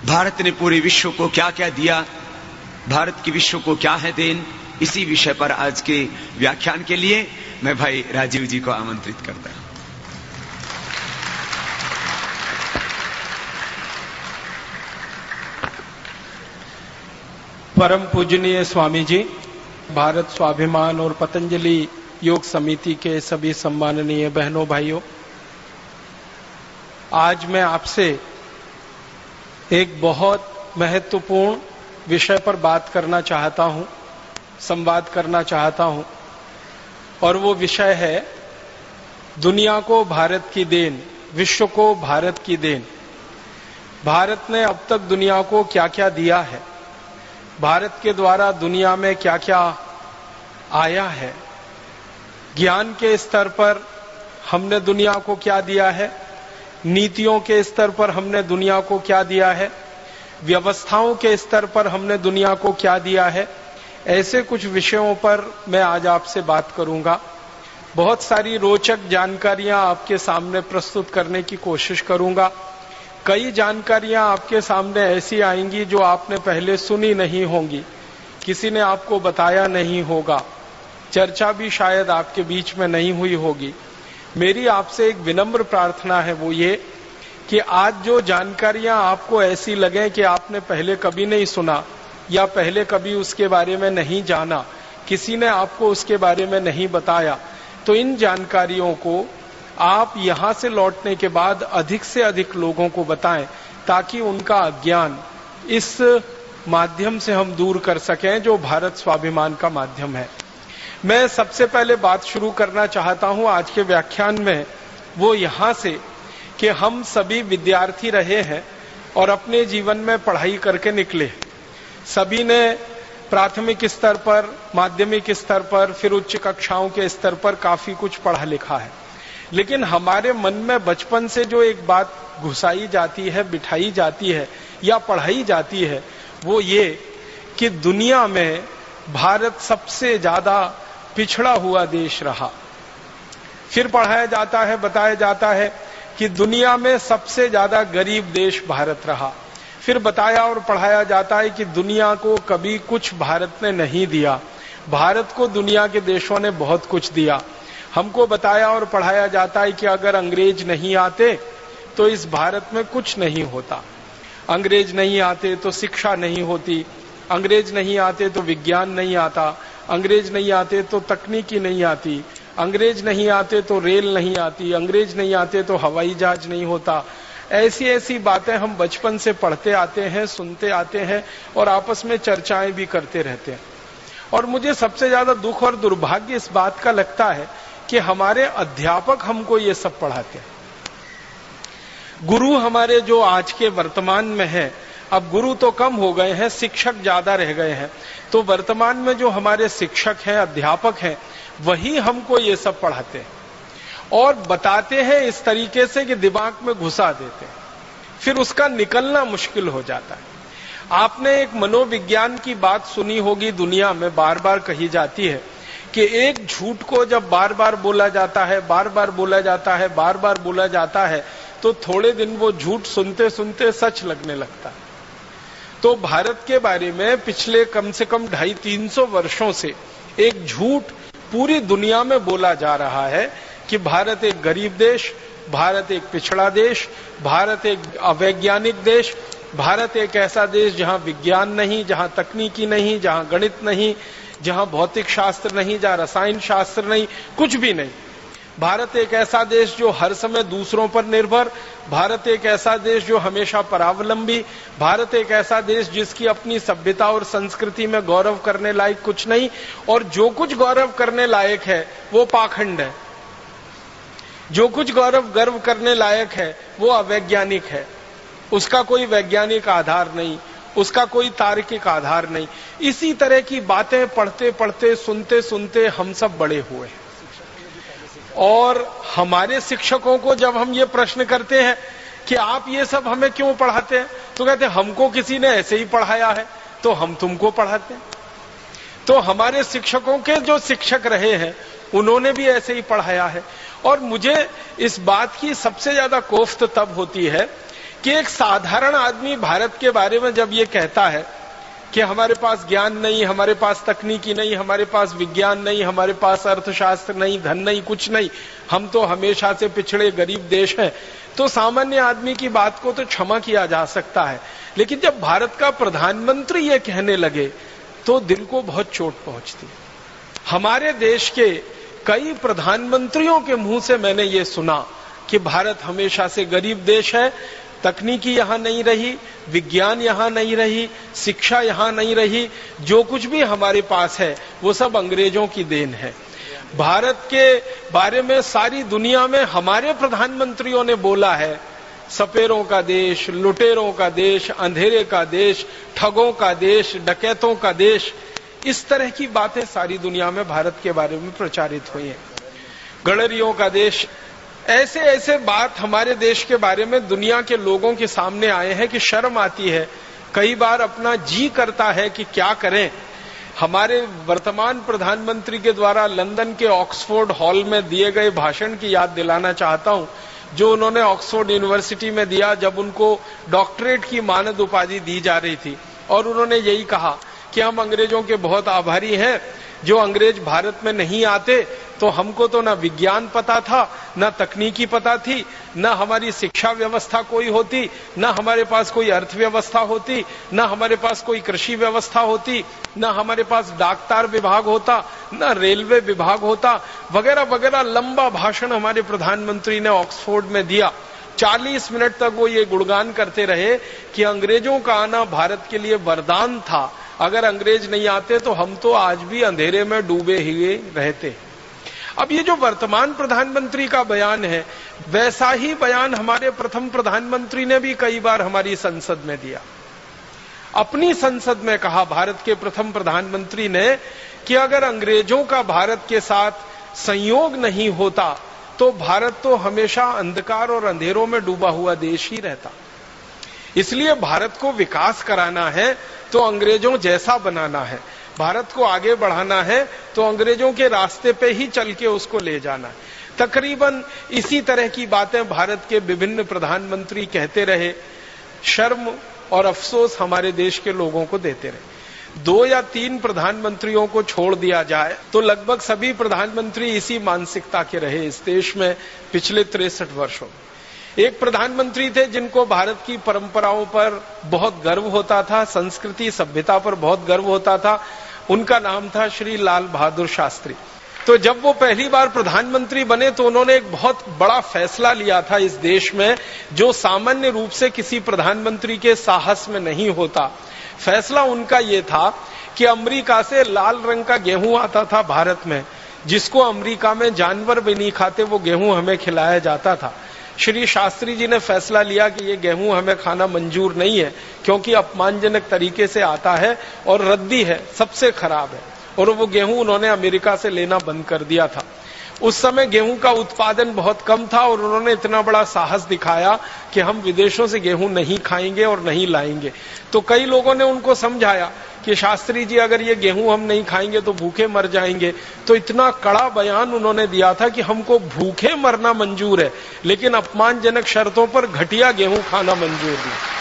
भारत ने पूरे विश्व को क्या क्या दिया, भारत की विश्व को क्या है देन, इसी विषय पर आज के व्याख्यान के लिए मैं भाई राजीव जी को आमंत्रित करता हूं। परम पूजनीय स्वामी जी, भारत स्वाभिमान और पतंजलि योग समिति के सभी सम्माननीय बहनों भाइयों, आज मैं आपसे एक बहुत महत्वपूर्ण विषय पर बात करना चाहता हूं, संवाद करना चाहता हूं, और वो विषय है दुनिया को भारत की देन, विश्व को भारत की देन। भारत ने अब तक दुनिया को क्या क्या दिया है, भारत के द्वारा दुनिया में क्या क्या आया है, ज्ञान के स्तर पर हमने दुनिया को क्या दिया है, नीतियों के स्तर पर हमने दुनिया को क्या दिया है, व्यवस्थाओं के स्तर पर हमने दुनिया को क्या दिया है। ऐसे कुछ विषयों पर मैं आज आपसे बात करूंगा। बहुत सारी रोचक जानकारियां आपके सामने प्रस्तुत करने की कोशिश करूंगा। कई जानकारियां आपके सामने ऐसी आएंगी जो आपने पहले सुनी नहीं होंगी, किसी ने आपको बताया नहीं होगा, चर्चा भी शायद आपके बीच में नहीं हुई होगी। मेरी आपसे एक विनम्र प्रार्थना है, वो ये कि आज जो जानकारियां आपको ऐसी लगे कि आपने पहले कभी नहीं सुना या पहले कभी उसके बारे में नहीं जाना, किसी ने आपको उसके बारे में नहीं बताया, तो इन जानकारियों को आप यहां से लौटने के बाद अधिक से अधिक लोगों को बताएं, ताकि उनका अज्ञान इस माध्यम से हम दूर कर सकें जो भारत स्वाभिमान का माध्यम है। मैं सबसे पहले बात शुरू करना चाहता हूं आज के व्याख्यान में, वो यहां से कि हम सभी विद्यार्थी रहे हैं और अपने जीवन में पढ़ाई करके निकले। सभी ने प्राथमिक स्तर पर, माध्यमिक स्तर पर, फिर उच्च कक्षाओं के स्तर पर काफी कुछ पढ़ा लिखा है। लेकिन हमारे मन में बचपन से जो एक बात घुसाई जाती है, बिठाई जाती है या पढ़ाई जाती है, वो ये कि दुनिया में भारत सबसे ज्यादा पिछड़ा हुआ देश रहा। फिर पढ़ाया जाता है, बताया जाता है कि दुनिया में सबसे ज्यादा गरीब देश भारत रहा। फिर बताया और पढ़ाया जाता है कि दुनिया को कभी कुछ भारत ने नहीं दिया, भारत को दुनिया के देशों ने बहुत कुछ दिया। हमको बताया और पढ़ाया जाता है कि अगर अंग्रेज नहीं आते तो इस भारत में कुछ नहीं होता, अंग्रेज नहीं आते तो शिक्षा नहीं होती, अंग्रेज नहीं आते तो विज्ञान नहीं आता, अंग्रेज नहीं आते तो तकनीकी नहीं आती, अंग्रेज नहीं आते तो रेल नहीं आती, अंग्रेज नहीं आते तो हवाई जहाज नहीं होता। ऐसी ऐसी बातें हम बचपन से पढ़ते आते हैं, सुनते आते हैं और आपस में चर्चाएं भी करते रहते हैं। और मुझे सबसे ज्यादा दुख और दुर्भाग्य इस बात का लगता है कि हमारे अध्यापक हमको ये सब पढ़ाते हैं। गुरु हमारे जो आज के वर्तमान में है, अब गुरु तो कम हो गए हैं, शिक्षक ज्यादा रह गए हैं, तो वर्तमान में जो हमारे शिक्षक हैं, अध्यापक हैं, वही हमको ये सब पढ़ाते हैं और बताते हैं इस तरीके से कि दिमाग में घुसा देते हैं, फिर उसका निकलना मुश्किल हो जाता है। आपने एक मनोविज्ञान की बात सुनी होगी, दुनिया में बार बार कही जाती है कि एक झूठ को जब बार बार बोला जाता है, बार बार बोला जाता है, बार बार बोला जाता है, तो थोड़े दिन वो झूठ सुनते सुनते सच लगने लगता है। तो भारत के बारे में पिछले कम से कम 250-300 वर्षों से एक झूठ पूरी दुनिया में बोला जा रहा है कि भारत एक गरीब देश, भारत एक पिछड़ा देश, भारत एक अवैज्ञानिक देश, भारत एक ऐसा देश जहां विज्ञान नहीं, जहां तकनीकी नहीं, जहां गणित नहीं, जहां भौतिक शास्त्र नहीं, जहां रसायन शास्त्र नहीं, कुछ भी नहीं। भारत एक ऐसा देश जो हर समय दूसरों पर निर्भर, भारत एक ऐसा देश जो हमेशा परावलंबी, भारत एक ऐसा देश जिसकी अपनी सभ्यता और संस्कृति में गौरव करने लायक कुछ नहीं, और जो कुछ गौरव करने लायक है वो पाखंड है, जो कुछ गर्व करने लायक है वो अवैज्ञानिक है, उसका कोई वैज्ञानिक आधार नहीं, उसका कोई तार्किक आधार नहीं। इसी तरह की बातें पढ़ते पढ़ते, सुनते सुनते हम सब बड़े हुए हैं। और हमारे शिक्षकों को जब हम ये प्रश्न करते हैं कि आप ये सब हमें क्यों पढ़ाते हैं, तो कहते हैं हमको किसी ने ऐसे ही पढ़ाया है तो हम तुमको पढ़ाते हैं। तो हमारे शिक्षकों के जो शिक्षक रहे हैं उन्होंने भी ऐसे ही पढ़ाया है। और मुझे इस बात की सबसे ज्यादा कोफ्त तब होती है कि एक साधारण आदमी भारत के बारे में जब ये कहता है कि हमारे पास ज्ञान नहीं, हमारे पास तकनीकी नहीं, हमारे पास विज्ञान नहीं, हमारे पास अर्थशास्त्र नहीं, धन नहीं, कुछ नहीं, हम तो हमेशा से पिछड़े गरीब देश हैं, तो सामान्य आदमी की बात को तो क्षमा किया जा सकता है। लेकिन जब भारत का प्रधानमंत्री ये कहने लगे तो दिल को बहुत चोट पहुंचती है। हमारे देश के कई प्रधानमंत्रियों के मुंह से मैंने ये सुना कि भारत हमेशा से गरीब देश है, तकनीकी यहां नहीं रही, विज्ञान यहां नहीं रही, शिक्षा यहां नहीं रही, जो कुछ भी हमारे पास है वो सब अंग्रेजों की देन है। भारत के बारे में सारी दुनिया में हमारे प्रधानमंत्रियों ने बोला है, सपेरों का देश, लुटेरों का देश, अंधेरे का देश, ठगों का देश, डकैतों का देश, इस तरह की बातें सारी दुनिया में भारत के बारे में प्रचारित हुई हैं। गडरियों का देश, ऐसे ऐसे बात हमारे देश के बारे में दुनिया के लोगों के सामने आए हैं कि शर्म आती है। कई बार अपना जी करता है कि क्या करें। हमारे वर्तमान प्रधानमंत्री के द्वारा लंदन के ऑक्सफोर्ड हॉल में दिए गए भाषण की याद दिलाना चाहता हूं, जो उन्होंने ऑक्सफोर्ड यूनिवर्सिटी में दिया जब उनको डॉक्टरेट की मानद उपाधि दी जा रही थी। और उन्होंने यही कहा कि हम अंग्रेजों के बहुत आभारी हैं, जो अंग्रेज भारत में नहीं आते तो हमको तो ना विज्ञान पता था, ना तकनीकी पता थी, ना हमारी शिक्षा व्यवस्था कोई होती, ना हमारे पास कोई अर्थव्यवस्था होती, ना हमारे पास कोई कृषि व्यवस्था होती, ना हमारे पास डाकतार विभाग होता, ना रेलवे विभाग होता, वगैरह वगैरह। लंबा भाषण हमारे प्रधानमंत्री ने ऑक्सफोर्ड में दिया। 40 मिनट तक वो ये गुणगान करते रहे कि अंग्रेजों का आना भारत के लिए वरदान था, अगर अंग्रेज नहीं आते तो हम तो आज भी अंधेरे में डूबे हुए रहते। अब ये जो वर्तमान प्रधानमंत्री का बयान है, वैसा ही बयान हमारे प्रथम प्रधानमंत्री ने भी कई बार हमारी संसद में दिया। अपनी संसद में कहा भारत के प्रथम प्रधानमंत्री ने कि अगर अंग्रेजों का भारत के साथ संयोग नहीं होता तो भारत तो हमेशा अंधकार और अंधेरों में डूबा हुआ देश ही रहता। इसलिए भारत को विकास कराना है तो अंग्रेजों जैसा बनाना है, भारत को आगे बढ़ाना है तो अंग्रेजों के रास्ते पे ही चल के उसको ले जाना है। तकरीबन इसी तरह की बातें भारत के विभिन्न प्रधानमंत्री कहते रहे। शर्म और अफसोस हमारे देश के लोगों को देते रहे। 2 या 3 प्रधानमंत्रियों को छोड़ दिया जाए तो लगभग सभी प्रधानमंत्री इसी मानसिकता के रहे इस देश में पिछले 63 वर्षों में। एक प्रधानमंत्री थे जिनको भारत की परंपराओं पर बहुत गर्व होता था, संस्कृति सभ्यता पर बहुत गर्व होता था। उनका नाम था श्री लाल बहादुर शास्त्री। तो जब वो पहली बार प्रधानमंत्री बने तो उन्होंने एक बहुत बड़ा फैसला लिया था इस देश में, जो सामान्य रूप से किसी प्रधानमंत्री के साहस में नहीं होता। फैसला उनका ये था कि अमेरिका से लाल रंग का गेहूं आता था भारत में, जिसको अमेरिका में जानवर भी नहीं खाते, वो गेहूं हमें खिलाया जाता था। श्री शास्त्री जी ने फैसला लिया कि ये गेहूं हमें खाना मंजूर नहीं है, क्योंकि अपमानजनक तरीके से आता है और रद्दी है, सबसे खराब है। और वो गेहूं उन्होंने अमेरिका से लेना बंद कर दिया था। उस समय गेहूं का उत्पादन बहुत कम था और उन्होंने इतना बड़ा साहस दिखाया कि हम विदेशों से गेहूं नहीं खाएंगे और नहीं लाएंगे। तो कई लोगों ने उनको समझाया कि शास्त्री जी अगर ये गेहूं हम नहीं खाएंगे तो भूखे मर जाएंगे। तो इतना कड़ा बयान उन्होंने दिया था कि हमको भूखे मरना मंजूर है, लेकिन अपमानजनक शर्तों पर घटिया गेहूं खाना मंजूर नहीं।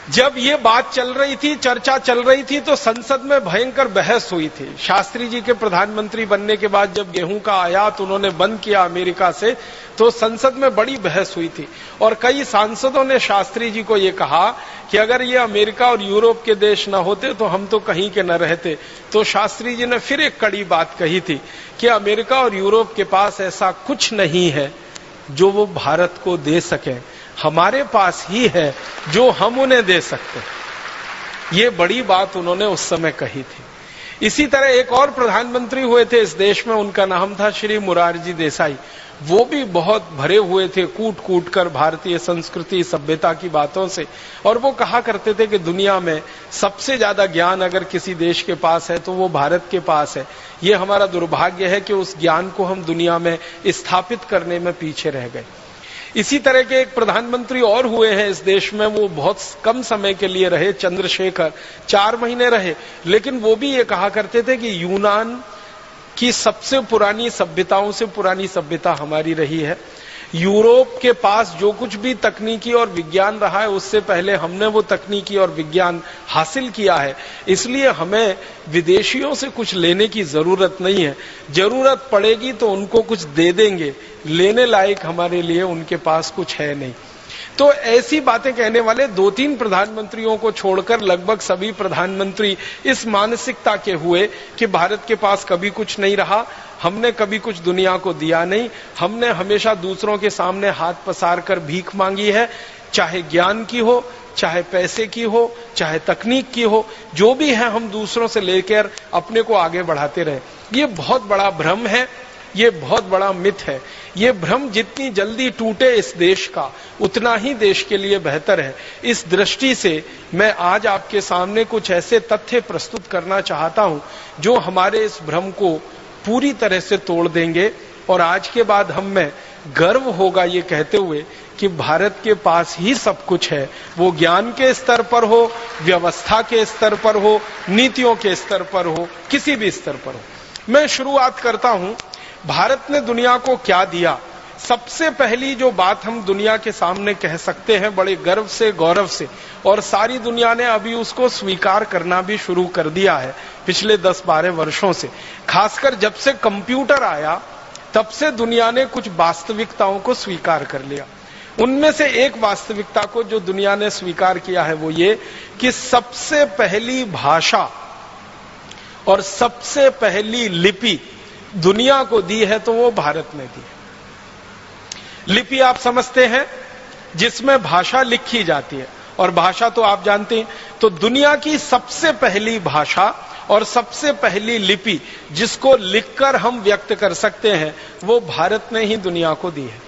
जब ये बात चल रही थी, चर्चा चल रही थी, तो संसद में भयंकर बहस हुई थी। शास्त्री जी के प्रधानमंत्री बनने के बाद जब गेहूं का आयात उन्होंने बंद किया अमेरिका से, तो संसद में बड़ी बहस हुई थी और कई सांसदों ने शास्त्री जी को ये कहा कि अगर ये अमेरिका और यूरोप के देश न होते तो हम तो कहीं के न रहते। तो शास्त्री जी ने फिर एक कड़ी बात कही थी कि अमेरिका और यूरोप के पास ऐसा कुछ नहीं है जो वो भारत को दे सके, हमारे पास ही है जो हम उन्हें दे सकते हैं। ये बड़ी बात उन्होंने उस समय कही थी। इसी तरह एक और प्रधानमंत्री हुए थे इस देश में, उनका नाम था श्री मोरारजी देसाई। वो भी बहुत भरे हुए थे कूट कूट कर भारतीय संस्कृति सभ्यता की बातों से, और वो कहा करते थे कि दुनिया में सबसे ज्यादा ज्ञान अगर किसी देश के पास है तो वो भारत के पास है। ये हमारा दुर्भाग्य है कि उस ज्ञान को हम दुनिया में स्थापित करने में पीछे रह गए। इसी तरह के एक प्रधानमंत्री और हुए हैं इस देश में, वो बहुत कम समय के लिए रहे, चंद्रशेखर, 4 महीने रहे, लेकिन वो भी ये कहा करते थे कि यूनान की सबसे पुरानी सभ्यताओं से पुरानी सभ्यता हमारी रही है। यूरोप के पास जो कुछ भी तकनीकी और विज्ञान रहा है उससे पहले हमने वो तकनीकी और विज्ञान हासिल किया है, इसलिए हमें विदेशियों से कुछ लेने की जरूरत नहीं है। जरूरत पड़ेगी तो उनको कुछ दे देंगे, लेने लायक हमारे लिए उनके पास कुछ है नहीं। तो ऐसी बातें कहने वाले 2-3 प्रधानमंत्रियों को छोड़कर लगभग सभी प्रधानमंत्री इस मानसिकता के हुए कि भारत के पास कभी कुछ नहीं रहा, हमने कभी कुछ दुनिया को दिया नहीं, हमने हमेशा दूसरों के सामने हाथ पसार कर भीख मांगी है, चाहे ज्ञान की हो, चाहे पैसे की हो, चाहे तकनीक की हो, जो भी है हम दूसरों से लेकर अपने को आगे बढ़ाते रहे। ये बहुत बड़ा भ्रम है, ये बहुत बड़ा मिथ है। ये भ्रम जितनी जल्दी टूटे इस देश का, उतना ही देश के लिए बेहतर है। इस दृष्टि से मैं आज आपके सामने कुछ ऐसे तथ्य प्रस्तुत करना चाहता हूं जो हमारे इस भ्रम को पूरी तरह से तोड़ देंगे, और आज के बाद हम में गर्व होगा ये कहते हुए कि भारत के पास ही सब कुछ है, वो ज्ञान के स्तर पर हो, व्यवस्था के स्तर पर हो, नीतियों के स्तर पर हो, किसी भी स्तर पर हो। मैं शुरुआत करता हूं, भारत ने दुनिया को क्या दिया। सबसे पहली जो बात हम दुनिया के सामने कह सकते हैं बड़े गर्व से, गौरव से, और सारी दुनिया ने अभी उसको स्वीकार करना भी शुरू कर दिया है पिछले 10-12 वर्षों से। खासकर जब से कंप्यूटर आया तब से दुनिया ने कुछ वास्तविकताओं को स्वीकार कर लिया। उनमें से एक वास्तविकता को जो दुनिया ने स्वीकार किया है वो ये कि सबसे पहली भाषा और सबसे पहली लिपि दुनिया को दी है तो वो भारत ने दी है। लिपि आप समझते हैं, जिसमें भाषा लिखी जाती है, और भाषा तो आप जानते हैं। तो दुनिया की सबसे पहली भाषा और सबसे पहली लिपि जिसको लिखकर हम व्यक्त कर सकते हैं वो भारत ने ही दुनिया को दी है।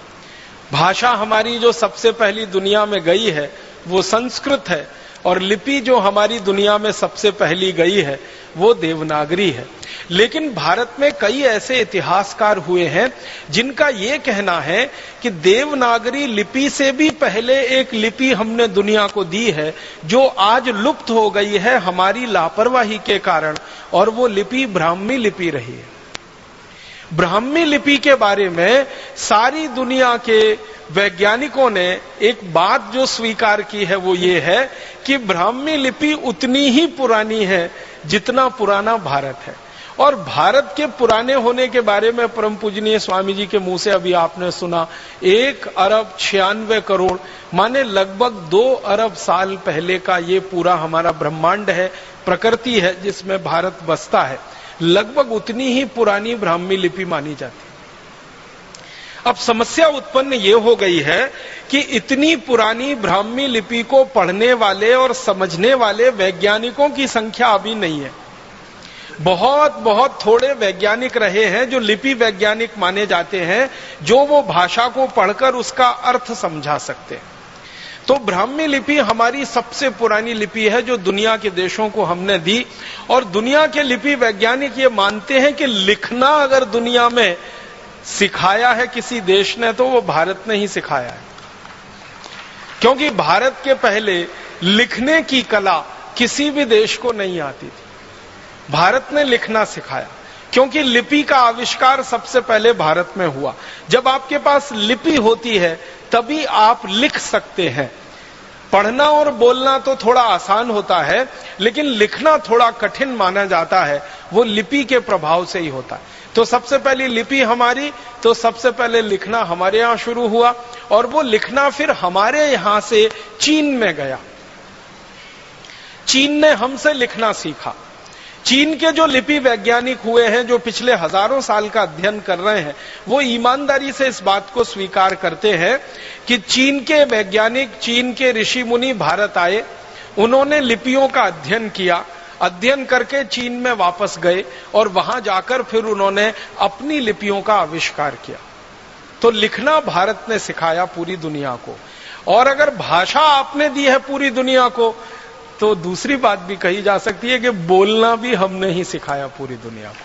भाषा हमारी जो सबसे पहली दुनिया में गई है वो संस्कृत है, और लिपि जो हमारी दुनिया में सबसे पहली गई है वो देवनागरी है। लेकिन भारत में कई ऐसे इतिहासकार हुए हैं जिनका ये कहना है कि देवनागरी लिपि से भी पहले एक लिपि हमने दुनिया को दी है जो आज लुप्त हो गई है हमारी लापरवाही के कारण, और वो लिपि ब्राह्मी लिपि रही है। ब्राह्मी लिपि के बारे में सारी दुनिया के वैज्ञानिकों ने एक बात जो स्वीकार की है वो ये है कि ब्राह्मी लिपि उतनी ही पुरानी है जितना पुराना भारत है। और भारत के पुराने होने के बारे में परम पूजनीय स्वामी जी के मुंह से अभी आपने सुना, 1 अरब 96 करोड़ माने लगभग 2 अरब साल पहले का ये पूरा हमारा ब्रह्मांड है, प्रकृति है जिसमें भारत बसता है। लगभग उतनी ही पुरानी ब्राह्मी लिपि मानी जाती है। अब समस्या उत्पन्न ये हो गई है कि इतनी पुरानी ब्राह्मी लिपि को पढ़ने वाले और समझने वाले वैज्ञानिकों की संख्या अभी नहीं है। बहुत थोड़े वैज्ञानिक रहे हैं जो लिपि वैज्ञानिक माने जाते हैं, जो वो भाषा को पढ़कर उसका अर्थ समझा सकते हैं। तो ब्राह्मी लिपि हमारी सबसे पुरानी लिपि है जो दुनिया के देशों को हमने दी, और दुनिया के लिपि वैज्ञानिक ये मानते हैं कि लिखना अगर दुनिया में सिखाया है किसी देश ने तो वो भारत ने ही सिखाया है, क्योंकि भारत के पहले लिखने की कला किसी भी देश को नहीं आती थी। भारत ने लिखना सिखाया, क्योंकि लिपि का आविष्कार सबसे पहले भारत में हुआ। जब आपके पास लिपि होती है तभी आप लिख सकते हैं। पढ़ना और बोलना तो थोड़ा आसान होता है, लेकिन लिखना थोड़ा कठिन माना जाता है, वो लिपि के प्रभाव से ही होता है। तो सबसे पहली लिपि हमारी, तो सबसे पहले लिखना हमारे यहां शुरू हुआ, और वो लिखना फिर हमारे यहां से चीन में गया। चीन ने हमसे लिखना सीखा। चीन के जो लिपि वैज्ञानिक हुए हैं, जो पिछले हजारों साल का अध्ययन कर रहे हैं, वो ईमानदारी से इस बात को स्वीकार करते हैं कि चीन के वैज्ञानिक, चीन के ऋषि मुनि भारत आए, उन्होंने लिपियों का अध्ययन किया, अध्ययन करके चीन में वापस गए, और वहां जाकर फिर उन्होंने अपनी लिपियों का आविष्कार किया। तो लिखना भारत ने सिखाया पूरी दुनिया को। और अगर भाषा आपने दी है पूरी दुनिया को, तो दूसरी बात भी कही जा सकती है कि बोलना भी हमने ही सिखाया पूरी दुनिया को।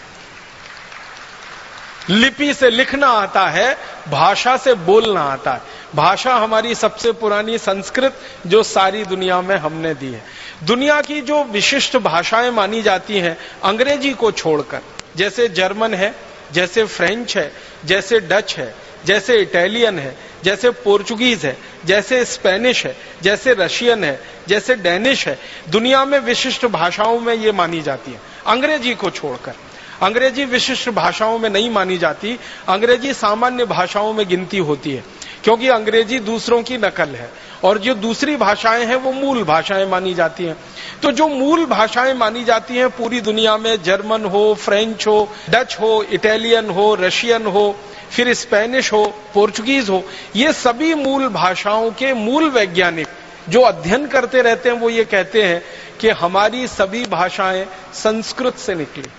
लिपि से लिखना आता है, भाषा से बोलना आता है। भाषा हमारी सबसे पुरानी संस्कृत जो सारी दुनिया में हमने दी है। दुनिया की जो विशिष्ट भाषाएं मानी जाती हैं अंग्रेजी को छोड़कर, जैसे जर्मन है, जैसे फ्रेंच है, जैसे डच है, जैसे इटालियन है, जैसे पोर्चुगीज है, जैसे स्पेनिश है, जैसे रशियन है, जैसे डेनिश है, दुनिया में विशिष्ट भाषाओं में ये मानी जाती है, अंग्रेजी को छोड़कर। अंग्रेजी विशिष्ट भाषाओं में नहीं मानी जाती, अंग्रेजी सामान्य भाषाओं में गिनती होती है, क्योंकि अंग्रेजी दूसरों की नकल है और जो दूसरी भाषाएं हैं वो मूल भाषाएं मानी जाती हैं। तो जो मूल भाषाएं मानी जाती हैं पूरी दुनिया में, जर्मन हो, फ्रेंच हो, डच हो, इटालियन हो, रशियन हो, फिर स्पेनिश हो, पोर्चुगीज हो, ये सभी मूल भाषाओं के मूल वैज्ञानिक जो अध्ययन करते रहते हैं वो ये कहते हैं कि हमारी सभी भाषाएं संस्कृत से निकली।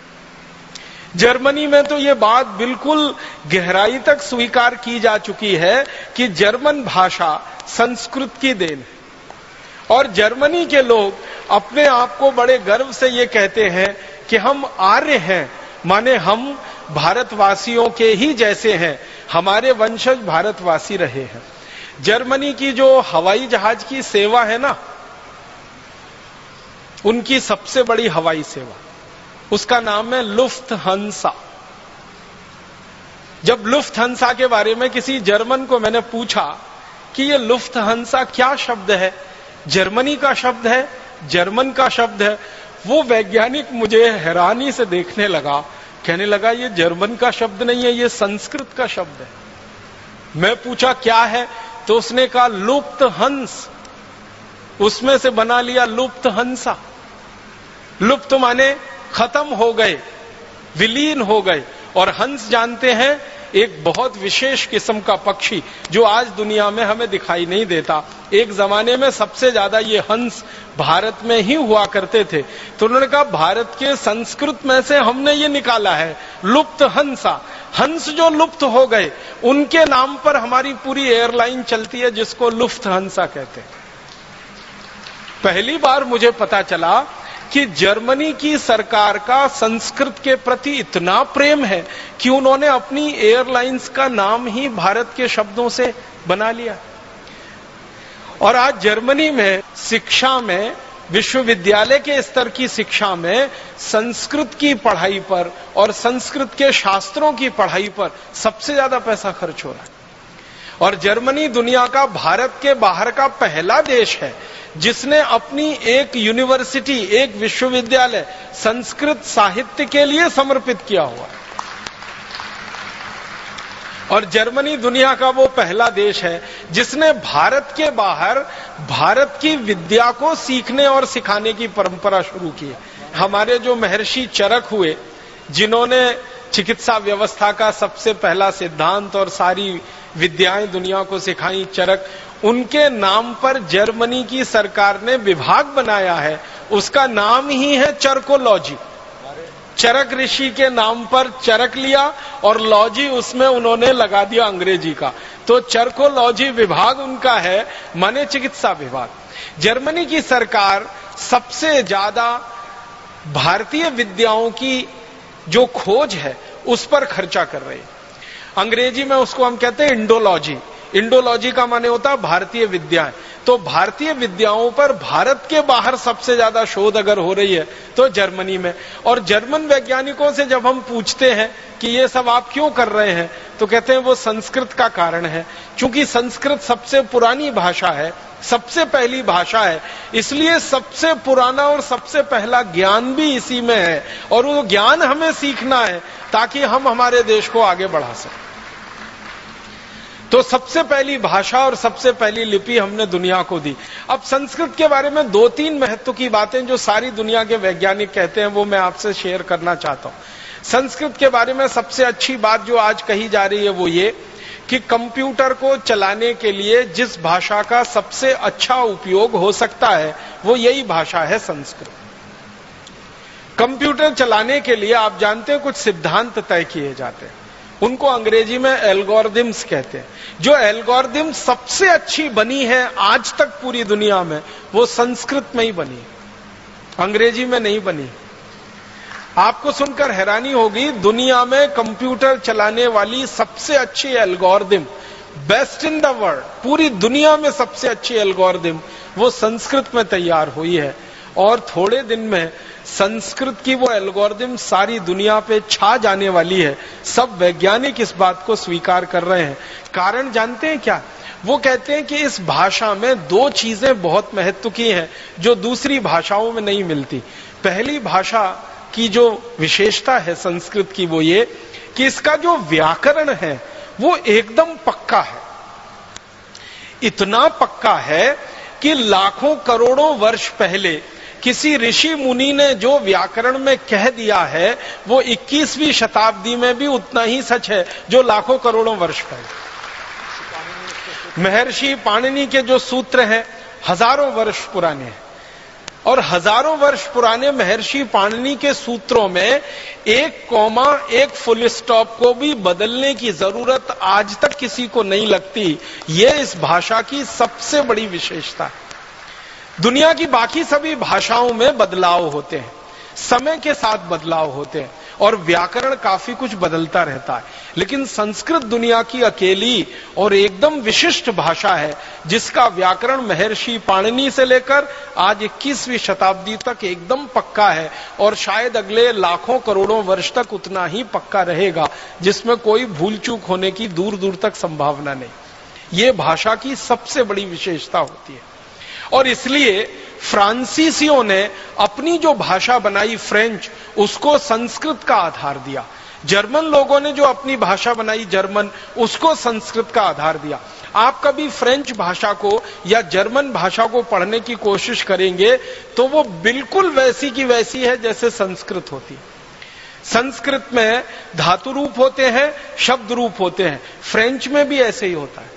जर्मनी में तो ये बात बिल्कुल गहराई तक स्वीकार की जा चुकी है कि जर्मन भाषा संस्कृत की देन है और जर्मनी के लोग अपने आप को बड़े गर्व से ये कहते हैं कि हम आर्य हैं, माने हम भारतवासियों के ही जैसे हैं, हमारे वंशज भारतवासी रहे हैं। जर्मनी की जो हवाई जहाज की सेवा है ना, उनकी सबसे बड़ी हवाई सेवा, उसका नाम है लुफ्थहान्सा। जब लुफ्थहान्सा के बारे में किसी जर्मन को मैंने पूछा कि ये लुफ्थहान्सा क्या शब्द है, जर्मनी का शब्द है, जर्मन का शब्द है, वो वैज्ञानिक मुझे हैरानी से देखने लगा, कहने लगा ये जर्मन का शब्द नहीं है, ये संस्कृत का शब्द है। मैं पूछा क्या है, तो उसने कहा लुप्तहंस, उसमें से बना लिया लुप्तहंसा। लुप्त माने खत्म हो गए, विलीन हो गए, और हंस जानते हैं एक बहुत विशेष किस्म का पक्षी जो आज दुनिया में हमें दिखाई नहीं देता। एक जमाने में सबसे ज्यादा ये हंस भारत में ही हुआ करते थे, तो उन्होंने कहा भारत के संस्कृत में से हमने ये निकाला है लुप्त हंसा। हंस जो लुप्त हो गए उनके नाम पर हमारी पूरी एयरलाइन चलती है जिसको लुफ्थहान्सा कहते हैं। पहली बार मुझे पता चला कि जर्मनी की सरकार का संस्कृत के प्रति इतना प्रेम है कि उन्होंने अपनी एयरलाइंस का नाम ही भारत के शब्दों से बना लिया। और आज जर्मनी में शिक्षा में, विश्वविद्यालय के स्तर की शिक्षा में संस्कृत की पढ़ाई पर और संस्कृत के शास्त्रों की पढ़ाई पर सबसे ज्यादा पैसा खर्च हो रहा है। और जर्मनी दुनिया का भारत के बाहर का पहला देश है जिसने अपनी एक यूनिवर्सिटी, एक विश्वविद्यालय संस्कृत साहित्य के लिए समर्पित किया हुआ है। और जर्मनी दुनिया का वो पहला देश है जिसने भारत के बाहर भारत की विद्या को सीखने और सिखाने की परंपरा शुरू की है। हमारे जो महर्षि चरक हुए, जिन्होंने चिकित्सा व्यवस्था का सबसे पहला सिद्धांत और सारी विद्याएं दुनिया को सिखाई, चरक, उनके नाम पर जर्मनी की सरकार ने विभाग बनाया है, उसका नाम ही है चरकोलॉजी। चरक ऋषि के नाम पर चरक लिया और लॉजी उसमें उन्होंने लगा दिया अंग्रेजी का, तो चरकोलॉजी विभाग उनका है, माने चिकित्सा विभाग। जर्मनी की सरकार सबसे ज्यादा भारतीय विद्याओं की जो खोज है उस पर खर्चा कर रही है। अंग्रेजी में उसको हम कहते हैं इंडोलॉजी। इंडोलॉजी का माने होता है भारतीय विद्याएं। तो भारतीय विद्याओं पर भारत के बाहर सबसे ज्यादा शोध अगर हो रही है तो जर्मनी में। और जर्मन वैज्ञानिकों से जब हम पूछते हैं कि ये सब आप क्यों कर रहे हैं, तो कहते हैं वो संस्कृत का कारण है, क्योंकि संस्कृत सबसे पुरानी भाषा है, सबसे पहली भाषा है, इसलिए सबसे पुराना और सबसे पहला ज्ञान भी इसी में है, और वो ज्ञान हमें सीखना है ताकि हम हमारे देश को आगे बढ़ा सकें। तो सबसे पहली भाषा और सबसे पहली लिपि हमने दुनिया को दी। अब संस्कृत के बारे में 2-3 महत्व की बातें जो सारी दुनिया के वैज्ञानिक कहते हैं वो मैं आपसे शेयर करना चाहता हूं। संस्कृत के बारे में सबसे अच्छी बात जो आज कही जा रही है वो ये कि कंप्यूटर को चलाने के लिए जिस भाषा का सबसे अच्छा उपयोग हो सकता है वो यही भाषा है संस्कृत। कंप्यूटर चलाने के लिए आप जानते हैं कुछ सिद्धांत तय किए जाते हैं, उनको अंग्रेजी में एल्गोरिदम्स कहते हैं। जो एल्गोरिदम सबसे अच्छी बनी है आज तक पूरी दुनिया में वो संस्कृत में ही बनी, अंग्रेजी में नहीं बनी। आपको सुनकर हैरानी होगी, दुनिया में कंप्यूटर चलाने वाली सबसे अच्छी algorithm, best in the world, पूरी दुनिया में सबसे अच्छी एल्गोरिदम वो संस्कृत में तैयार हुई है। और थोड़े दिन में संस्कृत की वो एल्गोरिदम सारी दुनिया पे छा जाने वाली है। सब वैज्ञानिक इस बात को स्वीकार कर रहे हैं। कारण जानते हैं क्या? वो कहते हैं कि इस भाषा में दो चीजें बहुत महत्व की हैं जो दूसरी भाषाओं में नहीं मिलती। पहली भाषा की जो विशेषता है संस्कृत की वो ये कि इसका जो व्याकरण है वो एकदम पक्का है। इतना पक्का है कि लाखों करोड़ों वर्ष पहले किसी ऋषि मुनि ने जो व्याकरण में कह दिया है वो 21वीं शताब्दी में भी उतना ही सच है जो लाखों करोड़ों वर्ष पहले। महर्षि पाणिनि के जो सूत्र हैं हजारों वर्ष पुराने हैं और हजारों वर्ष पुराने महर्षि पाणिनि के सूत्रों में एक कॉमा एक फुल स्टॉप को भी बदलने की जरूरत आज तक किसी को नहीं लगती। यह इस भाषा की सबसे बड़ी विशेषता है। दुनिया की बाकी सभी भाषाओं में बदलाव होते हैं, समय के साथ बदलाव होते हैं और व्याकरण काफी कुछ बदलता रहता है, लेकिन संस्कृत दुनिया की अकेली और एकदम विशिष्ट भाषा है जिसका व्याकरण महर्षि पाणिनि से लेकर आज 21वीं शताब्दी तक एकदम पक्का है और शायद अगले लाखों करोड़ों वर्ष तक उतना ही पक्का रहेगा, जिसमें कोई भूल चूक होने की दूर दूर तक संभावना नहीं। ये भाषा की सबसे बड़ी विशेषता होती है और इसलिए फ्रांसीसियों ने अपनी जो भाषा बनाई फ्रेंच, उसको संस्कृत का आधार दिया। जर्मन लोगों ने जो अपनी भाषा बनाई जर्मन, उसको संस्कृत का आधार दिया। आप कभी फ्रेंच भाषा को या जर्मन भाषा को पढ़ने की कोशिश करेंगे तो वो बिल्कुल वैसी की वैसी है जैसे संस्कृत होती है। संस्कृत में धातु रूप होते हैं, शब्द रूप होते हैं, फ्रेंच में भी ऐसे ही होता है।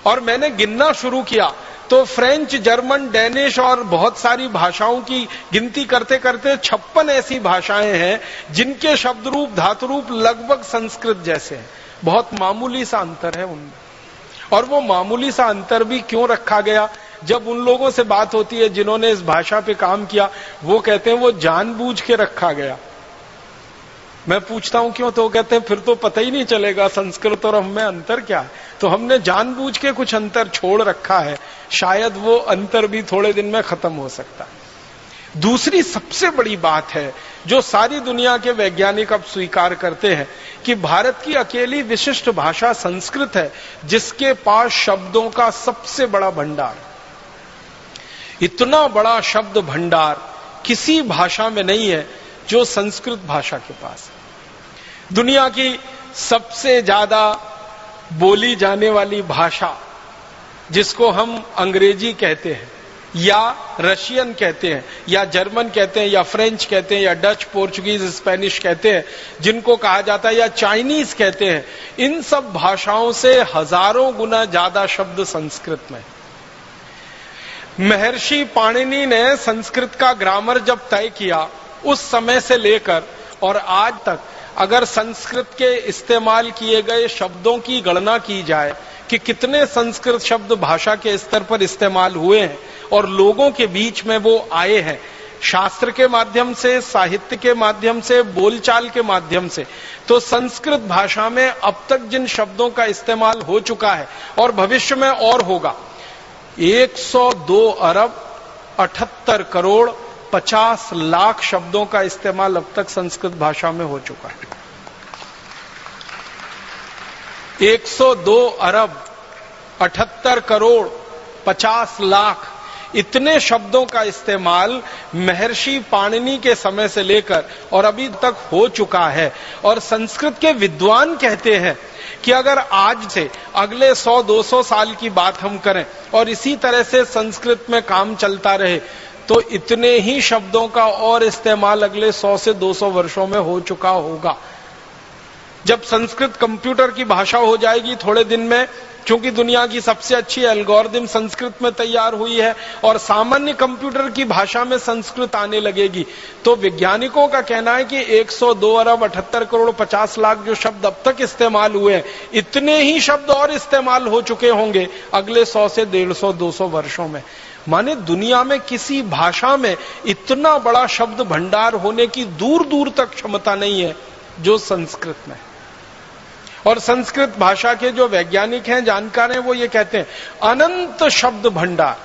और मैंने गिनना शुरू किया तो फ्रेंच, जर्मन, डेनिश और बहुत सारी भाषाओं की गिनती करते करते 56 ऐसी भाषाएं हैं जिनके शब्द रूप, धातु रूप लगभग संस्कृत जैसे हैं। बहुत मामूली सा अंतर है उनमें। और वो मामूली सा अंतर भी क्यों रखा गया? जब उन लोगों से बात होती है जिन्होंने इस भाषा पे काम किया, वो कहते हैं वो जानबूझ के रखा गया। मैं पूछता हूं क्यों, तो वो कहते हैं फिर तो पता ही नहीं चलेगा संस्कृत और हम में अंतर क्या है। तो हमने जानबूझ के कुछ अंतर छोड़ रखा है, शायद वो अंतर भी थोड़े दिन में खत्म हो सकता है। दूसरी सबसे बड़ी बात है जो सारी दुनिया के वैज्ञानिक अब स्वीकार करते हैं कि भारत की अकेली विशिष्ट भाषा संस्कृत है जिसके पास शब्दों का सबसे बड़ा भंडार। इतना बड़ा शब्द भंडार किसी भाषा में नहीं है जो संस्कृत भाषा के पास है। दुनिया की सबसे ज्यादा बोली जाने वाली भाषा जिसको हम अंग्रेजी कहते हैं या रशियन कहते हैं या जर्मन कहते हैं या फ्रेंच कहते हैं या डच, पोर्चुगीज, स्पेनिश कहते हैं, जिनको कहा जाता है या चाइनीज कहते हैं, इन सब भाषाओं से हजारों गुना ज्यादा शब्द संस्कृत में। महर्षि पाणिनि ने संस्कृत का ग्रामर जब तय किया, उस समय से लेकर और आज तक अगर संस्कृत के इस्तेमाल किए गए शब्दों की गणना की जाए कि कितने संस्कृत शब्द भाषा के स्तर पर इस्तेमाल हुए हैं और लोगों के बीच में वो आए हैं, शास्त्र के माध्यम से, साहित्य के माध्यम से, बोलचाल के माध्यम से, तो संस्कृत भाषा में अब तक जिन शब्दों का इस्तेमाल हो चुका है और भविष्य में और होगा, 102 अरब 78 करोड़ 50 लाख शब्दों का इस्तेमाल अब तक संस्कृत भाषा में हो चुका है। 102 अरब 78 करोड़ 50 लाख इतने शब्दों का इस्तेमाल महर्षि पाणिनि के समय से लेकर और अभी तक हो चुका है। और संस्कृत के विद्वान कहते हैं कि अगर आज से अगले 100-200 साल की बात हम करें और इसी तरह से संस्कृत में काम चलता रहे तो इतने ही शब्दों का और इस्तेमाल अगले 100 से 200 वर्षों में हो चुका होगा। जब संस्कृत कंप्यूटर की भाषा हो जाएगी थोड़े दिन में, क्योंकि दुनिया की सबसे अच्छी एल्गोरिदम संस्कृत में तैयार हुई है और सामान्य कंप्यूटर की भाषा में संस्कृत आने लगेगी, तो वैज्ञानिकों का कहना है कि 102 अरब 78 करोड़ 50 लाख जो शब्द अब तक इस्तेमाल हुए हैं, इतने ही शब्द और इस्तेमाल हो चुके होंगे अगले 100 से 150-200 वर्षों में। माने दुनिया में किसी भाषा में इतना बड़ा शब्द भंडार होने की दूर दूर तक क्षमता नहीं है जो संस्कृत में। और संस्कृत भाषा के जो वैज्ञानिक हैं, जानकार हैं, वो ये कहते हैं अनंत शब्द भंडार।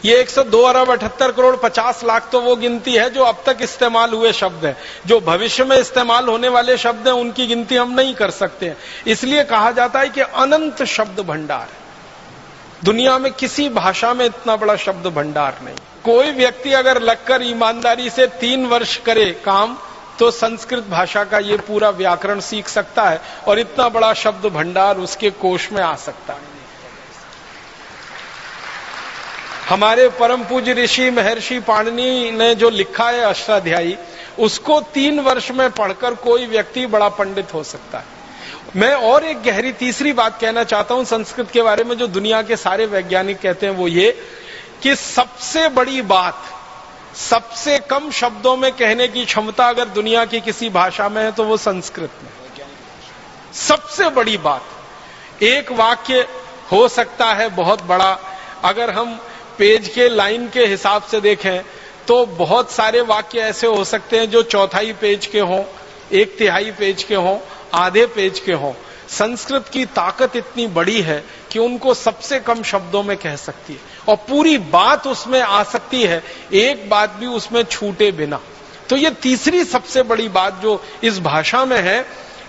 ये 102 अरब 78 करोड़ 50 लाख तो वो गिनती है जो अब तक इस्तेमाल हुए शब्द हैं। जो भविष्य में इस्तेमाल होने वाले शब्द हैं उनकी गिनती हम नहीं कर सकते हैं। इसलिए कहा जाता है कि अनंत शब्द भंडार है। दुनिया में किसी भाषा में इतना बड़ा शब्द भंडार नहीं। कोई व्यक्ति अगर लगकर ईमानदारी से 3 वर्ष करे काम तो संस्कृत भाषा का ये पूरा व्याकरण सीख सकता है और इतना बड़ा शब्द भंडार उसके कोश में आ सकता है। हमारे परम पूज्य ऋषि महर्षि पाणिनि ने जो लिखा है अष्टाध्यायी, उसको 3 वर्ष में पढ़कर कोई व्यक्ति बड़ा पंडित हो सकता है। मैं और एक गहरी तीसरी बात कहना चाहता हूं संस्कृत के बारे में, जो दुनिया के सारे वैज्ञानिक कहते हैं, वो ये कि सबसे बड़ी बात सबसे कम शब्दों में कहने की क्षमता अगर दुनिया की किसी भाषा में है तो वो संस्कृत में। सबसे बड़ी बात, एक वाक्य हो सकता है बहुत बड़ा। अगर हम पेज के लाइन के हिसाब से देखें तो बहुत सारे वाक्य ऐसे हो सकते हैं जो 1/4 पेज के हों, 1/3 पेज के हों, आधे पेज के हों। संस्कृत की ताकत इतनी बड़ी है कि उनको सबसे कम शब्दों में कह सकती है और पूरी बात उसमें आ सकती है, एक बात भी उसमें छूटे बिना। तो ये तीसरी सबसे बड़ी बात जो इस भाषा में है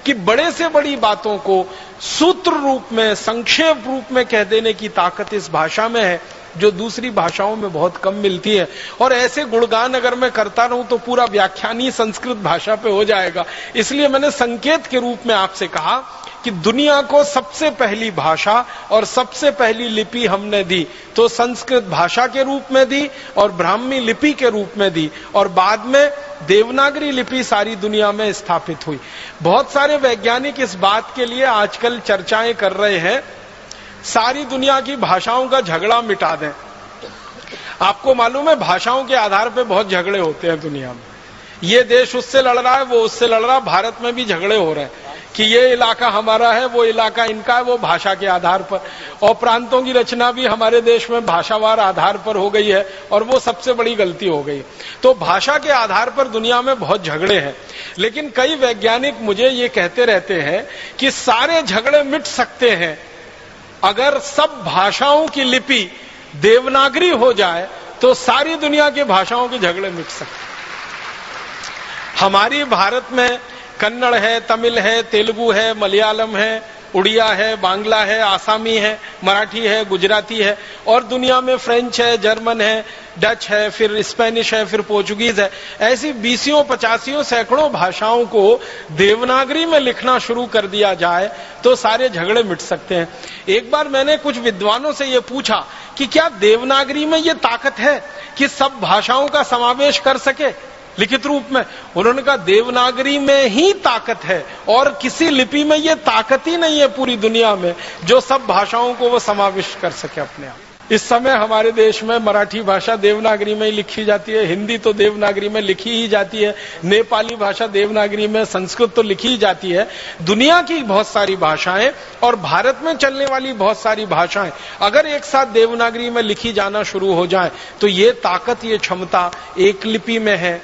कि बड़े से बड़ी बातों को सूत्र रूप में, संक्षेप रूप में कह देने की ताकत इस भाषा में है, जो दूसरी भाषाओं में बहुत कम मिलती है। और ऐसे गुणगान अगर मैं करता रहूं तो पूरा व्याख्यान ही संस्कृत भाषा पे हो जाएगा। इसलिए मैंने संकेत के रूप में आपसे कहा कि दुनिया को सबसे पहली भाषा और सबसे पहली लिपि हमने दी तो संस्कृत भाषा के रूप में दी और ब्राह्मी लिपि के रूप में दी, और बाद में देवनागरी लिपि सारी दुनिया में स्थापित हुई। बहुत सारे वैज्ञानिक इस बात के लिए आजकल चर्चाएं कर रहे हैं सारी दुनिया की भाषाओं का झगड़ा मिटा दें। आपको मालूम है भाषाओं के आधार पर बहुत झगड़े होते हैं दुनिया में। ये देश उससे लड़ रहा है, वो उससे लड़ रहा है। भारत में भी झगड़े हो रहे हैं कि ये इलाका हमारा है, वो इलाका इनका है, वो भाषा के आधार पर। और प्रांतों की रचना भी हमारे देश में भाषावार आधार पर हो गई है और वो सबसे बड़ी गलती हो गई। तो भाषा के आधार पर दुनिया में बहुत झगड़े हैं। लेकिन कई वैज्ञानिक मुझे ये कहते रहते हैं कि सारे झगड़े मिट सकते हैं अगर सब भाषाओं की लिपि देवनागरी हो जाए तो सारी दुनिया की भाषाओं के झगड़े मिट सकते हैं। हमारी भारत में कन्नड़ है, तमिल है, तेलुगु है, मलयालम है, उड़िया है, बांग्ला है, आसामी है, मराठी है, गुजराती है, और दुनिया में फ्रेंच है, जर्मन है, डच है, फिर स्पेनिश है, फिर पोर्चुगीज है। ऐसी 20-50 सैकड़ों भाषाओं को देवनागरी में लिखना शुरू कर दिया जाए तो सारे झगड़े मिट सकते हैं। एक बार मैंने कुछ विद्वानों से यह पूछा कि क्या देवनागरी में यह ताकत है कि सब भाषाओं का समावेश कर सके लिखित रूप में? उन्होंने कहा देवनागरी में ही ताकत है और किसी लिपि में यह ताकत ही नहीं है पूरी दुनिया में जो सब भाषाओं को वो समाविष्ट कर सके अपने आप। इस समय हमारे देश में मराठी भाषा देवनागरी में ही लिखी जाती है, हिंदी तो देवनागरी में लिखी ही जाती है, नेपाली भाषा देवनागरी में, संस्कृत तो लिखी ही जाती है। दुनिया की बहुत सारी भाषाएं और भारत में चलने वाली बहुत सारी भाषाएं अगर एक साथ देवनागरी में लिखी जाना शुरू हो जाए तो ये ताकत, ये क्षमता एक लिपि में है,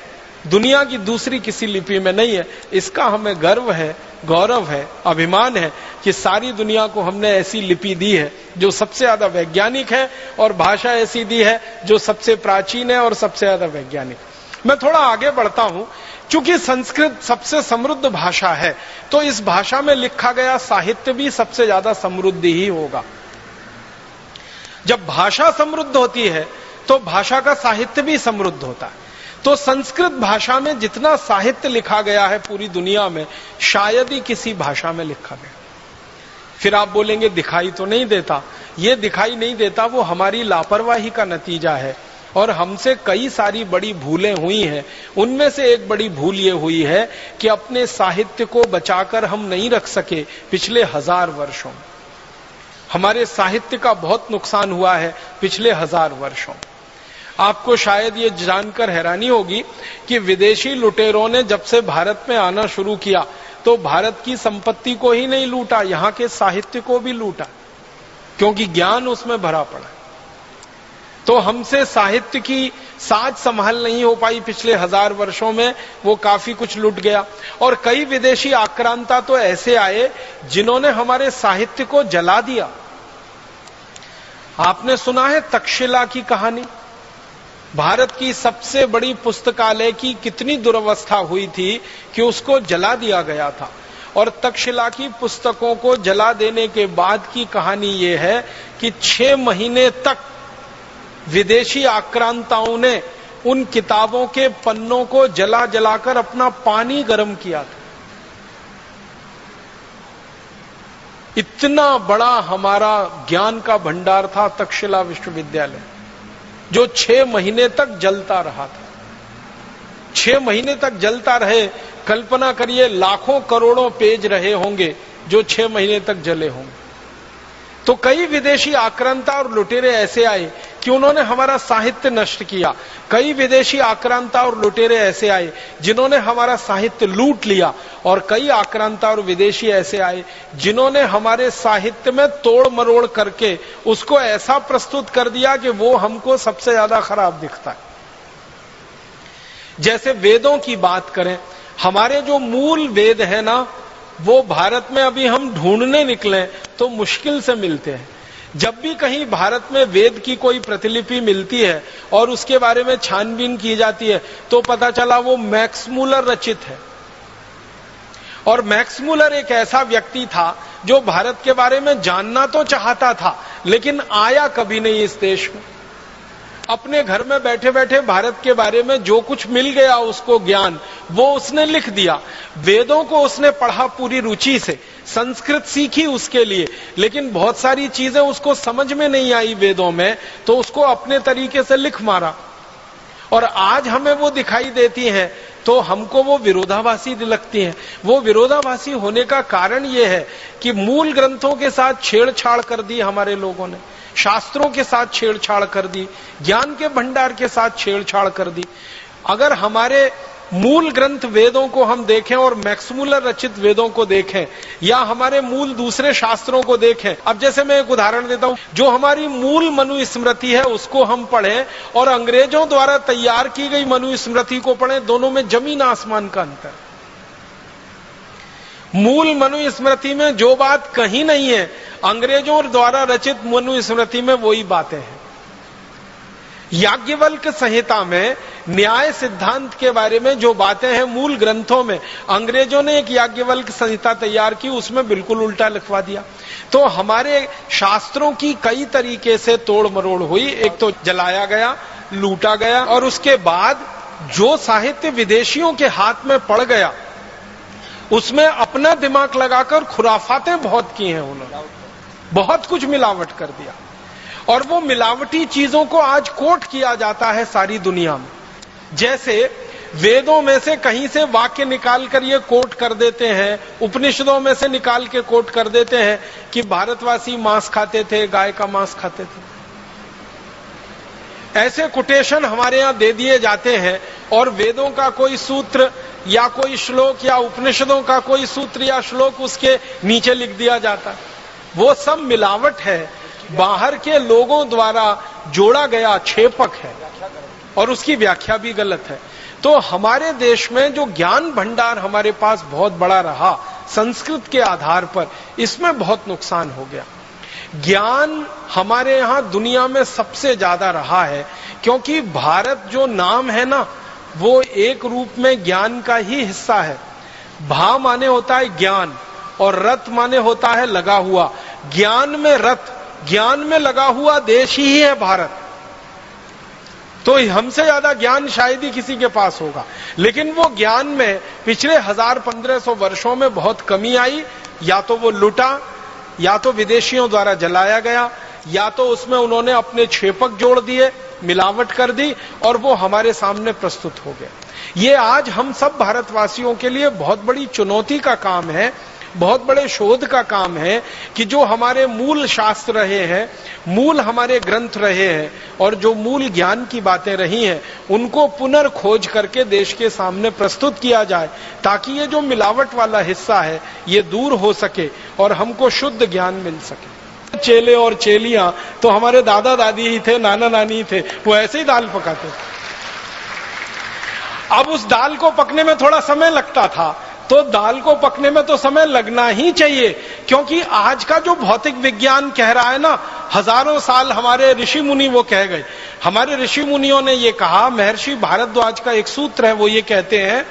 दुनिया की दूसरी किसी लिपि में नहीं है। इसका हमें गर्व है, गौरव है, अभिमान है कि सारी दुनिया को हमने ऐसी लिपि दी है जो सबसे ज्यादा वैज्ञानिक है और भाषा ऐसी दी है जो सबसे प्राचीन है और सबसे ज्यादा वैज्ञानिक। मैं थोड़ा आगे बढ़ता हूं। चूंकि संस्कृत सबसे समृद्ध भाषा है तो इस भाषा में लिखा गया साहित्य भी सबसे ज्यादा समृद्ध ही होगा। जब भाषा समृद्ध होती है तो भाषा का साहित्य भी समृद्ध होता है। तो संस्कृत भाषा में जितना साहित्य लिखा गया है पूरी दुनिया में शायद ही किसी भाषा में लिखा गया। फिर आप बोलेंगे दिखाई तो नहीं देता। ये दिखाई नहीं देता वो हमारी लापरवाही का नतीजा है और हमसे कई सारी बड़ी भूलें हुई हैं। उनमें से एक बड़ी भूल ये हुई है कि अपने साहित्य को बचाकर हम नहीं रख सके। पिछले 1000 वर्षों में हमारे साहित्य का बहुत नुकसान हुआ है। पिछले 1000 वर्षों आपको शायद ये जानकर हैरानी होगी कि विदेशी लुटेरों ने जब से भारत में आना शुरू किया तो भारत की संपत्ति को ही नहीं लूटा, यहां के साहित्य को भी लूटा, क्योंकि ज्ञान उसमें भरा पड़ा। तो हमसे साहित्य की साज संभाल नहीं हो पाई पिछले 1000 वर्षों में, वो काफी कुछ लूट गया। और कई विदेशी आक्रांता तो ऐसे आए जिन्होंने हमारे साहित्य को जला दिया। आपने सुना है तक्षशिला की कहानी? भारत की सबसे बड़ी पुस्तकालय की कितनी दुर्वस्था हुई थी कि उसको जला दिया गया था। और तक्षशिला की पुस्तकों को जला देने के बाद की कहानी यह है कि 6 महीने तक विदेशी आक्रांताओं ने उन किताबों के पन्नों को जला जलाकर अपना पानी गर्म किया था। इतना बड़ा हमारा ज्ञान का भंडार था तक्षशिला विश्वविद्यालय, जो 6 महीने तक जलता रहा था। 6 महीने तक जलता रहे। कल्पना करिए, लाखों करोड़ों पेज रहे होंगे जो 6 महीने तक जले होंगे। तो कई विदेशी आक्रांता और लुटेरे ऐसे आए कि उन्होंने हमारा साहित्य नष्ट किया। कई विदेशी आक्रांता और लुटेरे ऐसे आए जिन्होंने हमारा साहित्य लूट लिया। और कई आक्रांता और विदेशी ऐसे आए जिन्होंने हमारे साहित्य में तोड़ मरोड़ करके उसको ऐसा प्रस्तुत कर दिया कि वो हमको सबसे ज्यादा खराब दिखता है। जैसे वेदों की बात करें, हमारे जो मूल वेद है ना, वो भारत में अभी हम ढूंढने निकले तो मुश्किल से मिलते हैं। जब भी कहीं भारत में वेद की कोई प्रतिलिपि मिलती है और उसके बारे में छानबीन की जाती है तो पता चला वो मैक्स मूलर रचित है। और मैक्स मूलर एक ऐसा व्यक्ति था जो भारत के बारे में जानना तो चाहता था, लेकिन आया कभी नहीं इस देश में। अपने घर में बैठे बैठे भारत के बारे में जो कुछ मिल गया उसको ज्ञान, वो उसने लिख दिया। वेदों को उसने पढ़ा पूरी रुचि से, संस्कृत सीखी उसके लिए, लेकिन बहुत सारी चीजें उसको समझ में नहीं आई वेदों में, तो उसको अपने तरीके से लिख मारा। और आज हमें वो दिखाई देती हैं तो हमको वो विरोधाभासी लगती हैं। वो विरोधाभासी होने का कारण ये है कि मूल ग्रंथों के साथ छेड़छाड़ कर दी हमारे लोगों ने, शास्त्रों के साथ छेड़छाड़ कर दी, ज्ञान के भंडार के साथ छेड़छाड़ कर दी। अगर हमारे मूल ग्रंथ वेदों को हम देखें और मैक्स मूलर रचित वेदों को देखें, या हमारे मूल दूसरे शास्त्रों को देखें। अब जैसे मैं एक उदाहरण देता हूं, जो हमारी मूल मनुस्मृति है उसको हम पढ़ें और अंग्रेजों द्वारा तैयार की गई मनुस्मृति को पढ़ें, दोनों में जमीन आसमान का अंतर। मूल मनुस्मृति में जो बात कहीं नहीं है, अंग्रेजों द्वारा रचित मनुस्मृति में वही बातें हैं। याज्ञवल्क्य संहिता में न्याय सिद्धांत के बारे में जो बातें हैं मूल ग्रंथों में, अंग्रेजों ने एक याज्ञवल्क्य संहिता तैयार की, उसमें बिल्कुल उल्टा लिखवा दिया। तो हमारे शास्त्रों की कई तरीके से तोड़ मरोड़ हुई। एक तो जलाया गया, लूटा गया, और उसके बाद जो साहित्य विदेशियों के हाथ में पड़ गया उसमें अपना दिमाग लगाकर खुराफातें बहुत की हैं उन्होंने, बहुत कुछ मिलावट कर दिया। और वो मिलावटी चीजों को आज कोट किया जाता है सारी दुनिया में। जैसे वेदों में से कहीं से वाक्य निकाल कर ये कोट कर देते हैं, उपनिषदों में से निकाल के कोट कर देते हैं कि भारतवासी मांस खाते थे, गाय का मांस खाते थे। ऐसे कोटेशन हमारे यहां दे दिए जाते हैं और वेदों का कोई सूत्र या कोई श्लोक या उपनिषदों का कोई सूत्र या श्लोक उसके नीचे लिख दिया जाता है। वो सब मिलावट है, बाहर के लोगों द्वारा जोड़ा गया छेपक है और उसकी व्याख्या भी गलत है। तो हमारे देश में जो ज्ञान भंडार हमारे पास बहुत बड़ा रहा संस्कृत के आधार पर, इसमें बहुत नुकसान हो गया। ज्ञान हमारे यहां दुनिया में सबसे ज्यादा रहा है क्योंकि भारत जो नाम है ना, वो एक रूप में ज्ञान का ही हिस्सा है। भा माने होता है ज्ञान और रत माने होता है लगा हुआ। ज्ञान में रत, ज्ञान में लगा हुआ देश ही है भारत। तो हमसे ज्यादा ज्ञान शायद ही किसी के पास होगा, लेकिन वो ज्ञान में पिछले 1000-1500 वर्षों में बहुत कमी आई। या तो वो लुटा, या तो विदेशियों द्वारा जलाया गया, या तो उसमें उन्होंने अपने छेपक जोड़ दिए, मिलावट कर दी और वो हमारे सामने प्रस्तुत हो गया। ये आज हम सब भारतवासियों के लिए बहुत बड़ी चुनौती का काम है, बहुत बड़े शोध का काम है कि जो हमारे मूल शास्त्र रहे हैं, मूल हमारे ग्रंथ रहे हैं और जो मूल ज्ञान की बातें रही हैं, उनको पुनर्खोज करके देश के सामने प्रस्तुत किया जाए ताकि ये जो मिलावट वाला हिस्सा है ये दूर हो सके और हमको शुद्ध ज्ञान मिल सके। चेले और चेलियां तो हमारे दादा दादी ही थे, नाना नानी ही थे, वो ऐसे ही दाल पकाते थे। अब उस दाल को पकने में थोड़ा समय लगता था, तो दाल को पकने में तो समय लगना ही चाहिए, क्योंकि आज का जो भौतिक विज्ञान कह रहा है ना, हजारों साल हमारे ऋषि मुनि वो कह गए। हमारे ऋषि मुनियों ने ये कहा, महर्षि भारद्वाज का एक सूत्र है, वो ये कहते हैं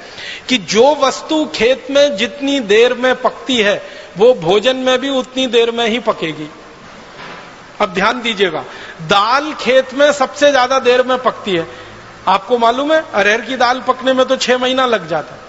कि जो वस्तु खेत में जितनी देर में पकती है वो भोजन में भी उतनी देर में ही पकेगी। अब ध्यान दीजिएगा, दाल खेत में सबसे ज्यादा देर में पकती है। आपको मालूम है अरहर की दाल पकने में तो 6 महीना लग जाता है,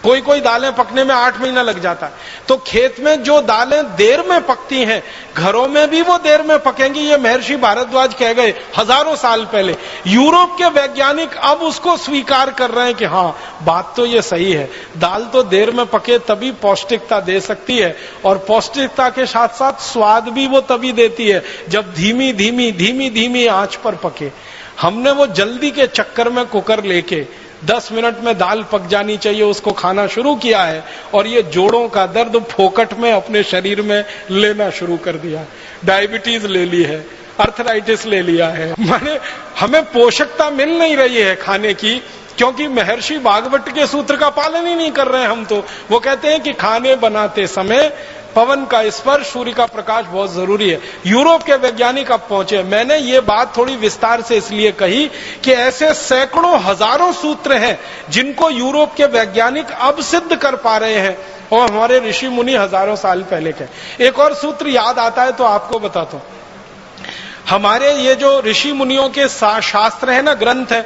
कोई कोई दालें पकने में 8 महीना लग जाता है। तो खेत में जो दालें देर में पकती हैं, घरों में भी वो देर में पकेंगी, ये महर्षि भारद्वाज कह गए हजारों साल पहले। यूरोप के वैज्ञानिक अब उसको स्वीकार कर रहे हैं कि हाँ, बात तो ये सही है, दाल तो देर में पके तभी पौष्टिकता दे सकती है, और पौष्टिकता के साथ साथ स्वाद भी वो तभी देती है जब धीमी धीमी धीमी धीमी आंच पर पके। हमने वो जल्दी के चक्कर में कुकर लेके 10 मिनट में दाल पक जानी चाहिए उसको खाना शुरू किया है, और ये जोड़ों का दर्द फोकट में अपने शरीर में लेना शुरू कर दिया। डायबिटीज ले ली है, अर्थराइटिस ले लिया है, माने हमें पोषकता मिल नहीं रही है खाने की, क्योंकि महर्षि भागवत के सूत्र का पालन ही नहीं कर रहे हैं हम। तो वो कहते हैं कि खाने बनाते समय पवन का स्पर्श, सूर्य का प्रकाश बहुत जरूरी है। यूरोप के वैज्ञानिक अब पहुंचे। मैंने ये बात थोड़ी विस्तार से इसलिए कही कि ऐसे सैकड़ों हजारों सूत्र हैं जिनको यूरोप के वैज्ञानिक अब सिद्ध कर पा रहे हैं, और हमारे ऋषि मुनि हजारों साल पहले के। एक और सूत्र याद आता है तो आपको बताता हूं। हमारे ये जो ऋषि मुनियों के शास्त्र है ना, ग्रंथ है,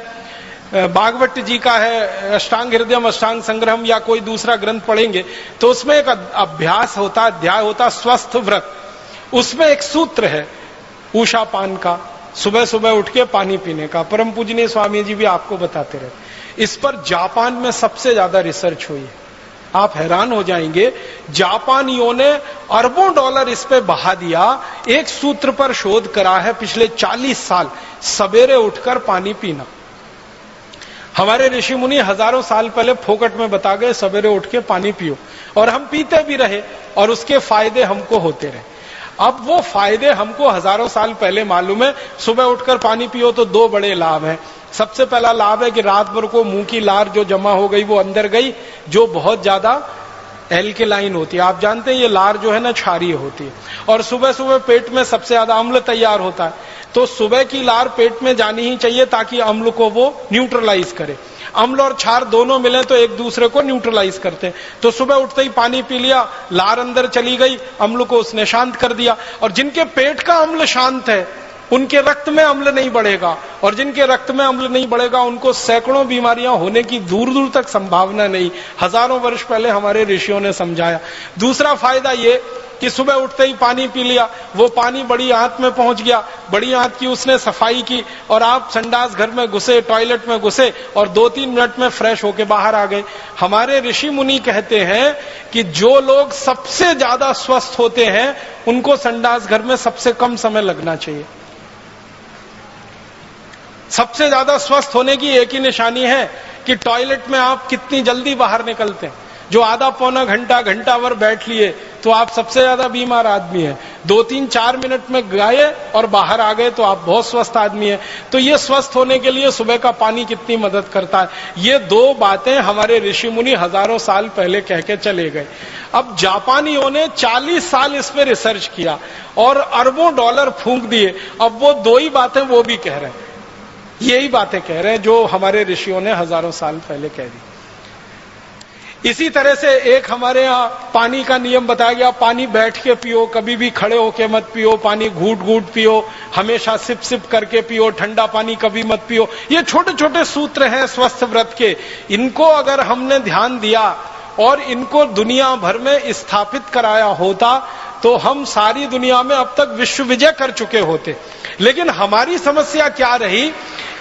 भागवत जी का है अष्टांग हृदयम, अष्टांग संग्रहम, या कोई दूसरा ग्रंथ पढ़ेंगे तो उसमें एक अभ्यास होता, अध्याय होता स्वस्थ व्रत। उसमें एक सूत्र है उषा पान का, सुबह सुबह उठ के पानी पीने का। परम पूजनीय स्वामी जी भी आपको बताते रहे। इस पर जापान में सबसे ज्यादा रिसर्च हुई है, आप हैरान हो जाएंगे। जापानियों ने अरबों डॉलर इस पे बहा दिया। एक सूत्र पर शोध करा है पिछले 40 साल, सवेरे उठकर पानी पीना। हमारे ऋषि मुनि हजारों साल पहले फोकट में बता गए सवेरे उठ के पानी पियो, और हम पीते भी रहे और उसके फायदे हमको होते रहे। अब वो फायदे हमको हजारों साल पहले मालूम है। सुबह उठकर पानी पियो तो 2 बड़े लाभ हैं। सबसे पहला लाभ है कि रात भर को मुंह की लार जो जमा हो गई वो अंदर गई, जो बहुत ज्यादा एल्केलाइन होती है। आप जानते हैं ये लार जो है ना क्षारीय होती है, और सुबह सुबह पेट में सबसे ज्यादा अम्ल तैयार होता है। तो सुबह की लार पेट में जानी ही चाहिए ताकि अम्ल को वो न्यूट्रलाइज करे। अम्ल और क्षार दोनों मिले तो एक दूसरे को न्यूट्रलाइज करते हैं। तो सुबह उठते ही पानी पी लिया, लार अंदर चली गई, अम्ल को उसने शांत कर दिया। और जिनके पेट का अम्ल शांत है उनके रक्त में अम्ल नहीं बढ़ेगा, और जिनके रक्त में अम्ल नहीं बढ़ेगा उनको सैकड़ों बीमारियां होने की दूर दूर तक संभावना नहीं। हजारों वर्ष पहले हमारे ऋषियों ने समझाया। दूसरा फायदा ये कि सुबह उठते ही पानी पी लिया, वो पानी बड़ी आंत में पहुंच गया, बड़ी आंत की उसने सफाई की, और आप संडास घर में घुसे, टॉयलेट में घुसे, और 2-3 मिनट में फ्रेश होके बाहर आ गए। हमारे ऋषि मुनि कहते हैं कि जो लोग सबसे ज्यादा स्वस्थ होते हैं उनको संडास घर में सबसे कम समय लगना चाहिए। सबसे ज्यादा स्वस्थ होने की एक ही निशानी है कि टॉयलेट में आप कितनी जल्दी बाहर निकलते हैं। जो आधा पौना घंटा घंटा भर बैठ लिए तो आप सबसे ज्यादा बीमार आदमी है। 2-3-4 मिनट में गए और बाहर आ गए तो आप बहुत स्वस्थ आदमी है। तो ये स्वस्थ होने के लिए सुबह का पानी कितनी मदद करता है, ये 2 बातें हमारे ऋषि मुनि हजारों साल पहले कह के चले गए। अब जापानियों ने 40 साल इस पे रिसर्च किया और अरबों डॉलर फूंक दिए। अब वो 2 ही बातें वो भी कह रहे हैं, यही बातें कह रहे हैं जो हमारे ऋषियों ने हजारों साल पहले कह दी। इसी तरह से एक हमारे यहाँ पानी का नियम बताया गया, पानी बैठ के पियो, कभी भी खड़े होके मत पियो, पानी घूट घूट पियो, हमेशा सिप सिप करके पियो, ठंडा पानी कभी मत पियो। ये छोटे छोटे सूत्र हैं स्वस्थ व्रत के। इनको अगर हमने ध्यान दिया और इनको दुनिया भर में स्थापित कराया होता तो हम सारी दुनिया में अब तक विश्व विजय कर चुके होते। लेकिन हमारी समस्या क्या रही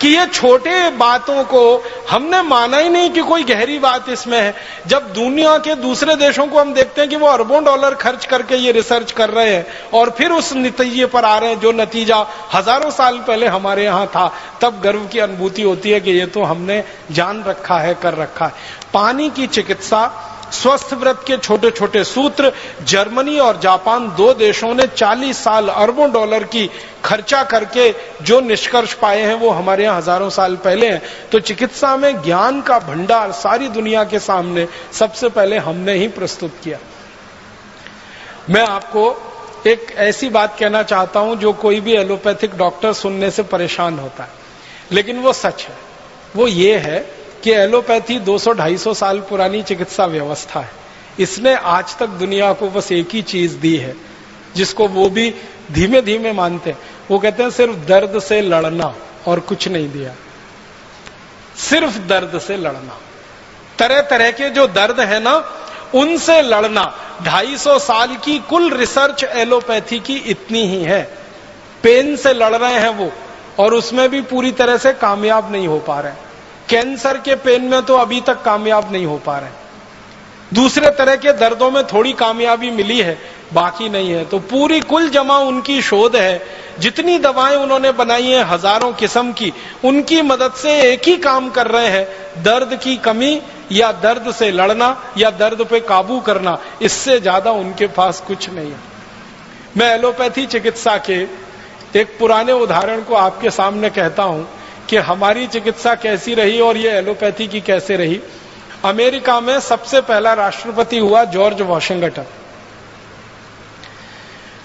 कि ये छोटे बातों को हमने माना ही नहीं कि कोई गहरी बात इसमें है। जब दुनिया के दूसरे देशों को हम देखते हैं कि वो अरबों डॉलर खर्च करके ये रिसर्च कर रहे हैं और फिर उस नतीजे पर आ रहे हैं जो नतीजा हजारों साल पहले हमारे यहाँ था, तब गर्व की अनुभूति होती है कि ये तो हमने जान रखा है, कर रखा है। पानी की चिकित्सा स्वस्थ व्रत के छोटे छोटे सूत्र, जर्मनी और जापान 2 देशों ने 40 साल अरबों डॉलर की खर्चा करके जो निष्कर्ष पाए हैं वो हमारे यहाँ हजारों साल पहले हैं। तो चिकित्सा में ज्ञान का भंडार सारी दुनिया के सामने सबसे पहले हमने ही प्रस्तुत किया। मैं आपको एक ऐसी बात कहना चाहता हूं जो कोई भी एलोपैथिक डॉक्टर सुनने से परेशान होता है, लेकिन वो सच है। वो ये है कि एलोपैथी 200-250 साल पुरानी चिकित्सा व्यवस्था है। इसने आज तक दुनिया को बस एक ही चीज दी है, जिसको वो भी धीमे धीमे मानते हैं। वो कहते हैं सिर्फ दर्द से लड़ना, और कुछ नहीं दिया, सिर्फ दर्द से लड़ना। तरह तरह के जो दर्द है ना, उनसे लड़ना। 250 साल की कुल रिसर्च एलोपैथी की इतनी ही है। पेन से लड़ रहे हैं वो, और उसमें भी पूरी तरह से कामयाब नहीं हो पा रहे हैं। कैंसर के पेन में तो अभी तक कामयाब नहीं हो पा रहे हैं। दूसरे तरह के दर्दों में थोड़ी कामयाबी मिली है, बाकी नहीं है। तो पूरी कुल जमा उनकी शोध है। जितनी दवाएं उन्होंने बनाई हैं हजारों किस्म की, उनकी मदद से एक ही काम कर रहे हैं, दर्द की कमी या दर्द से लड़ना या दर्द पे काबू करना। इससे ज्यादा उनके पास कुछ नहीं है। मैं एलोपैथी चिकित्सा के एक पुराने उदाहरण को आपके सामने कहता हूं कि हमारी चिकित्सा कैसी रही और ये एलोपैथी की कैसे रही। अमेरिका में सबसे पहला राष्ट्रपति हुआ जॉर्ज वॉशिंगटन।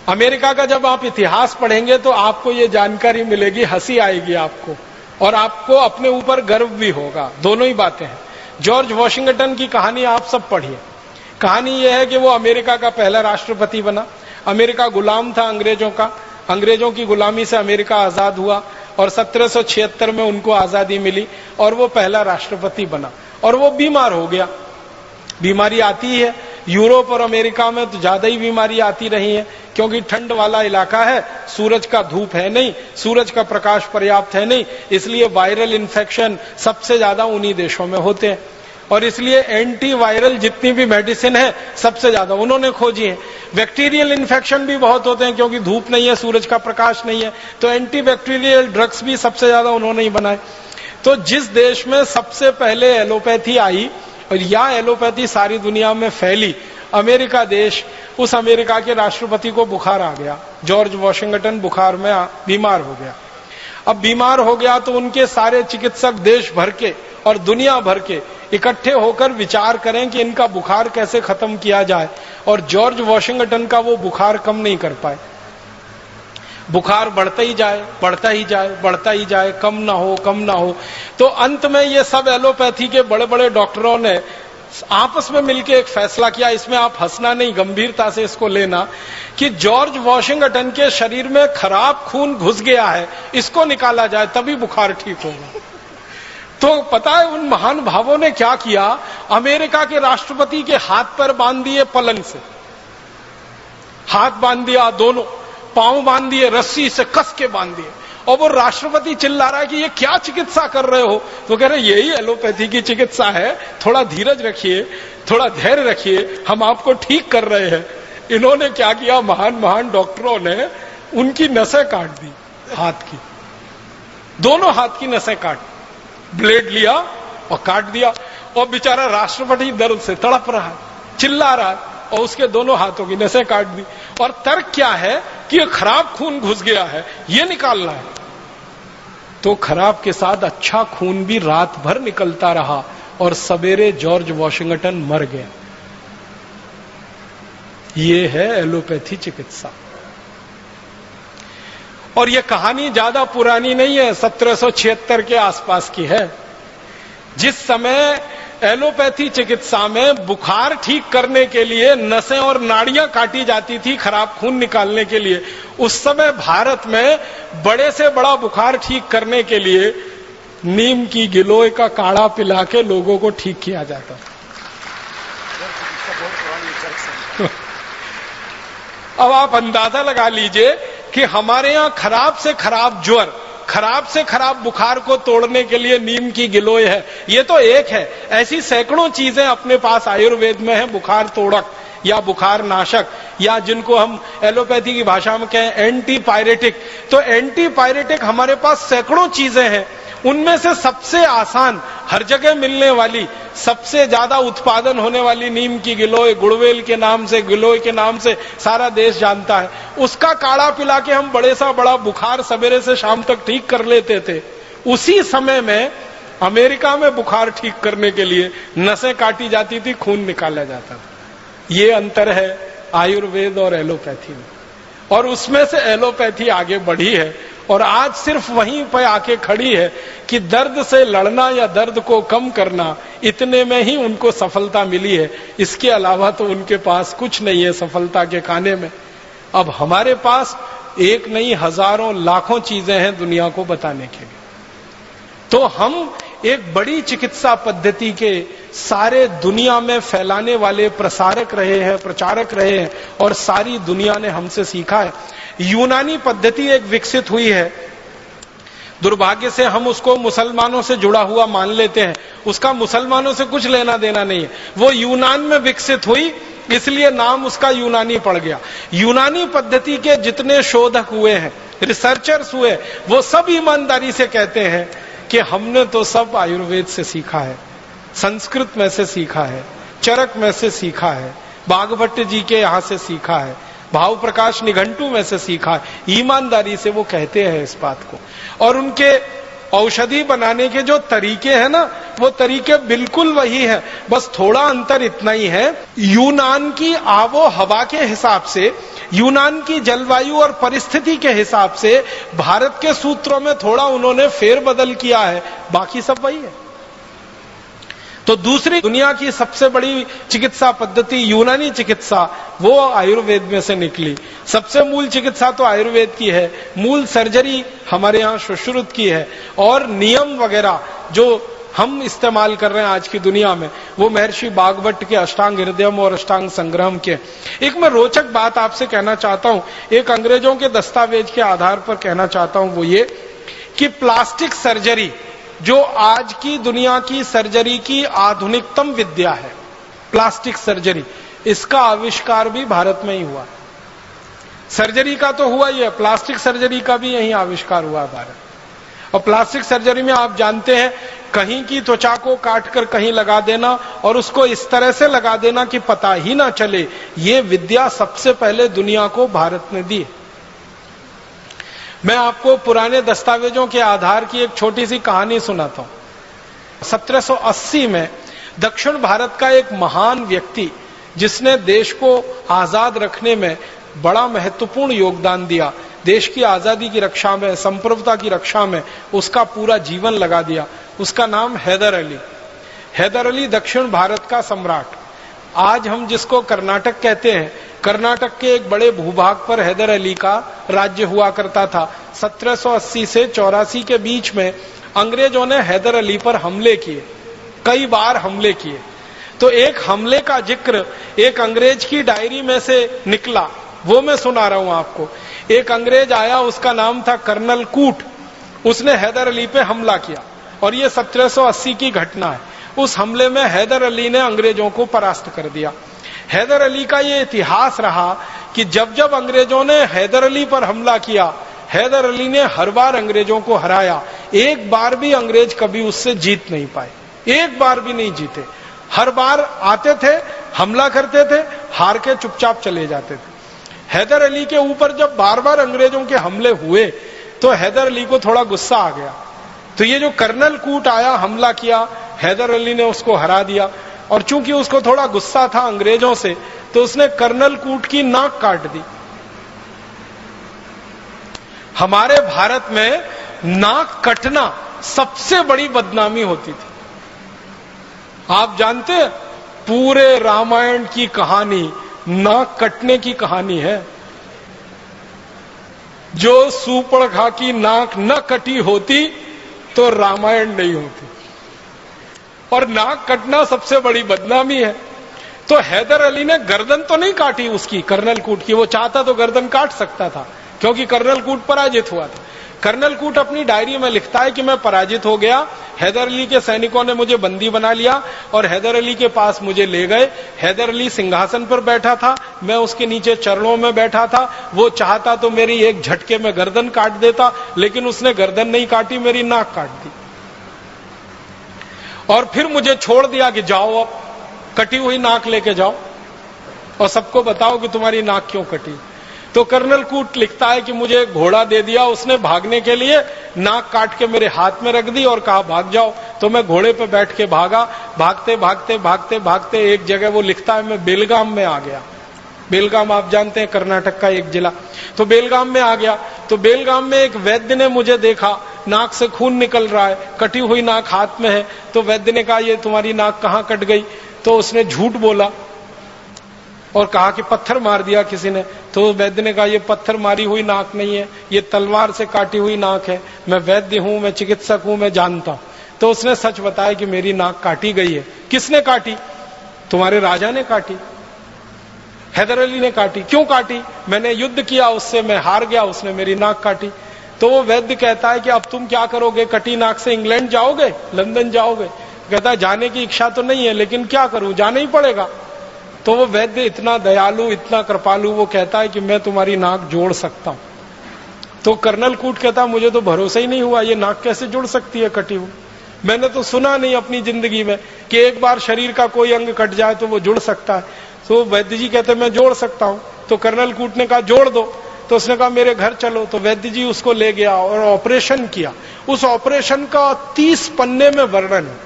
अमेरिका का जब आप इतिहास पढ़ेंगे तो आपको ये जानकारी मिलेगी, हंसी आएगी आपको, और आपको अपने ऊपर गर्व भी होगा। दोनों ही बातें हैं। जॉर्ज वॉशिंगटन की कहानी आप सब पढ़िए। कहानी यह है कि वो अमेरिका का पहला राष्ट्रपति बना। अमेरिका गुलाम था अंग्रेजों का। अंग्रेजों की गुलामी से अमेरिका आजाद हुआ और 1776 में उनको आजादी मिली और वो पहला राष्ट्रपति बना। और वो बीमार हो गया। बीमारी आती है, यूरोप और अमेरिका में तो ज्यादा ही बीमारी आती रही है, क्योंकि ठंड वाला इलाका है, सूरज का धूप है नहीं, सूरज का प्रकाश पर्याप्त है नहीं, इसलिए वायरल इन्फेक्शन सबसे ज्यादा उन्हीं देशों में होते हैं। और इसलिए एंटी वायरल जितनी भी मेडिसिन है सबसे ज्यादा उन्होंने खोजी है। बैक्टीरियल इन्फेक्शन भी बहुत होते हैं, क्योंकि धूप नहीं है, सूरज का प्रकाश नहीं है, तो एंटी बैक्टीरियल ड्रग्स भी सबसे ज्यादा उन्होंने ही बनाए। तो जिस देश में सबसे पहले एलोपैथी आई और या एलोपैथी सारी दुनिया में फैली, अमेरिका देश, उस अमेरिका के राष्ट्रपति को बुखार आ गया। जॉर्ज वॉशिंगटन बुखार में बीमार हो गया। अब बीमार हो गया तो उनके सारे चिकित्सक देश भर के और दुनिया भर के इकट्ठे होकर विचार करें कि इनका बुखार कैसे खत्म किया जाए। और जॉर्ज वॉशिंगटन का वो बुखार कम नहीं कर पाए। बुखार बढ़ता ही जाए, बढ़ता ही जाए, बढ़ता ही जाए, कम ना हो, कम ना हो। तो अंत में ये सब एलोपैथी के बड़े बड़े डॉक्टरों ने आपस में मिलकर एक फैसला किया। इसमें आप हंसना नहीं, गंभीरता से इसको लेना, कि जॉर्ज वॉशिंगटन के शरीर में खराब खून घुस गया है, इसको निकाला जाए तभी बुखार ठीक होगा। तो पता है उन महान भावों ने क्या किया? अमेरिका के राष्ट्रपति के हाथ पर बांध दिए पलंग से, हाथ बांध दिया, दोनों पांव बांध दिए, रस्सी से कस के बांध दिए। और वो राष्ट्रपति चिल्ला रहा है कि ये क्या चिकित्सा कर रहे हो? तो कह रहे यही एलोपैथी की चिकित्सा है, थोड़ा धीरज रखिए, थोड़ा धैर्य रखिए, हम आपको ठीक कर रहे हैं। इन्होंने क्या किया? महान महान डॉक्टरों ने उनकी नसें काट दी, हाथ की, दोनों हाथ की नसें काट, ब्लेड लिया और काट दिया। और बेचारा राष्ट्रपति दर्द से तड़प रहा है, चिल्ला रहा है, और उसके दोनों हाथों की नसें काट दी। और तर्क क्या है कि ये खराब खून घुस गया है, ये निकालना है। तो खराब के साथ अच्छा खून भी रात भर निकलता रहा और सवेरे जॉर्ज वॉशिंगटन मर गया। ये है एलोपैथी चिकित्सा। और यह कहानी ज्यादा पुरानी नहीं है, 1776 के आसपास की है। जिस समय एलोपैथी चिकित्सा में बुखार ठीक करने के लिए नसें और नाड़ियां काटी जाती थी खराब खून निकालने के लिए, उस समय भारत में बड़े से बड़ा बुखार ठीक करने के लिए नीम की गिलोय का काढ़ा पिला के लोगों को ठीक किया जाता। अब आप अंदाजा लगा लीजिए कि हमारे यहां खराब से खराब ज्वर, खराब से खराब बुखार को तोड़ने के लिए नीम की गिलोय है। ये तो एक है, ऐसी सैकड़ों चीजें अपने पास आयुर्वेद में है, बुखार तोड़क या बुखार नाशक, या जिनको हम एलोपैथी की भाषा में कहें एंटी पायरेटिक। तो एंटी पायरेटिक हमारे पास सैकड़ों चीजें हैं। उनमें से सबसे आसान, हर जगह मिलने वाली, सबसे ज्यादा उत्पादन होने वाली नीम की गिलोय, गुड़वेल के नाम से, गिलोय के नाम से सारा देश जानता है, उसका काढ़ा पिला के हम बड़े सा बड़ा बुखार सवेरे से शाम तक ठीक कर लेते थे। उसी समय में अमेरिका में बुखार ठीक करने के लिए नसें काटी जाती थी, खून निकाला जाता था। ये अंतर है आयुर्वेद और एलोपैथी में, और उसमें से एलोपैथी आगे बढ़ी है और आज सिर्फ वहीं पर आके खड़ी है कि दर्द से लड़ना या दर्द को कम करना, इतने में ही उनको सफलता मिली है। इसके अलावा तो उनके पास कुछ नहीं है सफलता के खाने में। अब हमारे पास एक नहीं हजारों लाखों चीजें हैं दुनिया को बताने के लिए। तो हम एक बड़ी चिकित्सा पद्धति के सारे दुनिया में फैलाने वाले प्रसारक रहे हैं, प्रचारक रहे हैं, और सारी दुनिया ने हमसे सीखा है। यूनानी पद्धति एक विकसित हुई है, दुर्भाग्य से हम उसको मुसलमानों से जुड़ा हुआ मान लेते हैं, उसका मुसलमानों से कुछ लेना देना नहीं है। वो यूनान में विकसित हुई, इसलिए नाम उसका यूनानी पड़ गया। यूनानी पद्धति के जितने शोधक हुए हैं, रिसर्चर्स हुए, वो सब ईमानदारी से कहते हैं कि हमने तो सब आयुर्वेद से सीखा है, संस्कृत में से सीखा है, चरक में से सीखा है, बागभट्ट जी के यहां से सीखा है, भाव प्रकाश निघंटू में से सीखा है। ईमानदारी से वो कहते हैं इस बात को। और उनके औषधि बनाने के जो तरीके हैं ना, वो तरीके बिल्कुल वही है, बस थोड़ा अंतर इतना ही है, यूनान की आबो हवा के हिसाब से, यूनान की जलवायु और परिस्थिति के हिसाब से भारत के सूत्रों में थोड़ा उन्होंने फेरबदल किया है, बाकी सब वही है। तो दूसरी दुनिया की सबसे बड़ी चिकित्सा पद्धति यूनानी चिकित्सा, वो आयुर्वेद में से निकली। सबसे मूल चिकित्सा तो आयुर्वेद की है, मूल सर्जरी हमारे यहाँ सुश्रुत की है, और नियम वगैरह जो हम इस्तेमाल कर रहे हैं आज की दुनिया में, वो महर्षि बागभट्ट के अष्टांग हृदयम और अष्टांग संग्रहम के। एक मैं रोचक बात आपसे कहना चाहता हूं, एक अंग्रेजों के दस्तावेज के आधार पर कहना चाहता हूं, वो ये कि प्लास्टिक सर्जरी जो आज की दुनिया की सर्जरी की आधुनिकतम विद्या है, प्लास्टिक सर्जरी, इसका आविष्कार भी भारत में ही हुआ। सर्जरी का तो हुआ ही है, प्लास्टिक सर्जरी का भी यही आविष्कार हुआ भारत। और प्लास्टिक सर्जरी में आप जानते हैं, कहीं की त्वचा को काट कर कहीं लगा देना और उसको इस तरह से लगा देना कि पता ही ना चले, ये विद्या सबसे पहले दुनिया को भारत ने दी। मैं आपको पुराने दस्तावेजों के आधार की एक छोटी सी कहानी सुनाता हूं। 1780 में दक्षिण भारत का एक महान व्यक्ति, जिसने देश को आजाद रखने में बड़ा महत्वपूर्ण योगदान दिया, देश की आजादी की रक्षा में, संप्रभुता की रक्षा में उसका पूरा जीवन लगा दिया, उसका नाम हैदर अली। हैदर अली दक्षिण भारत का सम्राट, आज हम जिसको कर्नाटक कहते हैं, कर्नाटक के एक बड़े भूभाग पर हैदर अली का राज्य हुआ करता था। 1780 से 84 के बीच में अंग्रेजों ने हैदर अली पर हमले किए, कई बार हमले किए। तो एक हमले का जिक्र एक अंग्रेज की डायरी में से निकला, वो मैं सुना रहा हूं आपको। एक अंग्रेज आया, उसका नाम था कर्नल कूट, उसने हैदर अली पे हमला किया, और ये 1780 की घटना है। उस हमले में हैदर अली ने अंग्रेजों को परास्त कर दिया। हैदर अली का ये इतिहास रहा कि जब जब अंग्रेजों ने हैदर अली पर हमला किया, हैदर अली ने हर बार अंग्रेजों को हराया। एक बार भी अंग्रेज कभी उससे जीत नहीं पाए, एक बार भी नहीं जीते। हर बार आते थे, हमला करते थे, हार के चुपचाप चले जाते थे। हैदर अली के ऊपर जब बार बार अंग्रेजों के हमले हुए तो हैदर अली को थोड़ा गुस्सा आ गया। तो ये जो कर्नल कूट आया, हमला किया, हैदर अली ने उसको हरा दिया, और चूंकि उसको थोड़ा गुस्सा था अंग्रेजों से, तो उसने कर्नल कूट की नाक काट दी। हमारे भारत में नाक कटना सबसे बड़ी बदनामी होती थी। आप जानते हैं, पूरे रामायण की कहानी नाक कटने की कहानी है। जो सूर्पणखा की नाक न कटी होती तो रामायण नहीं होती, और नाक कटना सबसे बड़ी बदनामी है। तो हैदर अली ने गर्दन तो नहीं काटी उसकी, कर्नल कूट की, वो चाहता तो गर्दन काट सकता था, क्योंकि कर्नल कूट पराजित हुआ था। कर्नल कूट अपनी डायरी में लिखता है कि मैं पराजित हो गया, हैदर अली के सैनिकों ने मुझे बंदी बना लिया और हैदर अली के पास मुझे ले गए। हैदर अली सिंहासन पर बैठा था, मैं उसके नीचे चरणों में बैठा था। वो चाहता तो मेरी एक झटके में गर्दन काट देता, लेकिन उसने गर्दन नहीं काटी, मेरी नाक काट दी। और फिर मुझे छोड़ दिया कि जाओ अब कटी हुई नाक लेके जाओ और सबको बताओ कि तुम्हारी नाक क्यों कटी। तो कर्नल कूट लिखता है कि मुझे घोड़ा दे दिया उसने भागने के लिए, नाक काट के मेरे हाथ में रख दी और कहा भाग जाओ। तो मैं घोड़े पे बैठ के भागा, भागते भागते भागते भागते एक जगह वो लिखता है मैं बेलगाम में आ गया। बेलगाम आप जानते हैं कर्नाटक का एक जिला। तो बेलगाम में आ गया, तो बेलगाम में एक वैद्य ने मुझे देखा, नाक से खून निकल रहा है, कटी हुई नाक हाथ में है। तो वैद्य ने कहा ये तुम्हारी नाक कहां कट गई? तो उसने झूठ बोला और कहा कि पत्थर मार दिया किसी ने। तो वैद्य ने कहा ये पत्थर मारी हुई नाक नहीं है, ये तलवार से काटी हुई नाक है, मैं वैद्य हूं, मैं चिकित्सक हूं, मैं जानता हूं। तो उसने सच बताया कि मेरी नाक काटी गई है। किसने काटी? तुम्हारे राजा ने काटी, हैदर अली ने काटी। क्यों काटी? मैंने युद्ध किया उससे, मैं हार गया, उसने मेरी नाक काटी। तो वो वैद्य कहता है कि अब तुम क्या करोगे? कटी नाक से इंग्लैंड जाओगे, लंदन जाओगे? कहता है जाने की इच्छा तो नहीं है, लेकिन क्या करूं, जाना ही पड़ेगा। तो वो वैद्य इतना दयालु, इतना कृपालु, वो कहता है कि मैं तुम्हारी नाक जोड़ सकता हूं। तो कर्नल कूट कहता है मुझे तो भरोसा ही नहीं हुआ, ये नाक कैसे जुड़ सकती है कटी हुई? मैंने तो सुना नहीं अपनी जिंदगी में कि एक बार शरीर का कोई अंग कट जाए तो वो जुड़ सकता है। तो वैद्य जी कहते मैं जोड़ सकता हूं। तो कर्नल कूट ने कहा जोड़ दो। तो उसने कहा मेरे घर चलो। तो वैद्य जी उसको ले गया और ऑपरेशन किया। उस ऑपरेशन का 30 पन्ने में वर्णन है।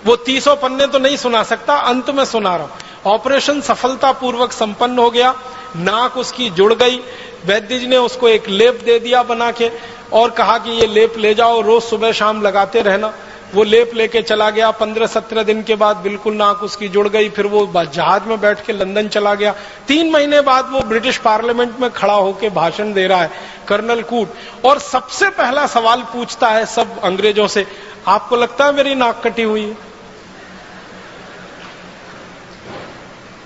वो 30 पन्ने तो नहीं सुना सकता, अंत में सुना रहा हूं। ऑपरेशन सफलतापूर्वक संपन्न हो गया, नाक उसकी जुड़ गई। वैद्य जी ने उसको एक लेप दे दिया बना के और कहा कि ये लेप ले जाओ, रोज सुबह शाम लगाते रहना। वो लेप लेके चला गया। 15-17 दिन के बाद बिल्कुल नाक उसकी जुड़ गई। फिर वो जहाज में बैठ के लंदन चला गया। 3 महीने बाद वो ब्रिटिश पार्लियामेंट में खड़ा होकर भाषण दे रहा है कर्नल कूट, और सबसे पहला सवाल पूछता है सब अंग्रेजों से, आपको लगता है मेरी नाक कटी हुई है?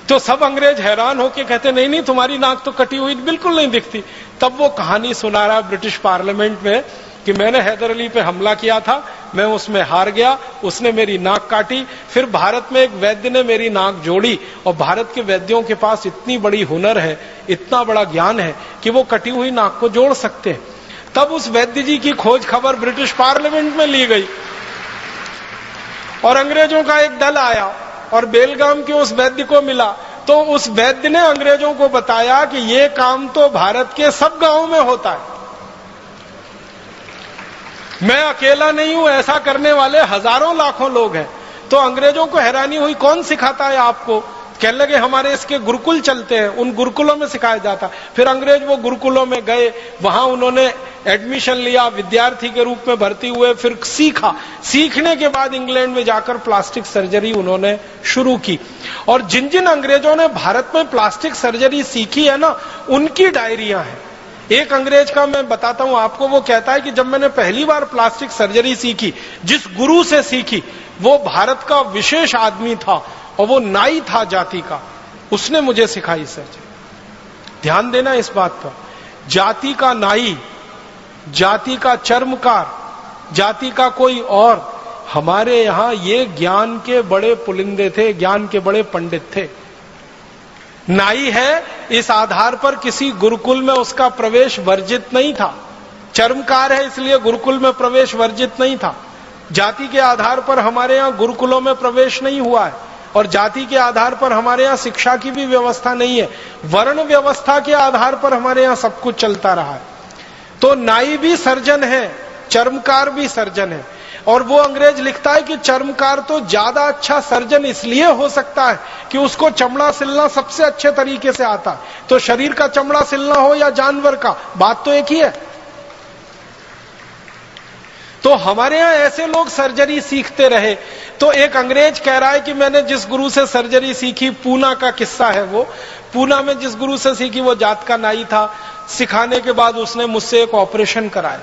तो सब अंग्रेज हैरान होके कहते नहीं नहीं तुम्हारी नाक तो कटी हुई बिल्कुल नहीं दिखती। तब वो कहानी सुना रहा ब्रिटिश पार्लियामेंट में कि मैंने हैदर अली पे हमला किया था, मैं उसमें हार गया, उसने मेरी नाक काटी, फिर भारत में एक वैद्य ने मेरी नाक जोड़ी, और भारत के वैद्यों के पास इतनी बड़ी हुनर है, इतना बड़ा ज्ञान है कि वो कटी हुई नाक को जोड़ सकते हैं। तब उस वैद्य जी की खोज खबर ब्रिटिश पार्लियामेंट में ली गई और अंग्रेजों का एक दल आया और बेलगाम के उस वैद्य को मिला। तो उस वैद्य ने अंग्रेजों को बताया कि ये काम तो भारत के सब गांवों में होता है, मैं अकेला नहीं हूं, ऐसा करने वाले हजारों लाखों लोग हैं। तो अंग्रेजों को हैरानी हुई, कौन सिखाता है आपको? कहने लगे हमारे इसके गुरुकुल चलते हैं, उन गुरुकुलों में सिखाया जाता। फिर अंग्रेज वो गुरुकुलों में गए, वहां उन्होंने एडमिशन लिया, विद्यार्थी के रूप में भर्ती हुए, फिर सीखा। सीखने के बाद इंग्लैंड में जाकर प्लास्टिक सर्जरी उन्होंने शुरू की। और जिन जिन अंग्रेजों ने भारत में प्लास्टिक सर्जरी सीखी है ना, उनकी डायरियां हैं। एक अंग्रेज का मैं बताता हूं आपको, वो कहता है कि जब मैंने पहली बार प्लास्टिक सर्जरी सीखी, जिस गुरु से सीखी वो भारत का विशेष आदमी था और वो नाई था जाति का, उसने मुझे सिखाई सर्जरी। ध्यान देना इस बात पर, जाति का नाई, जाति का चर्मकार, जाति का कोई और, हमारे यहां ये ज्ञान के बड़े पुलिंदे थे, ज्ञान के बड़े पंडित थे। नाई है इस आधार पर किसी गुरुकुल में उसका प्रवेश वर्जित नहीं था, चर्मकार है इसलिए गुरुकुल में प्रवेश वर्जित नहीं था। जाति के आधार पर हमारे यहां गुरुकुलों में प्रवेश नहीं हुआ है, और जाति के आधार पर हमारे यहां शिक्षा की भी व्यवस्था नहीं है। वर्ण व्यवस्था के आधार पर हमारे यहां सब कुछ चलता रहा है। तो नाई भी सर्जन है, चर्मकार भी सर्जन है। और वो अंग्रेज लिखता है कि चर्मकार तो ज्यादा अच्छा सर्जन इसलिए हो सकता है कि उसको चमड़ा सिलना सबसे अच्छे तरीके से आता है। तो शरीर का चमड़ा सिलना हो या जानवर का, बात तो एक ही है। तो हमारे यहां ऐसे लोग सर्जरी सीखते रहे। तो एक अंग्रेज कह रहा है कि मैंने जिस गुरु से सर्जरी सीखी, पूना का किस्सा है वो, पूना में जिस गुरु से सीखी वो जात का नाई था। सिखाने के बाद उसने मुझसे एक ऑपरेशन कराया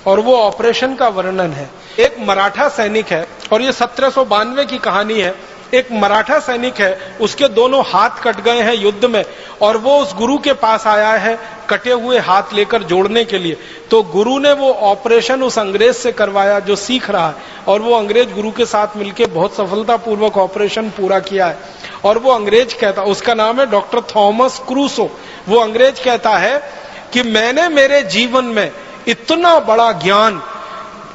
और वो ऑपरेशन का वर्णन है। एक मराठा सैनिक है और ये 1792 की कहानी है। एक मराठा सैनिक है, उसके दोनों हाथ कट गए हैं युद्ध में, और वो उस गुरु के पास आया है कटे हुए हाथ लेकर जोड़ने के लिए। तो गुरु ने वो ऑपरेशन उस अंग्रेज से करवाया जो सीख रहा है, और वो अंग्रेज गुरु के साथ मिलकर बहुत सफलतापूर्वक ऑपरेशन पूरा किया है। और वो अंग्रेज कहता, उसका नाम है डॉक्टर थॉमस क्रूसो। वो अंग्रेज कहता है कि मैंने मेरे जीवन में इतना बड़ा ज्ञान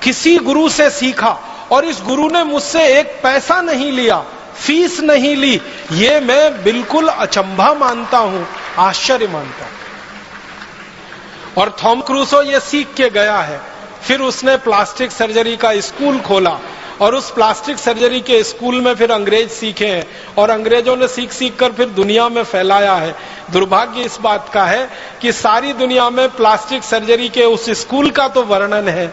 किसी गुरु से सीखा और इस गुरु ने मुझसे एक पैसा नहीं लिया, फीस नहीं ली। ये मैं बिल्कुल अचंभा मानता हूं, आश्चर्य मानता हूं। और थॉम क्रूसो ये सीख के गया है, फिर उसने प्लास्टिक सर्जरी का स्कूल खोला और उस प्लास्टिक सर्जरी के स्कूल में फिर अंग्रेज सीखे हैं और अंग्रेजों ने सीख सीख कर फिर दुनिया में फैलाया है। दुर्भाग्य इस बात का है कि सारी दुनिया में प्लास्टिक सर्जरी के उस स्कूल का तो वर्णन है,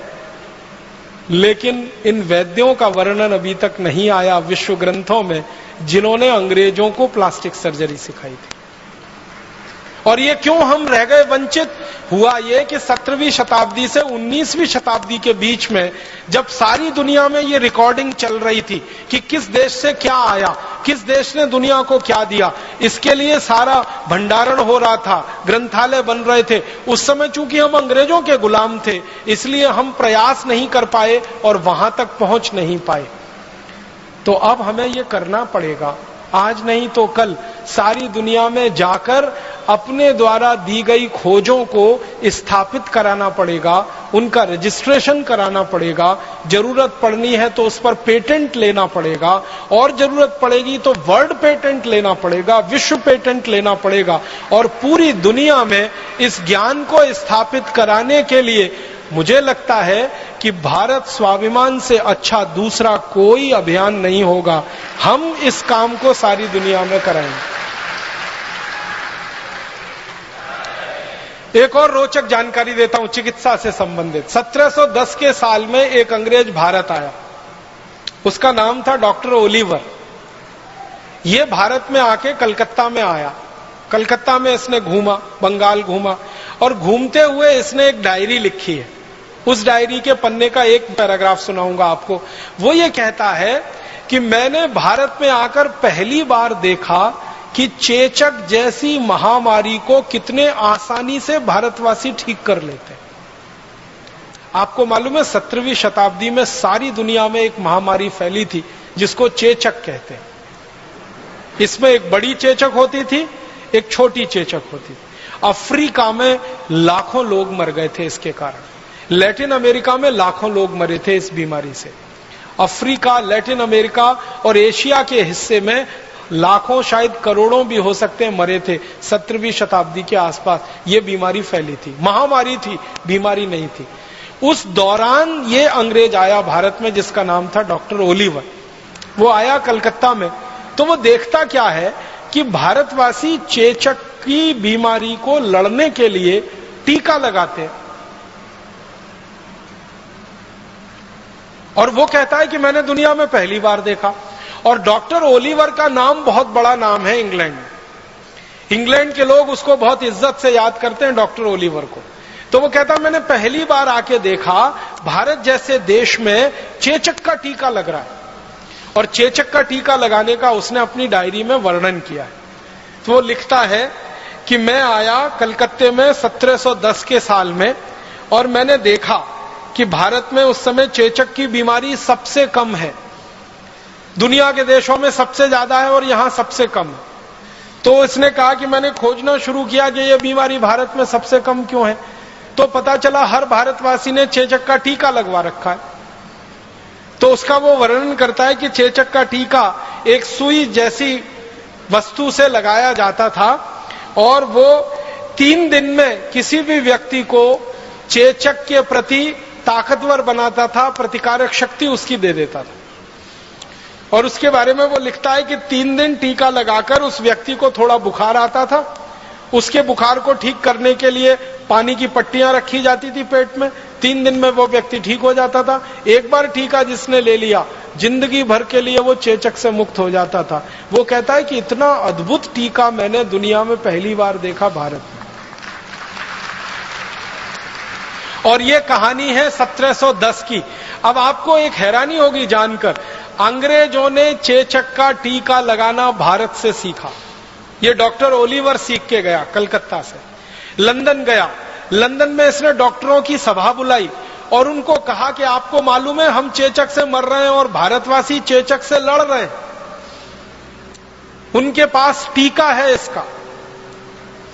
लेकिन इन वैद्यों का वर्णन अभी तक नहीं आया विश्व ग्रंथों में, जिन्होंने अंग्रेजों को प्लास्टिक सर्जरी सिखाई थी। और ये क्यों हम रह गए वंचित? हुआ ये कि 17वीं शताब्दी से 19वीं शताब्दी के बीच में जब सारी दुनिया में ये रिकॉर्डिंग चल रही थी कि किस देश से क्या आया, किस देश ने दुनिया को क्या दिया, इसके लिए सारा भंडारण हो रहा था, ग्रंथालय बन रहे थे। उस समय चूंकि हम अंग्रेजों के गुलाम थे, इसलिए हम प्रयास नहीं कर पाए और वहां तक पहुंच नहीं पाए। तो अब हमें ये करना पड़ेगा, आज नहीं तो कल सारी दुनिया में जाकर अपने द्वारा दी गई खोजों को स्थापित कराना पड़ेगा, उनका रजिस्ट्रेशन कराना पड़ेगा, जरूरत पड़नी है तो उस पर पेटेंट लेना पड़ेगा, और जरूरत पड़ेगी तो वर्ल्ड पेटेंट लेना पड़ेगा, विश्व पेटेंट लेना पड़ेगा। और पूरी दुनिया में इस ज्ञान को स्थापित कराने के लिए मुझे लगता है कि भारत स्वाभिमान से अच्छा दूसरा कोई अभियान नहीं होगा। हम इस काम को सारी दुनिया में कराएंगे। एक और रोचक जानकारी देता हूं चिकित्सा से संबंधित। 1710 के साल में एक अंग्रेज भारत आया, उसका नाम था डॉक्टर ओलिवर। ये भारत में आके कलकत्ता में आया, कलकत्ता में इसने घूमा, बंगाल घूमा, और घूमते हुए इसने एक डायरी लिखी है। उस डायरी के पन्ने का एक पैराग्राफ सुनाऊंगा आपको। वो ये कहता है कि मैंने भारत में आकर पहली बार देखा कि चेचक जैसी महामारी को कितने आसानी से भारतवासी ठीक कर लेते हैं। आपको मालूम है 17वीं शताब्दी में सारी दुनिया में एक महामारी फैली थी जिसको चेचक कहते हैं। इसमें एक बड़ी चेचक होती थी, एक छोटी चेचक होती थी। अफ्रीका में लाखों लोग मर गए थे इसके कारण। लैटिन अमेरिका में लाखों लोग मरे थे इस बीमारी से। अफ्रीका, लैटिन अमेरिका और एशिया के हिस्से में लाखों, शायद करोड़ों भी हो सकते हैं, मरे थे 17वीं शताब्दी के आसपास। यह बीमारी फैली थी, महामारी थी, बीमारी नहीं थी। उस दौरान ये अंग्रेज आया भारत में जिसका नाम था डॉक्टर ओलिवर। वो आया कलकत्ता में, तो वो देखता क्या है कि भारतवासी चेचक की बीमारी को लड़ने के लिए टीका लगाते हैं। और वो कहता है कि मैंने दुनिया में पहली बार देखा। और डॉक्टर ओलिवर का नाम बहुत बड़ा नाम है इंग्लैंड में। इंग्लैंड के लोग उसको बहुत इज्जत से याद करते हैं, डॉक्टर ओलिवर को। तो वो कहता मैंने पहली बार आके देखा भारत जैसे देश में चेचक का टीका लग रहा है। और चेचक का टीका लगाने का उसने अपनी डायरी में वर्णन किया है। तो वो लिखता है कि मैं आया कलकत्ते में 1710 के साल में, और मैंने देखा कि भारत में उस समय चेचक की बीमारी सबसे कम है। दुनिया के देशों में सबसे ज्यादा है और यहां सबसे कम है। तो इसने कहा कि मैंने खोजना शुरू किया कि यह बीमारी भारत में सबसे कम क्यों है। तो पता चला हर भारतवासी ने चेचक का टीका लगवा रखा है। तो उसका वो वर्णन करता है कि चेचक का टीका एक सुई जैसी वस्तु से लगाया जाता था, और वो 3 दिन में किसी भी व्यक्ति को चेचक के प्रति ताकतवर बनाता था, प्रतिकारक शक्ति उसकी दे देता था। और उसके बारे में वो लिखता है कि 3 दिन टीका लगाकर उस व्यक्ति को थोड़ा बुखार आता था। उसके बुखार को ठीक करने के लिए पानी की पट्टियां रखी जाती थी पेट में। 3 दिन में वो व्यक्ति ठीक हो जाता था। एक बार टीका जिसने ले लिया, जिंदगी भर के लिए वो चेचक से मुक्त हो जाता था। वो कहता है कि इतना अद्भुत टीका मैंने दुनिया में पहली बार देखा भारत में। और ये कहानी है 1710 की। अब आपको एक हैरानी होगी जानकर, अंग्रेजों ने चेचक का टीका लगाना भारत से सीखा। ये डॉक्टर ओलिवर सीख के गया कलकत्ता से, लंदन गया। लंदन में इसने डॉक्टरों की सभा बुलाई और उनको कहा कि आपको मालूम है हम चेचक से मर रहे हैं और भारतवासी चेचक से लड़ रहे हैं, उनके पास टीका है इसका।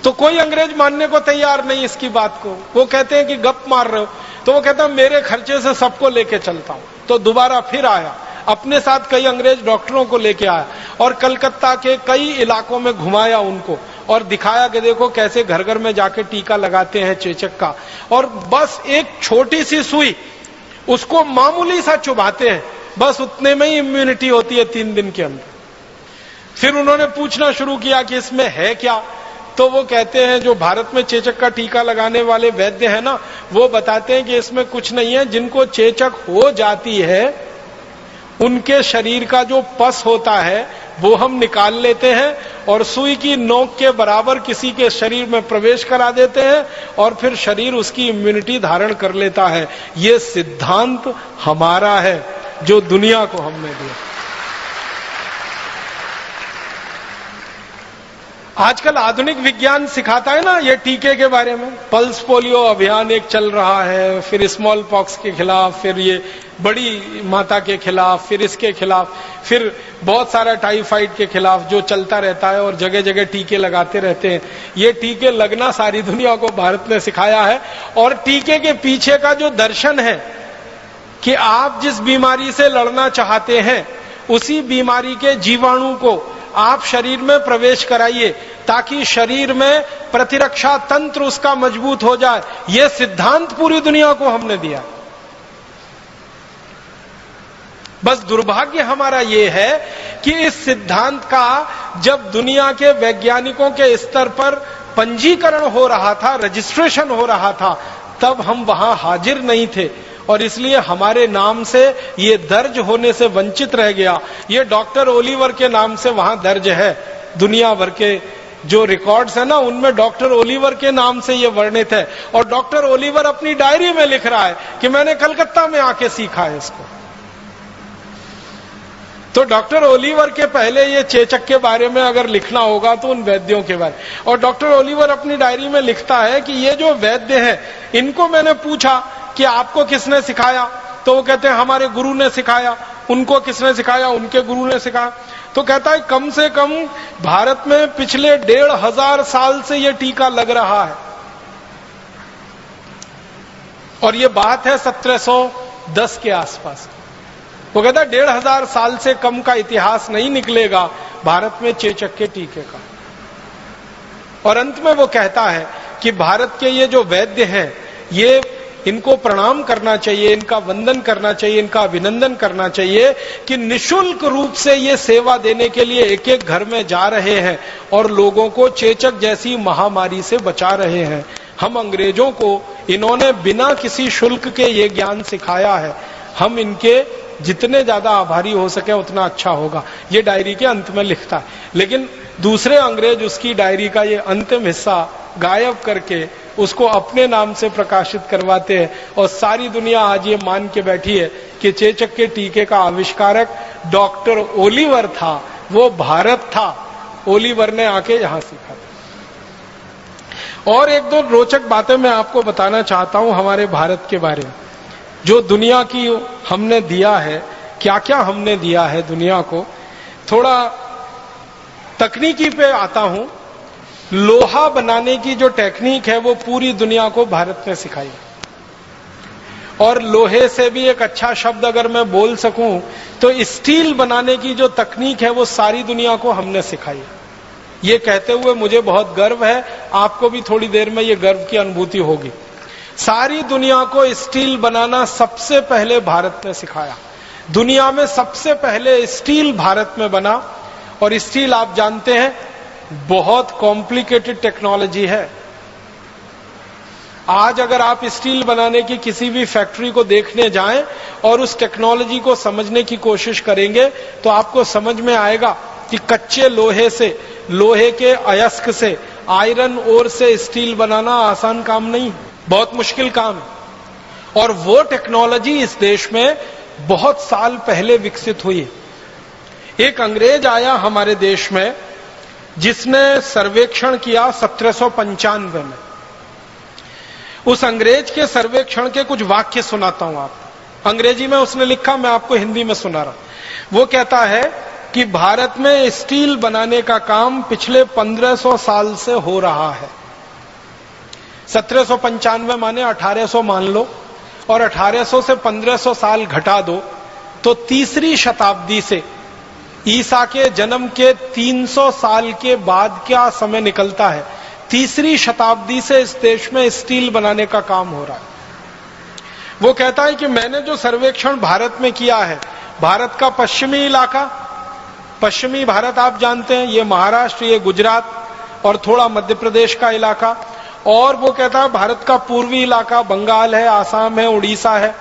तो कोई अंग्रेज मानने को तैयार नहीं इसकी बात को। वो कहते हैं कि गप मार रहे हो। तो वो कहता मेरे खर्चे से सबको लेके चलता हूं। तो दोबारा फिर आया, अपने साथ कई अंग्रेज डॉक्टरों को लेके आया और कलकत्ता के कई इलाकों में घुमाया उनको और दिखाया कि देखो कैसे घर घर में जाके टीका लगाते हैं चेचक का, और बस एक छोटी सी सुई उसको मामूली सा चुभाते हैं, बस उतने में ही इम्यूनिटी होती है 3 दिन के अंदर। फिर उन्होंने पूछना शुरू किया कि इसमें है क्या, तो वो कहते हैं जो भारत में चेचक का टीका लगाने वाले वैद्य हैं ना, वो बताते हैं कि इसमें कुछ नहीं है, जिनको चेचक हो जाती है उनके शरीर का जो पस होता है वो हम निकाल लेते हैं और सुई की नोक के बराबर किसी के शरीर में प्रवेश करा देते हैं और फिर शरीर उसकी इम्यूनिटी धारण कर लेता है। ये सिद्धांत हमारा है जो दुनिया को हमने दिया। आजकल आधुनिक विज्ञान सिखाता है ना ये टीके के बारे में, पल्स पोलियो अभियान एक चल रहा है, फिर स्मॉल पॉक्स के खिलाफ, फिर ये बड़ी माता के खिलाफ, फिर इसके खिलाफ, फिर बहुत सारा टाइफाइड के खिलाफ जो चलता रहता है और जगह जगह टीके लगाते रहते हैं। ये टीके लगना सारी दुनिया को भारत ने सिखाया है। और टीके के पीछे का जो दर्शन है कि आप जिस बीमारी से लड़ना चाहते हैं उसी बीमारी के जीवाणु को आप शरीर में प्रवेश कराइए ताकि शरीर में प्रतिरक्षा तंत्र उसका मजबूत हो जाए। यह सिद्धांत पूरी दुनिया को हमने दिया। बस दुर्भाग्य हमारा यह है कि इस सिद्धांत का जब दुनिया के वैज्ञानिकों के स्तर पर पंजीकरण हो रहा था, रजिस्ट्रेशन हो रहा था, तब हम वहां हाजिर नहीं थे और इसलिए हमारे नाम से ये दर्ज होने से वंचित रह गया। ये डॉक्टर ओलिवर के नाम से वहां दर्ज है। दुनिया भर के जो रिकॉर्ड्स है ना उनमें डॉक्टर ओलिवर के नाम से ये वर्णित है और डॉक्टर ओलिवर अपनी डायरी में लिख रहा है कि मैंने कलकत्ता में आके सीखा है इसको। तो डॉक्टर ओलिवर के पहले ये चेचक के बारे में अगर लिखना होगा तो उन वैद्यों के बारे में। और डॉक्टर ओलिवर अपनी डायरी में लिखता है कि ये जो वैद्य हैं इनको मैंने पूछा कि आपको किसने सिखाया, तो वो कहते हैं हमारे गुरु ने सिखाया। उनको किसने सिखाया, उनके गुरु ने सिखाया। तो कहता है कम से कम भारत में पिछले 1500 साल से ये टीका लग रहा है और ये बात है 1710 के आसपास। वो कहता है 1500 साल से कम का इतिहास नहीं निकलेगा भारत में चेचक के टीके का। और अंत में वो कहता है कि भारत के ये जो वैद्य हैं ये इनको प्रणाम करना चाहिए, इनका वंदन करना चाहिए, इनका अभिनंदन करना चाहिए कि निशुल्क रूप से ये सेवा देने के लिए एक एक घर में जा रहे हैं और लोगों को चेचक जैसी महामारी से बचा रहे हैं। हम अंग्रेजों को इन्होंने बिना किसी शुल्क के ये ज्ञान सिखाया है। हम इनके जितने ज्यादा आभारी हो सके उतना अच्छा होगा, ये डायरी के अंत में लिखता है। लेकिन दूसरे अंग्रेज उसकी डायरी का ये अंतिम हिस्सा गायब करके उसको अपने नाम से प्रकाशित करवाते हैं और सारी दुनिया आज ये मान के बैठी है कि चेचक के टीके का आविष्कारक डॉक्टर ओलिवर था, वो भारत था, ओलिवर ने आके यहां सीखा था। और एक दो रोचक बातें मैं आपको बताना चाहता हूं हमारे भारत के बारे में, जो दुनिया की हमने दिया है, क्या क्या हमने दिया है दुनिया को। थोड़ा तकनीकी पे आता हूं। लोहा बनाने की जो टेक्निक है वो पूरी दुनिया को भारत ने सिखाई और लोहे से भी एक अच्छा शब्द अगर मैं बोल सकूं तो स्टील बनाने की जो तकनीक है वो सारी दुनिया को हमने सिखाई। ये कहते हुए मुझे बहुत गर्व है, आपको भी थोड़ी देर में ये गर्व की अनुभूति होगी। सारी दुनिया को स्टील बनाना सबसे पहले भारत ने सिखाया। दुनिया में सबसे पहले स्टील भारत में बना और स्टील आप जानते हैं बहुत कॉम्प्लिकेटेड टेक्नोलॉजी है। आज अगर आप स्टील बनाने की किसी भी फैक्ट्री को देखने जाएं और उस टेक्नोलॉजी को समझने की कोशिश करेंगे तो आपको समझ में आएगा कि कच्चे लोहे से, लोहे के अयस्क से, आयरन ओर से स्टील बनाना आसान काम नहीं, बहुत मुश्किल काम है। और वो टेक्नोलॉजी इस देश में बहुत साल पहले विकसित हुई। एक अंग्रेज आया हमारे देश में जिसने सर्वेक्षण किया 1795 में। उस अंग्रेज के सर्वेक्षण के कुछ वाक्य सुनाता हूं आपको। अंग्रेजी में उसने लिखा, मैं आपको हिंदी में सुना रहा। वो कहता है कि भारत में स्टील बनाने का काम पिछले 1500 साल से हो रहा है। 1795 माने 1800 मान लो, और 1800 से 1500 साल घटा दो तो तीसरी शताब्दी से ईसा के जन्म के 300 साल के बाद क्या समय निकलता है। तीसरी शताब्दी से इस देश में स्टील बनाने का काम हो रहा है। वो कहता है कि मैंने जो सर्वेक्षण भारत में किया है, भारत का पश्चिमी इलाका, पश्चिमी भारत आप जानते हैं, ये महाराष्ट्र, ये गुजरात और थोड़ा मध्य प्रदेश का इलाका, और वो कहता है भारत का पूर्वी इलाका, बंगाल है, आसाम है, उड़ीसा है,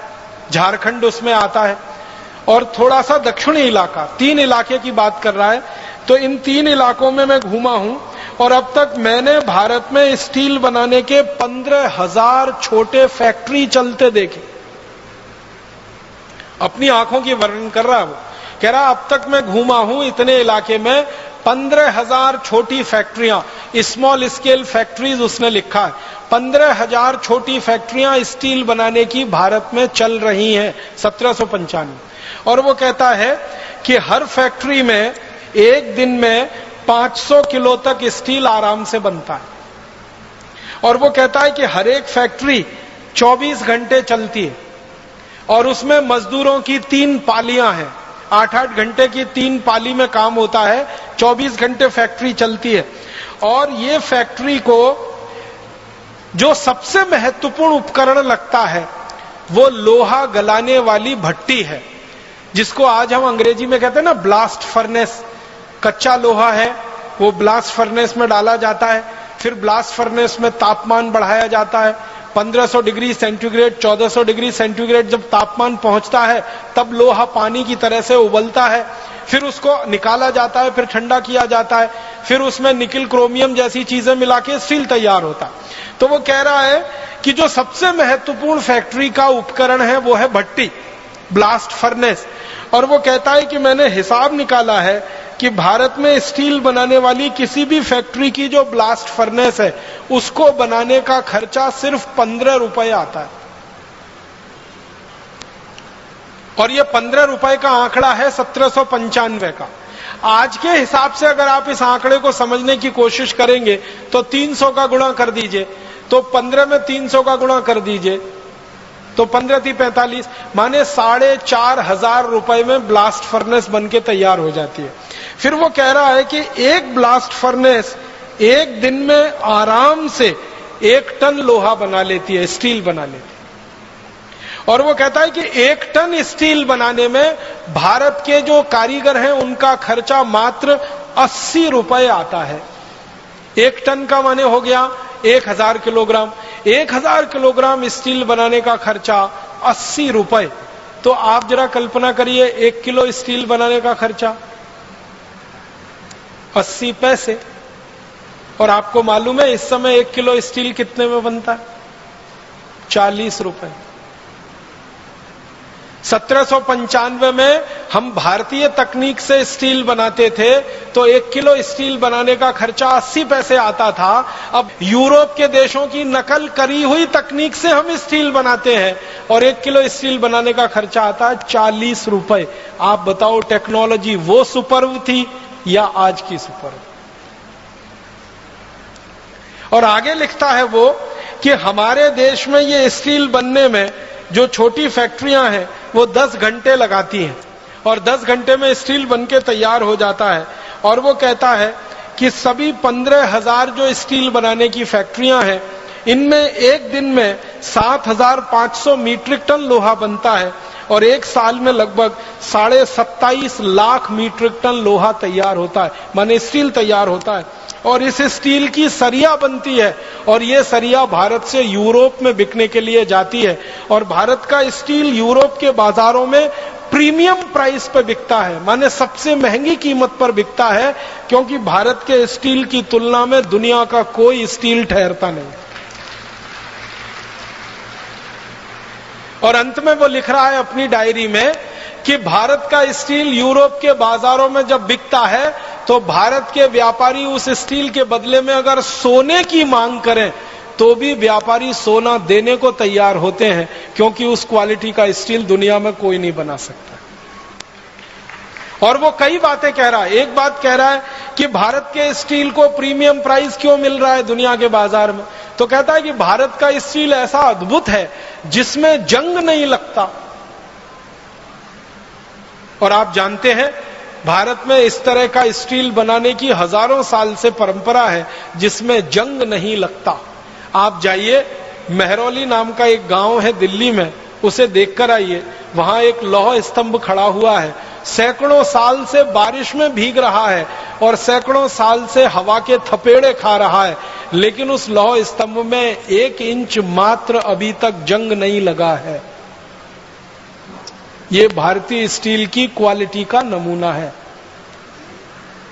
झारखंड उसमें आता है, और थोड़ा सा दक्षिणी इलाका, 3 इलाके की बात कर रहा है। तो इन 3 इलाकों में मैं घूमा हूं और अब तक मैंने भारत में स्टील बनाने के 15,000 छोटे फैक्ट्री चलते देखे। अपनी आंखों की वर्णन कर रहा है वो, कह रहा अब तक मैं घूमा हूं इतने इलाके में 15,000 छोटी फैक्ट्रियां, स्मॉल स्केल फैक्ट्रीज उसने लिखा है। 15,000 छोटी फैक्ट्रियां स्टील बनाने की भारत में चल रही हैं 1795। और वो कहता है कि हर फैक्ट्री में एक दिन में 500 किलो तक स्टील आराम से बनता है। और वो कहता है कि हर एक फैक्ट्री 24 घंटे चलती है और उसमें मजदूरों की 3 पालियां हैं, 8-8 घंटे की 3 पाली में काम होता है, 24 घंटे फैक्ट्री चलती है। और ये फैक्ट्री को जो सबसे महत्वपूर्ण उपकरण लगता है वो लोहा गलाने वाली भट्टी है, जिसको आज हम अंग्रेजी में कहते हैं ना ब्लास्ट फर्नेस। कच्चा लोहा है, वो ब्लास्ट फर्नेस में डाला जाता है, फिर ब्लास्ट फर्नेस में तापमान बढ़ाया जाता है, 1500 डिग्री सेंटीग्रेड, 1400 डिग्री सेंटीग्रेड जब तापमान पहुंचता है तब लोहा पानी की तरह से उबलता है, फिर उसको निकाला जाता है, फिर ठंडा किया जाता है, फिर उसमें निकिल क्रोमियम जैसी चीजें मिला के स्टील तैयार होता है। तो वो कह रहा है कि जो सबसे महत्वपूर्ण फैक्ट्री का उपकरण है वो है भट्टी, ब्लास्ट फर्नेस। और वो कहता है कि मैंने हिसाब निकाला है कि भारत में स्टील बनाने वाली किसी भी फैक्ट्री की जो ब्लास्ट फर्नेस है उसको बनाने का खर्चा सिर्फ 15 रुपए आता है। और ये 15 रुपए का आंकड़ा है 1795 का। आज के हिसाब से अगर आप इस आंकड़े को समझने की कोशिश करेंगे तो 300 का गुणा कर दीजिए, तो 15 में 300 का गुणा कर दीजिए तो 15 × 45, माने 4,500 रुपए में ब्लास्ट फर्नेस बनके तैयार हो जाती है। फिर वो कह रहा है कि एक ब्लास्ट फर्नेस एक दिन में आराम से 1 टन लोहा बना लेती है, स्टील बना लेती है। और वो कहता है कि 1 टन स्टील बनाने में भारत के जो कारीगर हैं उनका खर्चा मात्र 80 रुपए आता है। 1 टन का माने हो गया 1000 किलोग्राम। 1000 किलोग्राम स्टील बनाने का खर्चा 80 रुपए। तो आप जरा कल्पना करिए 1 किलो स्टील बनाने का खर्चा 80 पैसे। और आपको मालूम है इस समय 1 किलो स्टील कितने में बनता है? 40 रुपए। 1795 में हम भारतीय तकनीक से स्टील बनाते थे तो 1 किलो स्टील बनाने का खर्चा 80 पैसे आता था। अब यूरोप के देशों की नकल करी हुई तकनीक से हम स्टील बनाते हैं और 1 किलो स्टील बनाने का खर्चा आता है 40 रुपए। आप बताओ टेक्नोलॉजी वो सुपर्ब थी या आज की सुपर्ब? और आगे लिखता है वो कि हमारे देश में ये स्टील बनने में जो छोटी फैक्ट्रियां हैं वो 10 घंटे लगाती हैं और 10 घंटे में स्टील बनके तैयार हो जाता है। और वो कहता है कि सभी 15,000 जो स्टील बनाने की फैक्ट्रियां हैं इनमें एक दिन में 7,500 मीट्रिक टन लोहा बनता है और 1 साल में लगभग 27.5 लाख मीट्रिक टन लोहा तैयार होता है, माने स्टील तैयार होता है। और इस स्टील की सरिया बनती है और ये सरिया भारत से यूरोप में बिकने के लिए जाती है और भारत का स्टील यूरोप के बाजारों में प्रीमियम प्राइस पर बिकता है, माने सबसे महंगी कीमत पर बिकता है, क्योंकि भारत के स्टील की तुलना में दुनिया का कोई स्टील ठहरता नहीं। और अंत में वो लिख रहा है अपनी डायरी में कि भारत का स्टील यूरोप के बाजारों में जब बिकता है तो भारत के व्यापारी उस स्टील के बदले में अगर सोने की मांग करें तो भी व्यापारी सोना देने को तैयार होते हैं, क्योंकि उस क्वालिटी का स्टील दुनिया में कोई नहीं बना सकता। और वो कई बातें कह रहा है। एक बात कह रहा है कि भारत के स्टील को प्रीमियम प्राइस क्यों मिल रहा है दुनिया के बाजार में, तो कहता है कि भारत का स्टील ऐसा अद्भुत है जिसमें जंग नहीं लगता। और आप जानते हैं भारत में इस तरह का स्टील बनाने की हजारों साल से परंपरा है जिसमें जंग नहीं लगता। आप जाइए, मेहरौली नाम का एक गांव है दिल्ली में, उसे देखकर आइए। वहां एक लौह स्तंभ खड़ा हुआ है, सैकड़ों साल से बारिश में भीग रहा है और सैकड़ों साल से हवा के थपेड़े खा रहा है, लेकिन उस लौह स्तंभ में 1 इंच मात्र अभी तक जंग नहीं लगा है। ये भारतीय स्टील की क्वालिटी का नमूना है।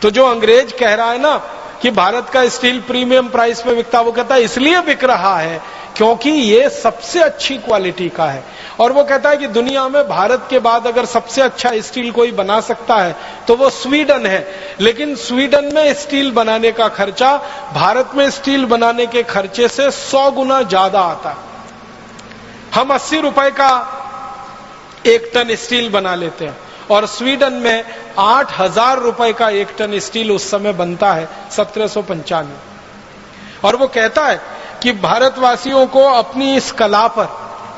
तो जो अंग्रेज कह रहा है ना कि भारत का स्टील प्रीमियम प्राइस पे बिकता, वो कहता है इसलिए बिक रहा है क्योंकि ये सबसे अच्छी क्वालिटी का है। और वो कहता है कि दुनिया में भारत के बाद अगर सबसे अच्छा स्टील कोई बना सकता है तो वो स्वीडन है, लेकिन स्वीडन में स्टील बनाने का खर्चा भारत में स्टील बनाने के खर्चे से 100 गुना ज्यादा आता है। हम 80 रुपए का 1 टन स्टील बना लेते हैं और स्वीडन में 8,000 रुपए का 1 टन स्टील उस समय बनता है 1795। और वो कहता है कि भारतवासियों को अपनी इस कला पर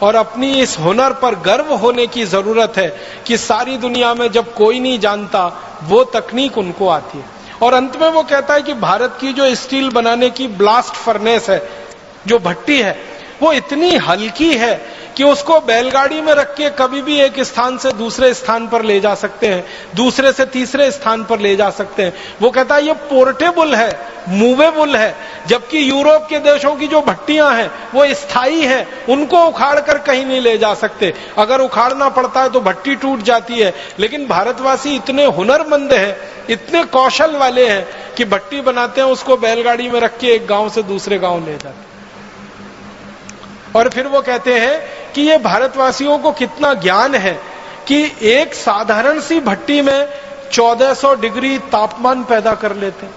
और अपनी इस हुनर पर गर्व होने की जरूरत है कि सारी दुनिया में जब कोई नहीं जानता वो तकनीक उनको आती है। और अंत में वो कहता है कि भारत की जो स्टील बनाने की ब्लास्ट फर्नेस है, जो भट्टी है, वो इतनी हल्की है कि उसको बैलगाड़ी में रख के कभी भी एक स्थान से दूसरे स्थान पर ले जा सकते हैं, दूसरे से तीसरे स्थान पर ले जा सकते हैं। वो कहता है ये पोर्टेबल है, मूवेबल है, जबकि यूरोप के देशों की जो भट्टियां हैं वो स्थायी हैं, उनको उखाड़ कर कहीं नहीं ले जा सकते। अगर उखाड़ना पड़ता है तो भट्टी टूट जाती है, लेकिन भारतवासी इतने हुनरमंद हैं, इतने कौशल वाले हैं कि भट्टी बनाते हैं, उसको बैलगाड़ी में रख के एक गांव से दूसरे गांव ले जाते हैं। और फिर वो कहते हैं कि ये भारतवासियों को कितना ज्ञान है कि एक साधारण सी भट्टी में 1400 डिग्री तापमान पैदा कर लेते हैं।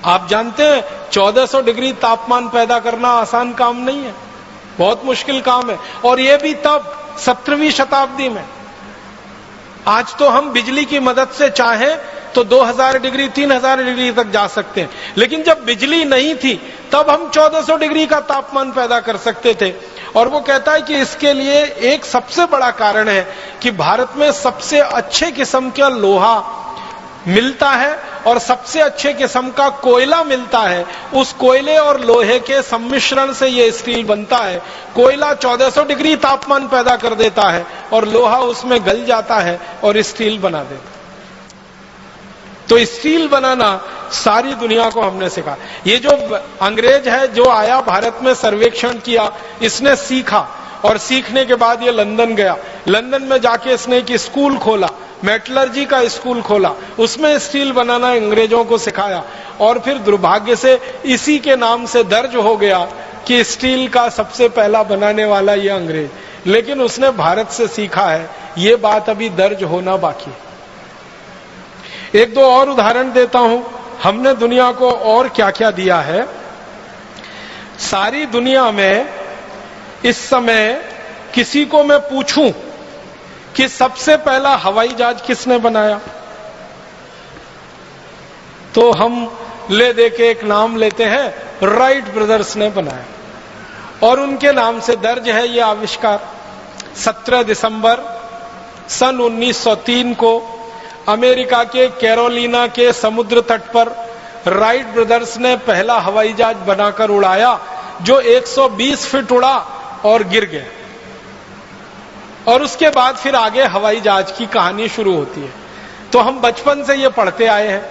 आप जानते हैं 1400 डिग्री तापमान पैदा करना आसान काम नहीं है, बहुत मुश्किल काम है। और ये भी तब 17वीं शताब्दी में। आज तो हम बिजली की मदद से चाहें तो 2000 डिग्री 3000 डिग्री तक जा सकते हैं, लेकिन जब बिजली नहीं थी तब हम 1400 डिग्री का तापमान पैदा कर सकते थे। और वो कहता है कि इसके लिए एक सबसे बड़ा कारण है कि भारत में सबसे अच्छे किस्म का लोहा मिलता है और सबसे अच्छे किस्म का कोयला मिलता है। उस कोयले और लोहे के सम्मिश्रण से यह स्टील बनता है। कोयला 1400 डिग्री तापमान पैदा कर देता है और लोहा उसमें गल जाता है और स्टील बना देता है। तो स्टील बनाना सारी दुनिया को हमने सिखा। ये जो अंग्रेज है जो आया भारत में सर्वेक्षण किया, इसने सीखा और सीखने के बाद ये लंदन गया। लंदन में जाके इसने एक स्कूल खोला, मेटलर्जी का स्कूल खोला, उसमें स्टील बनाना अंग्रेजों को सिखाया। और फिर दुर्भाग्य से इसी के नाम से दर्ज हो गया कि स्टील का सबसे पहला बनाने वाला ये अंग्रेज, लेकिन उसने भारत से सीखा है। ये बात अभी दर्ज होना बाकी है। एक दो और उदाहरण देता हूं, हमने दुनिया को और क्या क्या दिया है। सारी दुनिया में इस समय किसी को मैं पूछूं कि सबसे पहला हवाई जहाज किसने बनाया, तो हम ले दे के एक नाम लेते हैं, राइट ब्रदर्स ने बनाया। और उनके नाम से दर्ज है यह आविष्कार। 17 दिसंबर सन 1903 को अमेरिका के कैरोलिना के समुद्र तट पर राइट ब्रदर्स ने पहला हवाई जहाज बनाकर उड़ाया, जो 120 फीट उड़ा और गिर गया। और उसके बाद फिर आगे हवाई जहाज की कहानी शुरू होती है। तो हम बचपन से ये पढ़ते आए हैं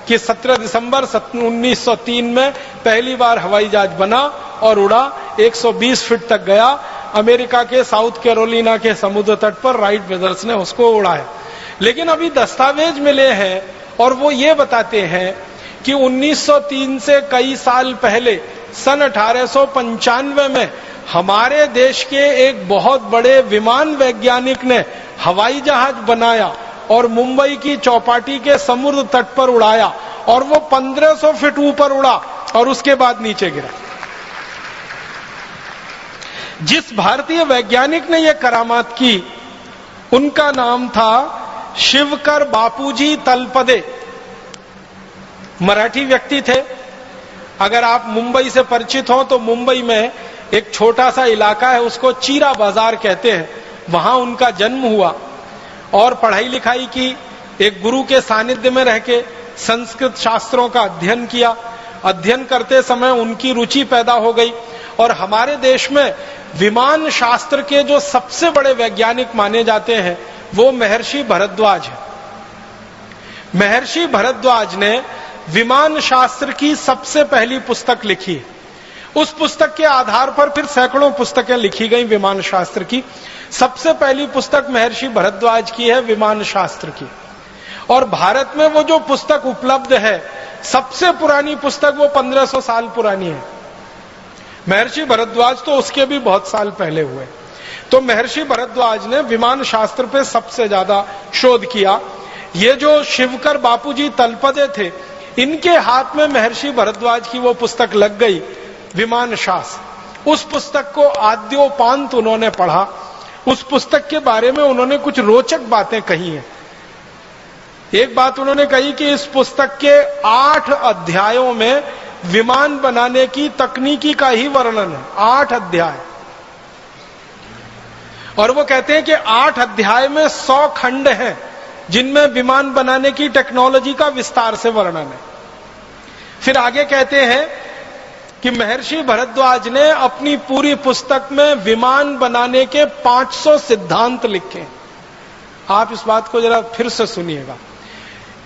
कि 17 दिसंबर 1903 में पहली बार हवाई जहाज बना और उड़ा, 120 फीट तक गया। अमेरिका के साउथ कैरोलिना के समुद्र तट पर राइट ब्रदर्स ने उसको उड़ाया। लेकिन अभी दस्तावेज मिले हैं और वो ये बताते हैं कि 1903 से कई साल पहले सन 1895 में हमारे देश के एक बहुत बड़े विमान वैज्ञानिक ने हवाई जहाज बनाया और मुंबई की चौपाटी के समुद्र तट पर उड़ाया और वो 1500 फीट ऊपर उड़ा और उसके बाद नीचे गिरा। जिस भारतीय वैज्ञानिक ने यह करामात की उनका नाम था शिवकर बापूजी तलपदे मराठी व्यक्ति थे। अगर आप मुंबई से परिचित हो तो मुंबई में एक छोटा सा इलाका है, उसको चीरा बाजार कहते हैं, वहां उनका जन्म हुआ और पढ़ाई लिखाई की। एक गुरु के सानिध्य में रह के संस्कृत शास्त्रों का अध्ययन किया। अध्ययन करते समय उनकी रुचि पैदा हो गई और हमारे देश में विमान शास्त्र के जो सबसे बड़े वैज्ञानिक माने जाते हैं वो महर्षि भरद्वाज है। महर्षि भरद्वाज ने विमान शास्त्र की सबसे पहली पुस्तक लिखी है। उस पुस्तक के आधार पर फिर सैकड़ों पुस्तकें लिखी गई विमान शास्त्र की। सबसे पहली पुस्तक महर्षि भरद्वाज की है विमान शास्त्र की। और भारत में वो जो पुस्तक उपलब्ध है, सबसे पुरानी पुस्तक वो 1500 साल पुरानी है। महर्षि भरद्वाज तो उसके भी बहुत साल पहले हुए। तो महर्षि भरद्वाज ने विमान शास्त्र पे सबसे ज्यादा शोध किया। ये जो शिवकर बापूजी तलपदे थे, इनके हाथ में महर्षि भरद्वाज की वो पुस्तक लग गई, विमान शास्त्र। उस पुस्तक को आद्योपांत उन्होंने पढ़ा। उस पुस्तक के बारे में उन्होंने कुछ रोचक बातें कही हैं। एक बात उन्होंने कही कि इस पुस्तक के 8 अध्यायों में विमान बनाने की तकनीकी का ही वर्णन है। 8 अध्याय। और वो कहते हैं कि 8 अध्याय में 100 खंड हैं जिनमें विमान बनाने की टेक्नोलॉजी का विस्तार से वर्णन है। फिर आगे कहते हैं कि महर्षि भरद्वाज ने अपनी पूरी पुस्तक में विमान बनाने के 500 सिद्धांत लिखे। आप इस बात को जरा फिर से सुनिएगा।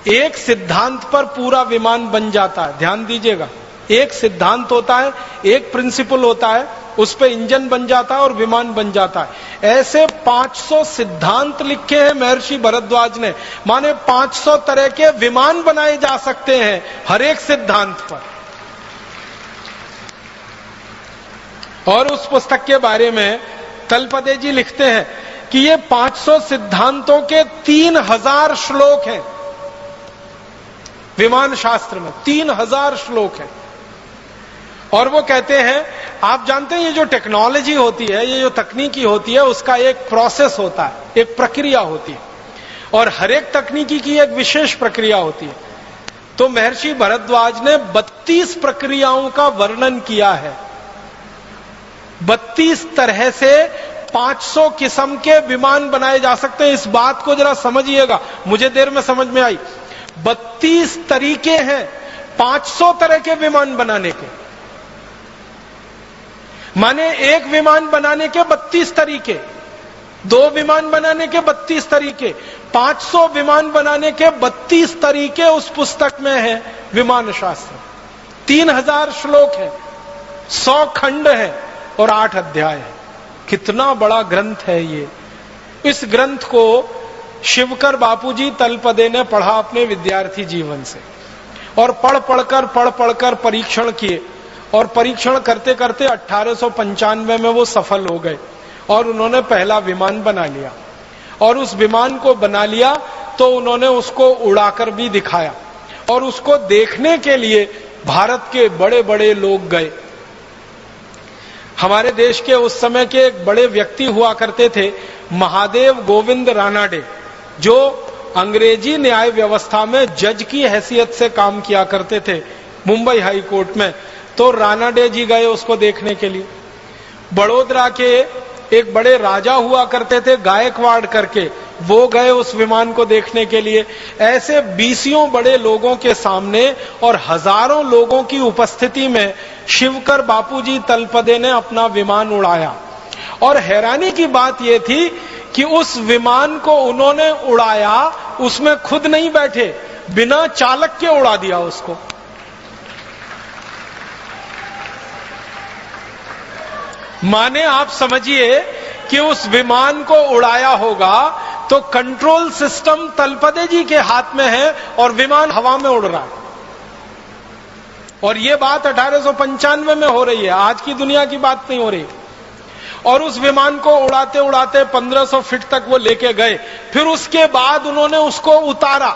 एक सिद्धांत पर पूरा विमान बन जाता है। ध्यान दीजिएगा, एक सिद्धांत होता है, एक प्रिंसिपल होता है, उस पे इंजन बन जाता है और विमान बन जाता है। ऐसे 500 सिद्धांत लिखे हैं महर्षि भरद्वाज ने। माने 500 तरह के विमान बनाए जा सकते हैं हर एक सिद्धांत पर। और उस पुस्तक के बारे में तलपदे जी लिखते हैं कि ये 500 सिद्धांतों के 3000 श्लोक हैं। विमान शास्त्र में 3000 श्लोक हैं। और वो कहते हैं, आप जानते हैं ये जो टेक्नोलॉजी होती है, ये जो तकनीकी होती है, उसका एक प्रोसेस होता है, एक प्रक्रिया होती है और हर एक तकनीकी की एक विशेष प्रक्रिया होती है। तो महर्षि भरद्वाज ने 32 प्रक्रियाओं का वर्णन किया है। 32 तरह से 500 किस्म के विमान बनाए जा सकते हैं। इस बात को जरा समझिएगा, मुझे देर में समझ में आई। 32 तरीके हैं 500 तरह के विमान बनाने के। माने एक विमान बनाने के 32 तरीके, 2 विमान बनाने के 32 तरीके, 500 विमान बनाने के 32 तरीके उस पुस्तक में है विमान शास्त्र। 3000 श्लोक है, 100 खंड है और 8 अध्याय है। कितना बड़ा ग्रंथ है ये। इस ग्रंथ को शिवकर बापूजी तलपदे ने पढ़ा अपने विद्यार्थी जीवन से और पढ़ पढ़कर परीक्षण किए और परीक्षण करते करते 1895 में वो सफल हो गए और उन्होंने पहला विमान बना लिया। और उस विमान को बना लिया तो उन्होंने उसको उड़ाकर भी दिखाया और उसको देखने के लिए भारत के बड़े बड़े लोग गए। हमारे देश के उस समय के एक बड़े व्यक्ति हुआ करते थे, महादेव गोविंद रानाडे, जो अंग्रेजी न्याय व्यवस्था में जज की हैसियत से काम किया करते थे मुंबई हाई कोर्ट में। तो रानाडे जी गए उसको देखने के लिए। बड़ोदरा के एक बड़े राजा हुआ करते थे गायकवाड़ करके, वो गए उस विमान को देखने के लिए। ऐसे 20 बड़े लोगों के सामने और हजारों लोगों की उपस्थिति में शिवकर बापूजी तलपदे ने अपना विमान उड़ाया। और हैरानी की बात यह थी कि उस विमान को उन्होंने उड़ाया, उसमें खुद नहीं बैठे, बिना चालक के उड़ा दिया उसको। माने आप समझिए कि उस विमान को उड़ाया होगा तो कंट्रोल सिस्टम तलपदे जी के हाथ में है और विमान हवा में उड़ रहा है। और यह बात 1895 में हो रही है, आज की दुनिया की बात नहीं हो रही। और उस विमान को उड़ाते उड़ाते 1500 फीट तक वो लेके गए। फिर उसके बाद उन्होंने उसको उतारा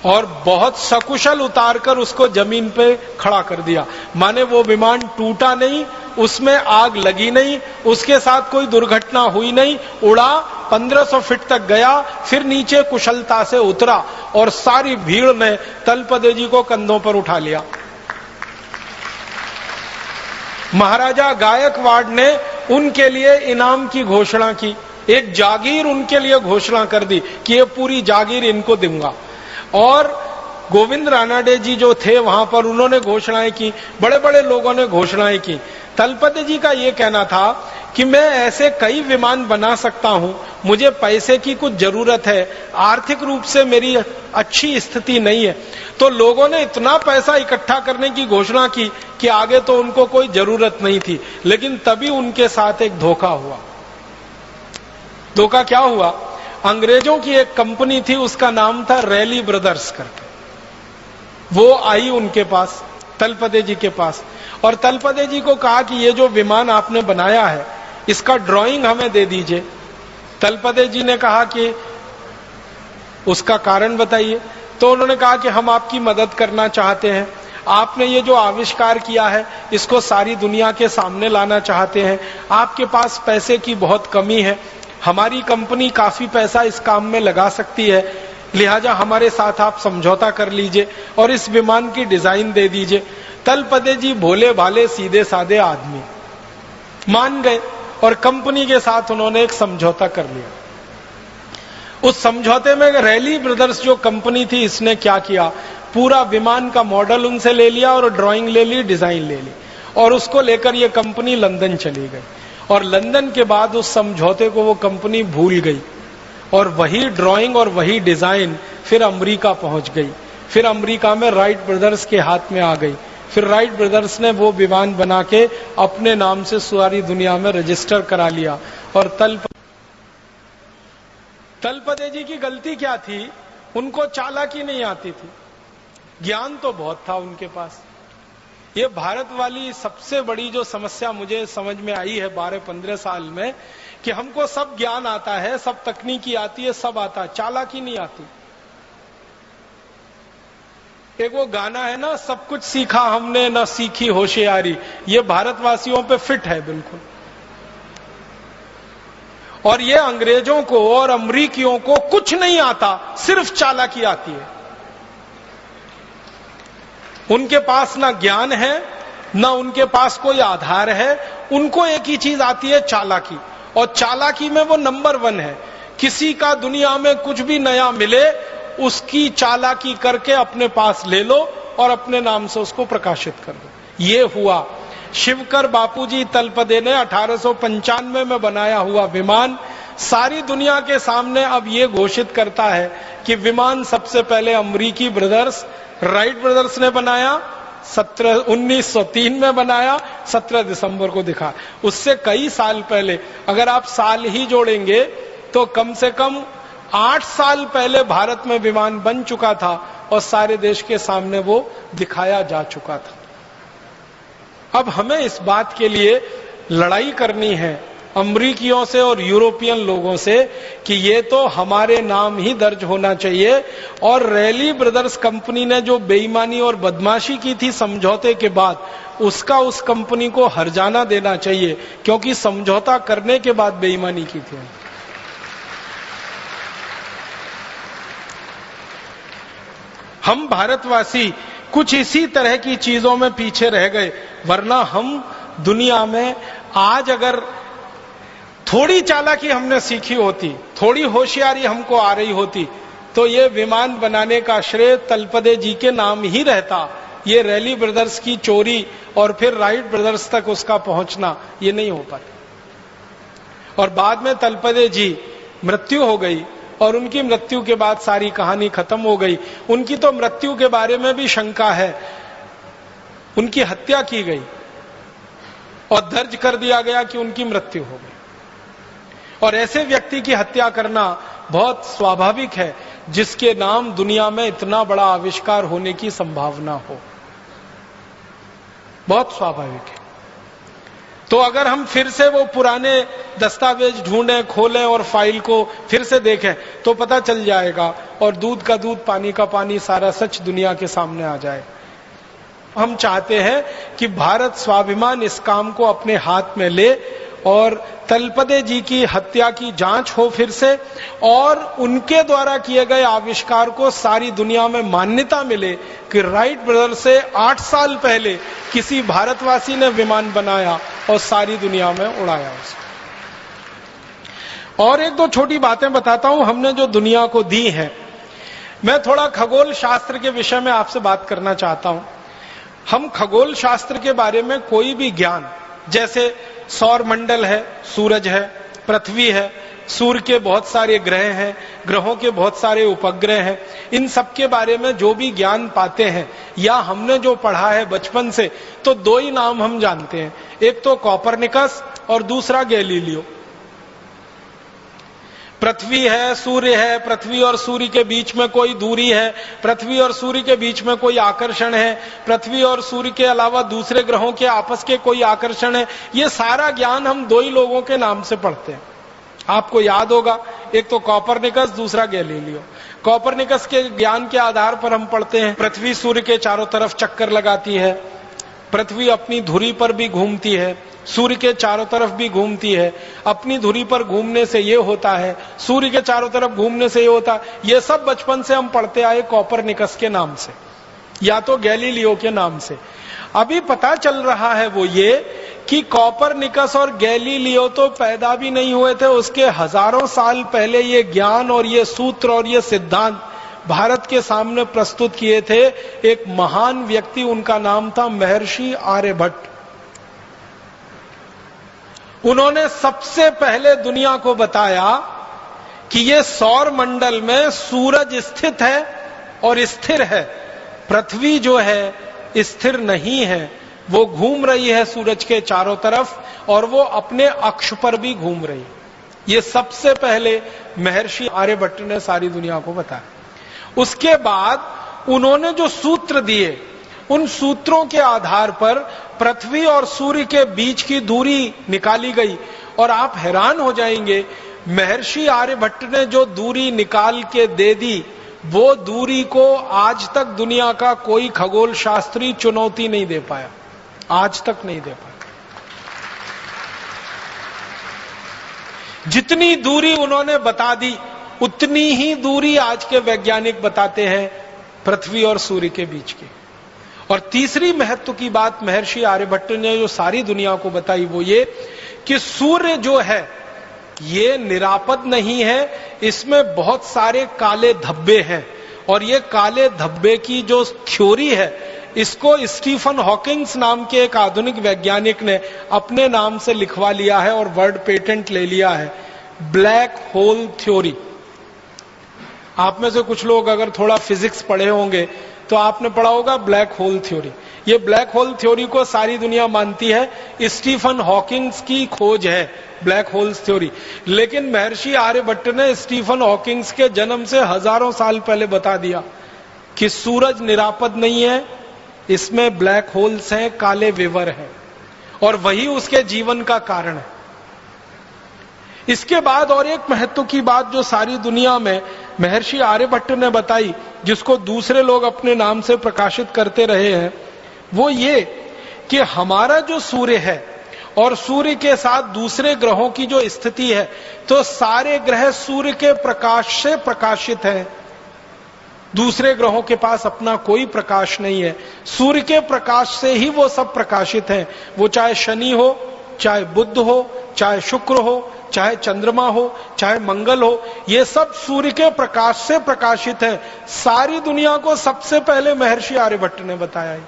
और बहुत सकुशल उतारकर उसको जमीन पे खड़ा कर दिया। माने वो विमान टूटा नहीं, उसमें आग लगी नहीं, उसके साथ कोई दुर्घटना हुई नहीं, उड़ा 1500 फीट तक गया, फिर नीचे कुशलता से उतरा और सारी भीड़ ने तलपदे जी को कंधों पर उठा लिया। महाराजा गायकवाड़ ने उनके लिए इनाम की घोषणा की, एक जागीर उनके लिए घोषणा कर दी कि ये पूरी जागीर इनको दूंगा। और गोविंद रानाडे जी जो थे वहां पर, उन्होंने घोषणाएं की, बड़े बड़े लोगों ने घोषणाएं की। तलपदे जी का यह कहना था कि मैं ऐसे कई विमान बना सकता हूं, मुझे पैसे की कुछ जरूरत है, आर्थिक रूप से मेरी अच्छी स्थिति नहीं है। तो लोगों ने इतना पैसा इकट्ठा करने की घोषणा की कि आगे तो उनको कोई जरूरत नहीं थी। लेकिन तभी उनके साथ एक धोखा हुआ। धोखा क्या हुआ? अंग्रेजों की एक कंपनी थी, उसका नाम था रैली ब्रदर्स करके। वो आई उनके पास, तलपदे जी के पास, और तलपदे जी को कहा कि ये जो विमान आपने बनाया है इसका ड्राइंग हमें दे दीजिए। तलपदे जी ने कहा कि उसका कारण बताइए। तो उन्होंने कहा कि हम आपकी मदद करना चाहते हैं, आपने ये जो आविष्कार किया है इसको सारी दुनिया के सामने लाना चाहते हैं, आपके पास पैसे की बहुत कमी है, हमारी कंपनी काफी पैसा इस काम में लगा सकती है, लिहाजा हमारे साथ आप समझौता कर लीजिए और इस विमान की डिजाइन दे दीजिए। तलपदे जी भोले भाले सीधे साधे आदमी, मान गए और कंपनी के साथ उन्होंने एक समझौता कर लिया। उस समझौते में रैली ब्रदर्स जो कंपनी थी, इसने क्या किया, पूरा विमान का मॉडल उनसे ले लिया और ड्राइंग ले ली, डिजाइन ले ली, और उसको लेकर ये कंपनी लंदन चली गई। और लंदन के बाद उस समझौते को वो कंपनी भूल गई और वही ड्राइंग और वही डिजाइन फिर अमेरिका पहुंच गई। फिर अमेरिका में राइट ब्रदर्स के हाथ में आ गई। फिर राइट ब्रदर्स ने वो विमान बना के अपने नाम से सारी दुनिया में रजिस्टर करा लिया। और तलपदे जी की गलती क्या थी? उनको चालाकी नहीं आती थी, ज्ञान तो बहुत था उनके पास। ये भारत वाली सबसे बड़ी जो समस्या मुझे समझ में आई है 12-15 साल में, कि हमको सब ज्ञान आता है, सब तकनीकी आती है, सब आता है, चालाकी नहीं आती। एक वो गाना है ना, सब कुछ सीखा हमने न सीखी होशियारी, ये भारतवासियों पे फिट है बिल्कुल। और ये अंग्रेजों को और अमरीकियों को कुछ नहीं आता, सिर्फ चालाकी आती है। उनके पास ना ज्ञान है, ना उनके पास कोई आधार है, उनको एक ही चीज आती है, चालाकी। और चालाकी में वो नंबर 1 है। किसी का दुनिया में कुछ भी नया मिले, उसकी चालाकी करके अपने पास ले लो और अपने नाम से उसको प्रकाशित कर दो। ये हुआ। शिवकर बापूजी तलपदे ने 1895 में बनाया हुआ विमान सारी दुनिया के सामने अब ये घोषित करता है कि विमान सबसे पहले अमरीकी ब्रदर्स राइट ब्रदर्स ने बनाया, 1903 में बनाया, 17 दिसंबर को दिखा। उससे कई साल पहले, अगर आप साल ही जोड़ेंगे तो कम से कम 8 साल पहले भारत में विमान बन चुका था और सारे देश के सामने वो दिखाया जा चुका था। अब हमें इस बात के लिए लड़ाई करनी है अमरीकियों से और यूरोपियन लोगों से कि ये तो हमारे नाम ही दर्ज होना चाहिए। और रैली ब्रदर्स कंपनी ने जो बेईमानी और बदमाशी की थी समझौते के बाद, उसका उस कंपनी को हर्जाना देना चाहिए, क्योंकि समझौता करने के बाद बेईमानी की थी। हम भारतवासी कुछ इसी तरह की चीजों में पीछे रह गए, वरना हम दुनिया में आज अगर थोड़ी चालाकी हमने सीखी होती, थोड़ी होशियारी हमको आ रही होती, तो ये विमान बनाने का श्रेय तलपदे जी के नाम ही रहता। ये रैली ब्रदर्स की चोरी और फिर राइट ब्रदर्स तक उसका पहुंचना, ये नहीं हो पाता। और बाद में तलपदे जी मृत्यु हो गई और उनकी मृत्यु के बाद सारी कहानी खत्म हो गई। उनकी तो मृत्यु के बारे में भी शंका है, उनकी हत्या की गई और दर्ज कर दिया गया कि उनकी मृत्यु हो गई। और ऐसे व्यक्ति की हत्या करना बहुत स्वाभाविक है जिसके नाम दुनिया में इतना बड़ा आविष्कार होने की संभावना हो, बहुत स्वाभाविक है। तो अगर हम फिर से वो पुराने दस्तावेज ढूंढें, खोलें और फाइल को फिर से देखें तो पता चल जाएगा और दूध का दूध पानी का पानी सारा सच दुनिया के सामने आ जाए। हम चाहते हैं कि भारत स्वाभिमान इस काम को अपने हाथ में ले और तलपदे जी की हत्या की जांच हो फिर से और उनके द्वारा किए गए आविष्कार को सारी दुनिया में मान्यता मिले कि राइट ब्रदर से 8 साल पहले किसी भारतवासी ने विमान बनाया और सारी दुनिया में उड़ाया उसे। और एक दो छोटी बातें बताता हूं हमने जो दुनिया को दी हैं। मैं थोड़ा खगोल शास्त्र के विषय में आपसे बात करना चाहता हूं। हम खगोल शास्त्र के बारे में कोई भी ज्ञान, जैसे सौर मंडल है, सूरज है, पृथ्वी है, सूर्य के बहुत सारे ग्रह हैं, ग्रहों के बहुत सारे उपग्रह हैं, इन सब के बारे में जो भी ज्ञान पाते हैं या हमने जो पढ़ा है बचपन से, तो 2 ही नाम हम जानते हैं, एक तो कोपरनिकस और दूसरा गैलीलियो। पृथ्वी है, सूर्य है, पृथ्वी और सूर्य के बीच में कोई दूरी है, पृथ्वी और सूर्य के बीच में कोई आकर्षण है, पृथ्वी और सूर्य के अलावा दूसरे ग्रहों के आपस के कोई आकर्षण है, ये सारा ज्ञान हम 2 ही लोगों के नाम से पढ़ते हैं। आपको याद होगा, एक तो कोपरनिकस, दूसरा गैलीलियो। कोपरनिकस के ज्ञान के आधार पर हम पढ़ते हैं पृथ्वी सूर्य के चारों तरफ चक्कर लगाती है, पृथ्वी अपनी धुरी पर भी घूमती है, सूर्य के चारों तरफ भी घूमती है। अपनी धुरी पर घूमने से ये होता है, सूर्य के चारों तरफ घूमने से ये होता है। ये सब बचपन से हम पढ़ते आए कोपरनिकस के नाम से या तो गैलीलियो के नाम से। अभी पता चल रहा है वो ये कि कोपरनिकस और गैलीलियो तो पैदा भी नहीं हुए थे, उसके हजारों साल पहले ये ज्ञान और ये सूत्र और ये सिद्धांत भारत के सामने प्रस्तुत किए थे एक महान व्यक्ति, उनका नाम था महर्षि आर्यभट्ट। उन्होंने सबसे पहले दुनिया को बताया कि ये सौर मंडल में सूरज स्थित है और स्थिर है, पृथ्वी जो है स्थिर नहीं है, वो घूम रही है सूरज के चारों तरफ और वो अपने अक्ष पर भी घूम रही है। ये सबसे पहले महर्षि आर्यभट्ट ने सारी दुनिया को बताया। उसके बाद उन्होंने जो सूत्र दिए, उन सूत्रों के आधार पर पृथ्वी और सूर्य के बीच की दूरी निकाली गई और आप हैरान हो जाएंगे, महर्षि आर्यभट्ट ने जो दूरी निकाल के दे दी, वो दूरी को आज तक दुनिया का कोई खगोल शास्त्री चुनौती नहीं दे पाया, आज तक नहीं दे पाया। जितनी दूरी उन्होंने बता दी, उतनी ही दूरी आज के वैज्ञानिक बताते हैं पृथ्वी और सूर्य के बीच की। और तीसरी महत्व की बात महर्षि आर्यभट्ट ने जो सारी दुनिया को बताई वो ये कि सूर्य जो है ये निरापद नहीं है, इसमें बहुत सारे काले धब्बे हैं और ये काले धब्बे की जो थ्योरी है, इसको स्टीफन हॉकिंग्स नाम के एक आधुनिक वैज्ञानिक ने अपने नाम से लिखवा लिया है और वर्ड पेटेंट ले लिया है, ब्लैक होल थ्योरी। आप में से कुछ लोग अगर थोड़ा फिजिक्स पढ़े होंगे तो आपने पढ़ा होगा ब्लैक होल थ्योरी। ये ब्लैक होल थ्योरी को सारी दुनिया मानती है, स्टीफन हॉकिंग्स की खोज है ब्लैक होल्स थ्योरी। लेकिन महर्षि आर्यभट्ट ने स्टीफन हॉकिंग्स के जन्म से हजारों साल पहले बता दिया कि सूरज निरापद नहीं है, इसमें ब्लैक होल्स हैं, काले विवर हैं, और वही उसके जीवन का कारण है। इसके बाद और एक महत्व की बात जो सारी दुनिया में महर्षि आर्यभट्ट ने बताई, जिसको दूसरे लोग अपने नाम से प्रकाशित करते रहे हैं, वो ये कि हमारा जो सूर्य है और सूर्य के साथ दूसरे ग्रहों की जो स्थिति है, तो सारे ग्रह सूर्य के प्रकाश से प्रकाशित हैं। दूसरे ग्रहों के पास अपना कोई प्रकाश नहीं है, सूर्य के प्रकाश से ही वो सब प्रकाशित हैं। वो चाहे शनि हो, चाहे बुध हो, चाहे शुक्र हो, चाहे चंद्रमा हो, चाहे मंगल हो, ये सब सूर्य के प्रकाश से प्रकाशित है। सारी दुनिया को सबसे पहले महर्षि आर्यभट्ट ने बताया है।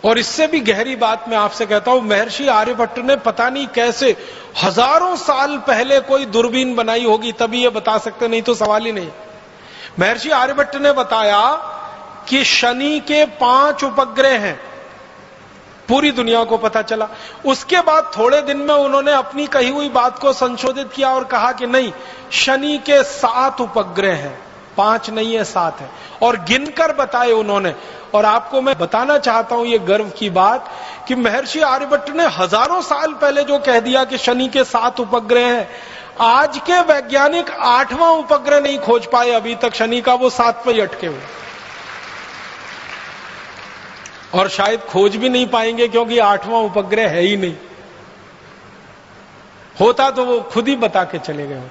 और इससे भी गहरी बात मैं आपसे कहता हूं, महर्षि आर्यभट्ट ने पता नहीं कैसे हजारों साल पहले कोई दूरबीन बनाई होगी, तभी ये बता सकते, नहीं तो सवाल ही नहीं। महर्षि आर्यभट्ट ने बताया कि शनि के 5 उपग्रह हैं, पूरी दुनिया को पता चला। उसके बाद थोड़े दिन में उन्होंने अपनी कही हुई बात को संशोधित किया और कहा कि नहीं, शनि के 7 उपग्रह हैं। 5 नहीं है, 7 है, और गिनकर बताए उन्होंने। और आपको मैं बताना चाहता हूं ये गर्व की बात कि महर्षि आर्यभट्ट ने हजारों साल पहले जो कह दिया कि शनि के 7 उपग्रह हैं, आज के वैज्ञानिक 8वां उपग्रह नहीं खोज पाए अभी तक शनि का, वो 7 पे ही अटके हुए, और शायद खोज भी नहीं पाएंगे क्योंकि 8वां उपग्रह है ही नहीं। होता तो वो खुद ही बता के चले गए।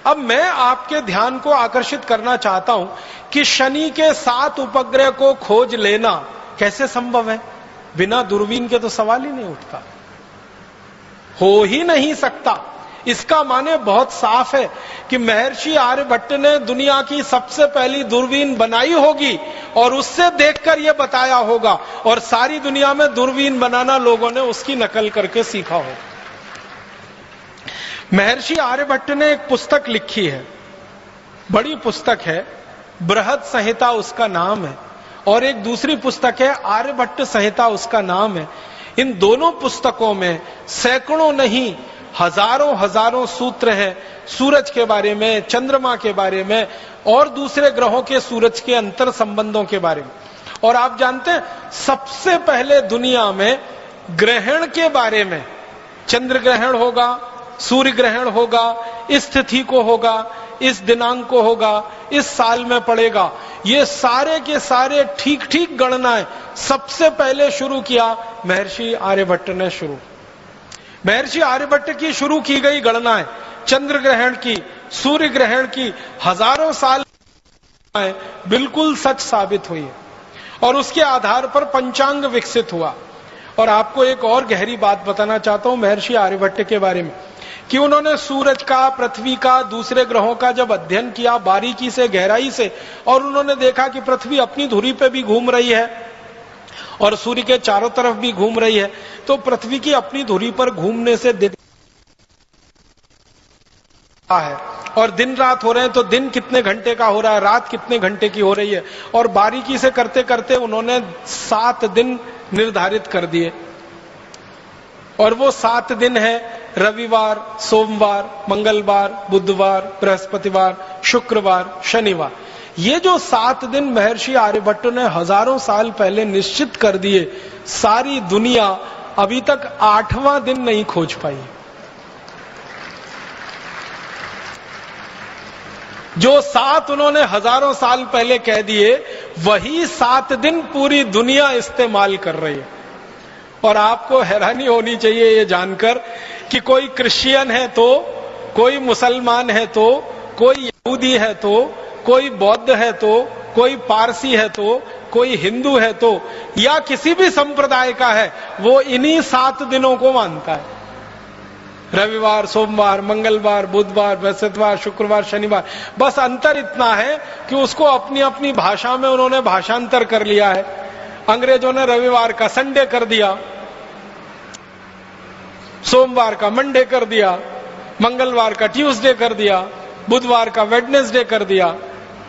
अब मैं आपके ध्यान को आकर्षित करना चाहता हूं कि शनि के 7 उपग्रह को खोज लेना कैसे संभव है। बिना दूरबीन के तो सवाल ही नहीं उठता, हो ही नहीं सकता। इसका माने बहुत साफ है कि महर्षि आर्यभट्ट ने दुनिया की सबसे पहली दूरबीन बनाई होगी और उससे देखकर यह बताया होगा, और सारी दुनिया में दूरबीन बनाना लोगों ने उसकी नकल करके सीखा होगा। महर्षि आर्यभट्ट ने एक पुस्तक लिखी है, बड़ी पुस्तक है, बृहद संहिता उसका नाम है, और एक दूसरी पुस्तक है आर्यभट्ट संहिता उसका नाम है। इन दोनों पुस्तकों में सैकड़ों नहीं हजारों सूत्र हैं सूरज के बारे में, चंद्रमा के बारे में, और दूसरे ग्रहों के सूरज के अंतर संबंधों के बारे में। और आप जानते हैं सबसे पहले दुनिया में ग्रहण के बारे में, चंद्र ग्रहण होगा, सूर्य ग्रहण होगा, इस तिथि को होगा, इस दिनांक को होगा, इस साल में पड़ेगा, ये सारे के सारे ठीक ठीक गणनाएं सबसे पहले शुरू किया महर्षि आर्यभट्ट ने। महर्षि आर्यभट्ट की शुरू की गई गणनाएं चंद्र ग्रहण की, सूर्य ग्रहण की, हजारों साल बिल्कुल सच साबित हुई है, और उसके आधार पर पंचांग विकसित हुआ। और आपको एक और गहरी बात बताना चाहता हूं महर्षि आर्यभट्ट के बारे में, कि उन्होंने सूरज का, पृथ्वी का, दूसरे ग्रहों का जब अध्ययन किया बारीकी से, गहराई से, और उन्होंने देखा कि पृथ्वी अपनी धुरी पे भी घूम रही है और सूर्य के चारों तरफ भी घूम रही है, तो पृथ्वी की अपनी धुरी पर घूमने से है, और दिन रात हो रहे हैं तो दिन कितने घंटे का हो रहा है, रात कितने घंटे की हो रही है, और बारीकी से करते करते उन्होंने 7 दिन निर्धारित कर दिए। और वो 7 दिन है रविवार, सोमवार, मंगलवार, बुधवार, बृहस्पतिवार, शुक्रवार, शनिवार। ये जो 7 दिन महर्षि आर्यभट्ट ने हजारों साल पहले निश्चित कर दिए, सारी दुनिया अभी तक 8वां दिन नहीं खोज पाई। जो 7 उन्होंने हजारों साल पहले कह दिए, वही 7 दिन पूरी दुनिया इस्तेमाल कर रही है। और आपको हैरानी होनी चाहिए ये जानकर कि कोई क्रिश्चियन है तो, कोई मुसलमान है तो, कोई यहूदी है तो, कोई बौद्ध है तो, कोई पारसी है तो, कोई हिंदू है तो, या किसी भी संप्रदाय का है, वो इन्हीं 7 दिनों को मानता है। रविवार, सोमवार, मंगलवार, बुधवार, बृहस्पतिवार, शुक्रवार, शनिवार। बस अंतर इतना है कि उसको अपनी अपनी भाषा में उन्होंने भाषांतर कर लिया है। अंग्रेजों ने रविवार का संडे कर दिया, सोमवार का मंडे कर दिया, मंगलवार का ट्यूसडे कर दिया, बुधवार का वेडनेसडे कर दिया,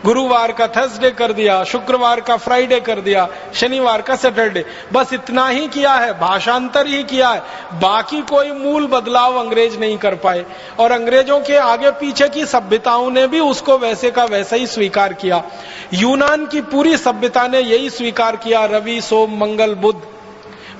गुरुवार का थर्सडे कर दिया, शुक्रवार का फ्राइडे कर दिया, शनिवार का सैटरडे। बस इतना ही किया है, भाषांतर ही किया है, बाकी कोई मूल बदलाव अंग्रेज नहीं कर पाए। और अंग्रेजों के आगे पीछे की सभ्यताओं ने भी उसको वैसे का वैसा ही स्वीकार किया। यूनान की पूरी सभ्यता ने यही स्वीकार किया, रवि, सोम, मंगल, बुध।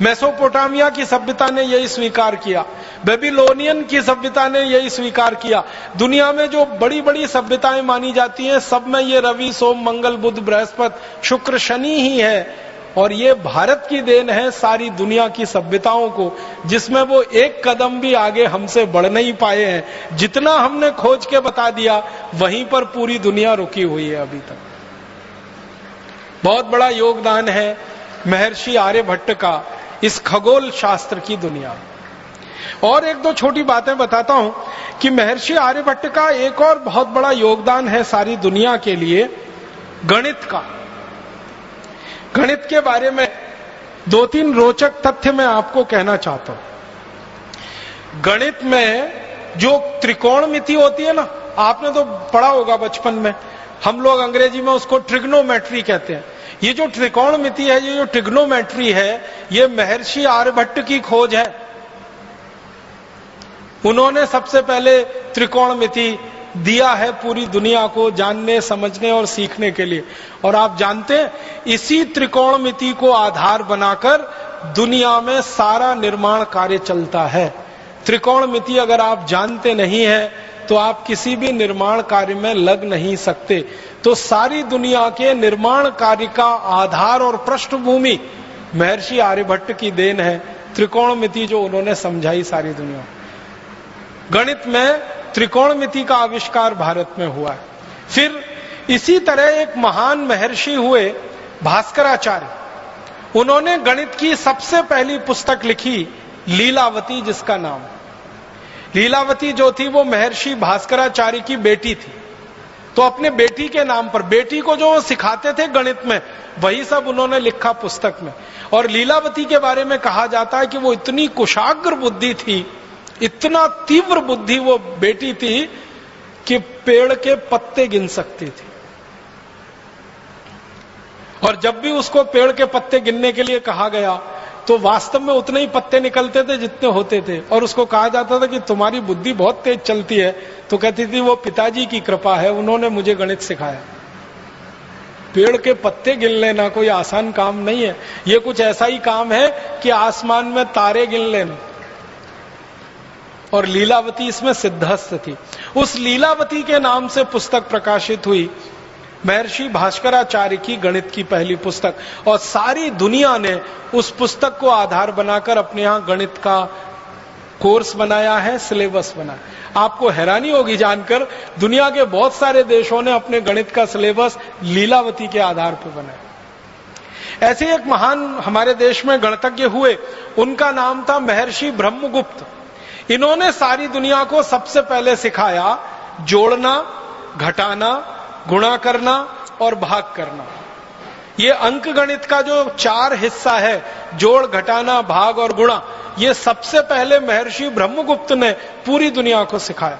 मेसोपोटामिया की सभ्यता ने यही स्वीकार किया, बेबीलोनियन की सभ्यता ने यही स्वीकार किया। दुनिया में जो बड़ी बड़ी सभ्यताएं मानी जाती हैं, सब में ये रवि, सोम, मंगल, बुध, बृहस्पति, शुक्र, शनि ही है। और ये भारत की देन है सारी दुनिया की सभ्यताओं को, जिसमें वो एक कदम भी आगे हमसे बढ़ नहीं पाए हैं। जितना हमने खोज के बता दिया, वहीं पर पूरी दुनिया रुकी हुई है अभी तक। बहुत बड़ा योगदान है महर्षि आर्यभट्ट का इस खगोल शास्त्र की दुनिया। और एक दो छोटी बातें बताता हूं कि महर्षि आर्यभट्ट का एक और बहुत बड़ा योगदान है सारी दुनिया के लिए, गणित का। गणित के बारे में 2-3 रोचक तथ्य मैं आपको कहना चाहता हूं। गणित में जो त्रिकोणमिति होती है ना, आपने तो पढ़ा होगा बचपन में, हम लोग अंग्रेजी में उसको ट्रिग्नोमेट्री कहते हैं। ये जो त्रिकोणमिति है, ये जो ट्रिग्नोमेट्री है, ये महर्षि आर्यभट्ट की खोज है। उन्होंने सबसे पहले त्रिकोणमिति दिया है पूरी दुनिया को जानने, समझने और सीखने के लिए। और आप जानते हैं, इसी त्रिकोणमिति को आधार बनाकर दुनिया में सारा निर्माण कार्य चलता है। त्रिकोणमिति अगर आप जानते नहीं हैं तो आप किसी भी निर्माण कार्य में लग नहीं सकते। तो सारी दुनिया के निर्माण कार्य का आधार और पृष्ठभूमि महर्षि आर्यभट्ट की देन है। त्रिकोणमिति जो उन्होंने समझाई सारी दुनिया। गणित में त्रिकोणमिति का आविष्कार भारत में हुआ है। फिर इसी तरह एक महान महर्षि हुए भास्कराचार्य। उन्होंने गणित की सबसे पहली पुस्तक लिखी लीलावती, जिसका नाम लीलावती जो थी वो महर्षि भास्कराचार्य की बेटी थी। तो अपने बेटी के नाम पर, बेटी को जो सिखाते थे गणित में, वही सब उन्होंने लिखा पुस्तक में। और लीलावती के बारे में कहा जाता है कि वो इतनी कुशाग्र बुद्धि थी, इतना तीव्र बुद्धि वो बेटी थी कि पेड़ के पत्ते गिन सकती थी। और जब भी उसको पेड़ के पत्ते गिनने के लिए कहा गया तो वास्तव में उतने ही पत्ते निकलते थे जितने होते थे। और उसको कहा जाता था कि तुम्हारी बुद्धि बहुत तेज चलती है, तो कहती थी वो पिताजी की कृपा है, उन्होंने मुझे गणित सिखाया। पेड़ के पत्ते गिन लेना कोई आसान काम नहीं है, ये कुछ ऐसा ही काम है कि आसमान में तारे गिन लेना। और लीलावती इसमें सिद्धहस्त थी। उस लीलावती के नाम से पुस्तक प्रकाशित हुई, महर्षि भास्कराचार्य की गणित की पहली पुस्तक। और सारी दुनिया ने उस पुस्तक को आधार बनाकर अपने यहां गणित का कोर्स बनाया है, सिलेबस बनाया। आपको हैरानी होगी जानकर, दुनिया के बहुत सारे देशों ने अपने गणित का सिलेबस लीलावती के आधार पर बनाया। ऐसे एक महान हमारे देश में गणितज्ञ हुए, उनका नाम था महर्षि ब्रह्मगुप्त। इन्होंने सारी दुनिया को सबसे पहले सिखाया जोड़ना, घटाना, गुणा करना और भाग करना। ये अंक गणित का जो 4 हिस्सा है, जोड़, घटाना, भाग और गुणा, ये सबसे पहले महर्षि ब्रह्मगुप्त ने पूरी दुनिया को सिखाया।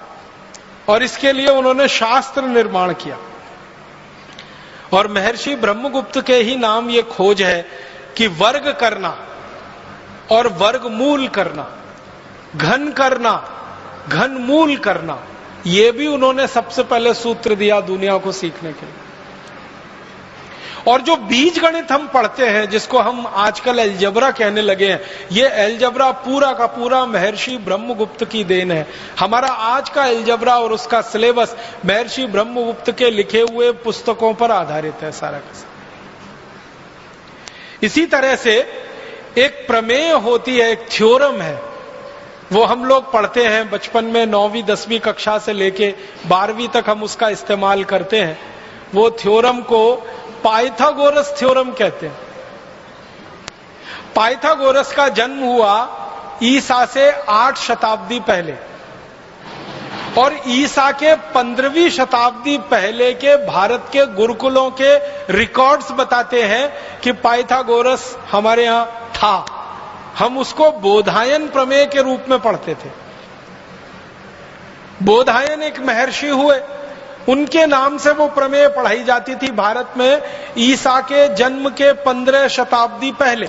और इसके लिए उन्होंने शास्त्र निर्माण किया। और महर्षि ब्रह्मगुप्त के ही नाम ये खोज है कि वर्ग करना और वर्गमूल करना, घन करना, घनमूल करना, ये भी उन्होंने सबसे पहले सूत्र दिया दुनिया को सीखने के लिए। और जो बीज गणित हम पढ़ते हैं, जिसको हम आजकल एलजबरा कहने लगे हैं, ये एलजबरा पूरा का पूरा महर्षि ब्रह्मगुप्त की देन है। हमारा आज का एलजबरा और उसका सिलेबस महर्षि ब्रह्मगुप्त के लिखे हुए पुस्तकों पर आधारित है सारा का सारा। इसी तरह से एक प्रमेय होती है, एक थ्योरम है, वो हम लोग पढ़ते हैं बचपन में, 9वीं 10वीं कक्षा से लेके 12वीं तक हम उसका इस्तेमाल करते हैं। वो थ्योरम को पाइथागोरस थ्योरम कहते हैं। पाइथागोरस का जन्म हुआ ईसा से 8 शताब्दी पहले। और ईसा के 15वीं शताब्दी पहले के भारत के गुरुकुलों के रिकॉर्ड्स बताते हैं कि पाइथागोरस हमारे यहां था। हम उसको बोधायन प्रमेय के रूप में पढ़ते थे। बोधायन एक महर्षि हुए, उनके नाम से वो प्रमेय पढ़ाई जाती थी भारत में ईसा के जन्म के 15 शताब्दी पहले।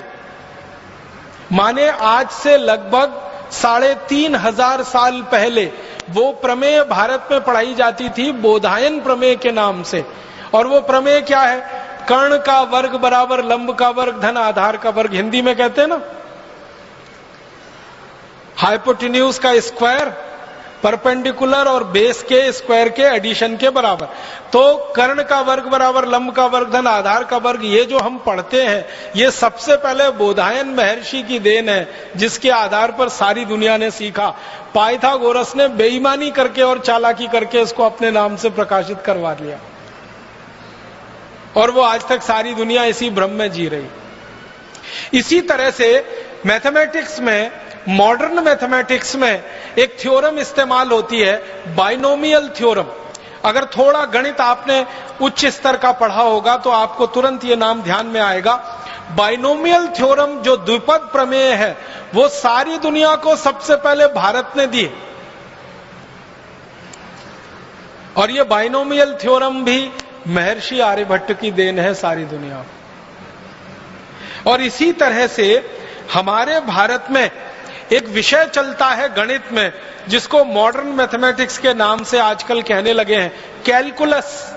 माने आज से लगभग 3500 साल पहले वो प्रमेय भारत में पढ़ाई जाती थी बोधायन प्रमेय के नाम से। और वो प्रमेय क्या है? कर्ण का वर्ग बराबर लंब का वर्ग धन आधार का वर्ग, हिंदी में कहते हैं ना। हाइपोटेन्यूज का स्क्वायर परपेंडिकुलर और बेस के स्क्वायर के एडिशन के बराबर। तो कर्ण का वर्ग बराबर लंब का वर्ग धन आधार का वर्ग, ये जो हम पढ़ते हैं, ये सबसे पहले बोधायन महर्षि की देन है, जिसके आधार पर सारी दुनिया ने सीखा। पाइथागोरस ने बेईमानी करके और चालाकी करके इसको अपने नाम से प्रकाशित करवा लिया, और वो आज तक सारी दुनिया इसी भ्रम में जी रही। इसी तरह से मैथमेटिक्स में, मॉडर्न मैथमेटिक्स में एक थ्योरम इस्तेमाल होती है, बाइनोमियल थ्योरम। अगर थोड़ा गणित आपने उच्च स्तर का पढ़ा होगा तो आपको तुरंत ये नाम ध्यान में आएगा। बाइनोमियल थ्योरम जो द्विपद प्रमेय है, वो सारी दुनिया को सबसे पहले भारत ने दी। और ये बाइनोमियल थ्योरम भी महर्षि आर्यभट्ट की देन है सारी दुनिया में। और इसी तरह से हमारे भारत में एक विषय चलता है गणित में जिसको मॉडर्न मैथमेटिक्स के नाम से आजकल कहने लगे हैं, कैलकुलस।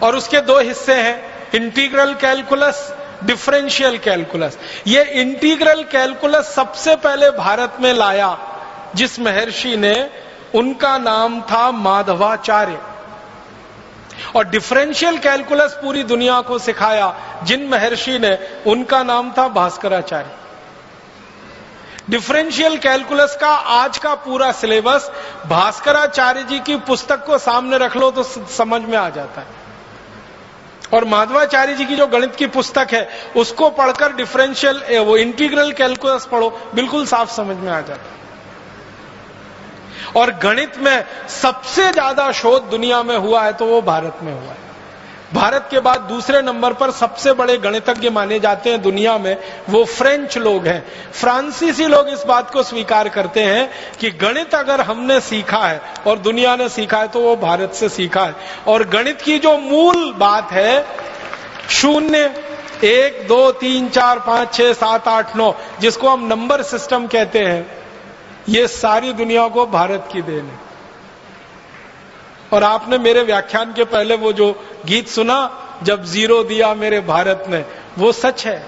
और उसके दो हिस्से हैं, इंटीग्रल कैलकुलस, डिफरेंशियल कैलकुलस। ये इंटीग्रल कैलकुलस सबसे पहले भारत में लाया जिस महर्षि ने, उनका नाम था माधवाचार्य। और डिफरेंशियल कैलकुलस पूरी दुनिया को सिखाया जिन महर्षि ने, उनका नाम था भास्कराचार्य। डिफरेंशियल कैलकुलस का आज का पूरा सिलेबस भास्कराचार्य जी की पुस्तक को सामने रख लो तो समझ में आ जाता है। और माधवाचार्य जी की जो गणित की पुस्तक है उसको पढ़कर डिफरेंशियल वो इंटीग्रल कैलकुलस पढ़ो, बिल्कुल साफ समझ में आ जाता है। और गणित में सबसे ज्यादा शोध दुनिया में हुआ है तो वो भारत में हुआ है। भारत के बाद दूसरे नंबर पर सबसे बड़े गणितज्ञ माने जाते हैं दुनिया में, वो फ्रेंच लोग हैं। फ्रांसीसी लोग इस बात को स्वीकार करते हैं कि गणित अगर हमने सीखा है और दुनिया ने सीखा है तो वो भारत से सीखा है। और गणित की जो मूल बात है, 0, 1, 2, 3, 4, 5, 6, 7, 8, 9, जिसको हम नंबर सिस्टम कहते हैं, ये सारी दुनिया को भारत की देन है। और आपने मेरे व्याख्यान के पहले वो जो गीत सुना, जब 0 दिया मेरे भारत ने, वो सच है।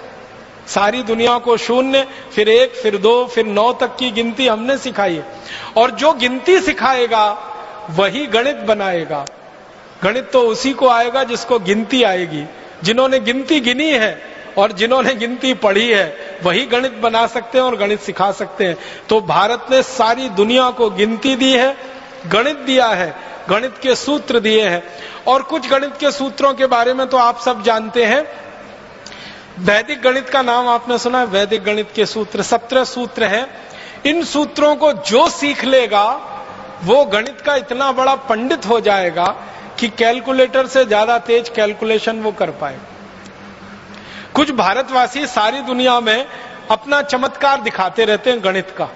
सारी दुनिया को 0, फिर 1, फिर 2, फिर 9 तक की गिनती हमने सिखाई है। और जो गिनती सिखाएगा वही गणित बनाएगा। गणित तो उसी को आएगा जिसको गिनती आएगी। जिन्होंने गिनती गिनी है और जिन्होंने गिनती पढ़ी है वही गणित बना सकते हैं और गणित सिखा सकते हैं। तो भारत ने सारी दुनिया को गिनती दी है, गणित दिया है, गणित के सूत्र दिए हैं। और कुछ गणित के सूत्रों के बारे में तो आप सब जानते हैं। वैदिक गणित का नाम आपने सुना है, वैदिक गणित के सूत्र 17 सूत्र हैं। इन सूत्रों को जो सीख लेगा वो गणित का इतना बड़ा पंडित हो जाएगा कि कैलकुलेटर से ज्यादा तेज कैलकुलेशन वो कर पाएगा। कुछ भारतवासी सारी दुनिया में अपना चमत्कार दिखाते रहते हैं गणित का।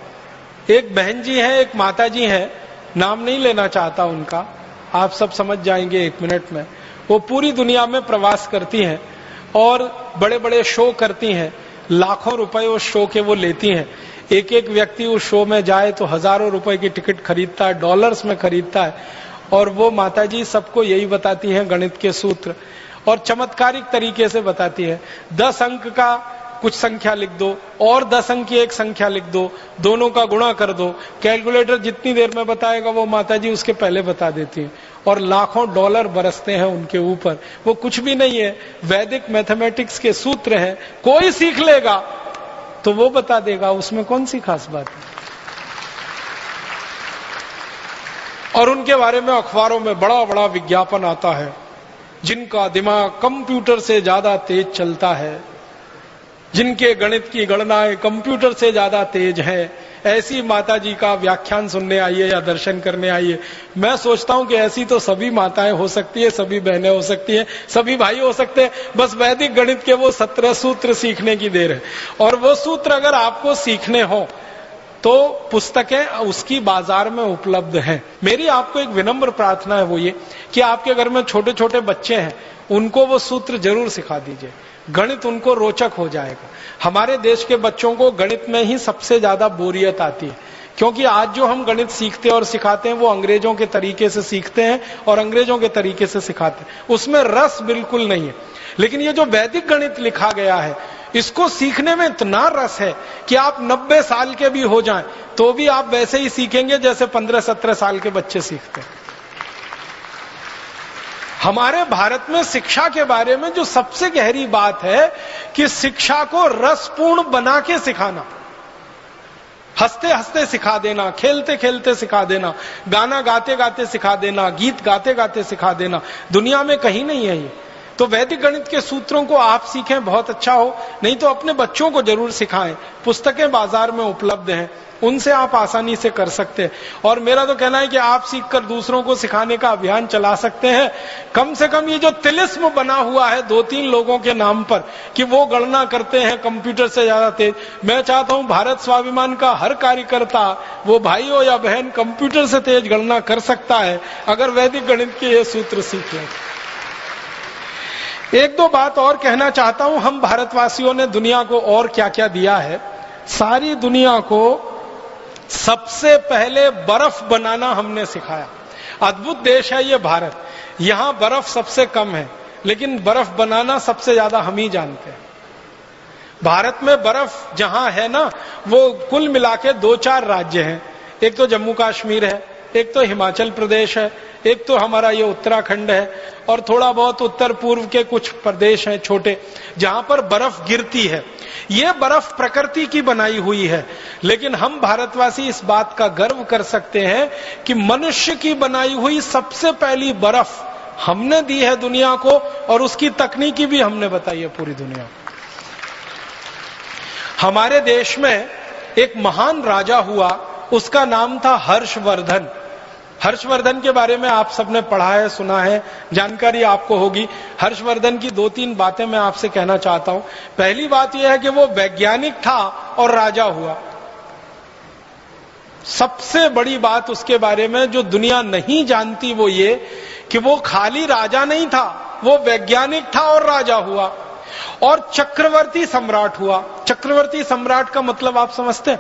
एक बहन जी है, एक माता जी है, नाम नहीं लेना चाहता उनका, आप सब समझ जाएंगे 1 मिनट में। वो पूरी दुनिया में प्रवास करती हैं और बड़े बड़े शो करती हैं। लाखों रुपए उस शो के वो लेती हैं। एक एक व्यक्ति उस शो में जाए तो हजारों रुपए की टिकट खरीदता है, डॉलर्स में खरीदता है। और वो माताजी सबको यही बताती हैं गणित के सूत्र, और चमत्कारिक तरीके से बताती है। 10 अंक का कुछ संख्या लिख दो और 10 अंक की एक संख्या लिख दो, दोनों का गुणा कर दो। कैलकुलेटर जितनी देर में बताएगा वो माताजी उसके पहले बता देती है। और लाखों डॉलर बरसते हैं उनके ऊपर। वो कुछ भी नहीं है, वैदिक मैथमेटिक्स के सूत्र हैं। कोई सीख लेगा तो वो बता देगा, उसमें कौन सी खास बात है। और उनके बारे में अखबारों में बड़ा बड़ा विज्ञापन आता है, जिनका दिमाग कंप्यूटर से ज्यादा तेज चलता है, जिनके गणित की गणनाएं कंप्यूटर से ज्यादा तेज है, ऐसी माताजी का व्याख्यान सुनने आइए या दर्शन करने आइए। मैं सोचता हूं कि ऐसी तो सभी माताएं हो सकती है, सभी बहनें हो सकती हैं, सभी भाई हो सकते हैं। बस वैदिक गणित के वो 17 सूत्र सीखने की देर है। और वो सूत्र अगर आपको सीखने हो तो पुस्तकें उसकी बाजार में उपलब्ध हैं। मेरी आपको एक विनम्र प्रार्थना है, वो ये कि आपके घर में छोटे छोटे बच्चे हैं, उनको वो सूत्र जरूर सिखा दीजिए। गणित उनको रोचक हो जाएगा। हमारे देश के बच्चों को गणित में ही सबसे ज्यादा बोरियत आती है, क्योंकि आज जो हम गणित सीखते हैं और सिखाते हैं वो अंग्रेजों के तरीके से सीखते हैं और अंग्रेजों के तरीके से सिखाते हैं। उसमें रस बिल्कुल नहीं है। लेकिन ये जो वैदिक गणित लिखा गया है, इसको सीखने में इतना रस है कि आप 90 साल के भी हो जाएं तो भी आप वैसे ही सीखेंगे जैसे 15-17 साल के बच्चे सीखते हैं। हमारे भारत में शिक्षा के बारे में जो सबसे गहरी बात है कि शिक्षा को रसपूर्ण बना के सिखाना, हंसते हंसते सिखा देना, खेलते खेलते सिखा देना, गाना गाते गाते सिखा देना, गीत गाते गाते सिखा देना, दुनिया में कहीं नहीं है ये। तो वैदिक गणित के सूत्रों को आप सीखें, बहुत अच्छा हो। नहीं तो अपने बच्चों को जरूर सिखाएं। पुस्तकें बाजार में उपलब्ध हैं, उनसे आप आसानी से कर सकते हैं। और मेरा तो कहना है कि आप सीखकर दूसरों को सिखाने का अभियान चला सकते हैं। कम से कम ये जो तिलिस्म बना हुआ है 2-3 लोगों के नाम पर कि वो गणना करते हैं कंप्यूटर से ज्यादा तेज, मैं चाहता हूं भारत स्वाभिमान का हर कार्यकर्ता, वो भाई हो या बहन, कंप्यूटर से तेज गणना कर सकता है अगर वैदिक गणित के ये सूत्र सीख लें। एक दो बात और कहना चाहता हूं। हम भारतवासियों ने दुनिया को और क्या क्या दिया है। सारी दुनिया को सबसे पहले बर्फ बनाना हमने सिखाया। अद्भुत देश है ये भारत, यहां बर्फ सबसे कम है, लेकिन बर्फ बनाना सबसे ज्यादा हम ही जानते हैं। भारत में बर्फ जहां है ना, वो कुल मिला के 2-4 राज्य हैं। एक तो जम्मू कश्मीर है, एक तो हिमाचल प्रदेश है, एक तो हमारा ये उत्तराखंड है, और थोड़ा बहुत उत्तर पूर्व के कुछ प्रदेश हैं छोटे, जहां पर बर्फ गिरती है। ये बर्फ प्रकृति की बनाई हुई है, लेकिन हम भारतवासी इस बात का गर्व कर सकते हैं कि मनुष्य की बनाई हुई सबसे पहली बर्फ हमने दी है दुनिया को, और उसकी तकनीकी भी हमने बताई है पूरी दुनिया को। हमारे देश में एक महान राजा हुआ, उसका नाम था हर्षवर्धन। हर्षवर्धन के बारे में आप सबने पढ़ा है, सुना है, जानकारी आपको होगी। हर्षवर्धन की 2-3 बातें मैं आपसे कहना चाहता हूं। पहली बात यह है कि वो वैज्ञानिक था और राजा हुआ। सबसे बड़ी बात उसके बारे में जो दुनिया नहीं जानती वो ये कि वो खाली राजा नहीं था, वो वैज्ञानिक था और राजा हुआ, और चक्रवर्ती सम्राट हुआ। चक्रवर्ती सम्राट का मतलब आप समझते हैं?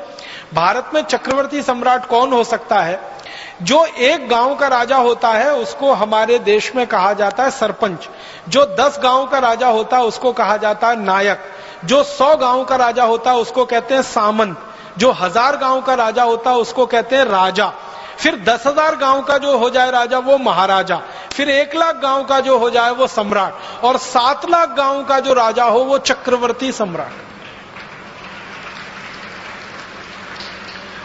भारत में चक्रवर्ती सम्राट कौन हो सकता है? जो एक गांव का राजा होता है उसको हमारे देश में कहा जाता है सरपंच। जो 10 गांव का राजा होता है उसको कहा जाता है नायक। जो 100 गांव का राजा होता है उसको कहते हैं सामंत। जो 1000 गांव का राजा होता है उसको कहते हैं राजा। फिर 10,000 गांव का जो हो जाए राजा वो महाराजा। फिर 1 लाख गांव का जो हो जाए वो सम्राट, और 7 लाख गांव का जो राजा हो वो चक्रवर्ती सम्राट।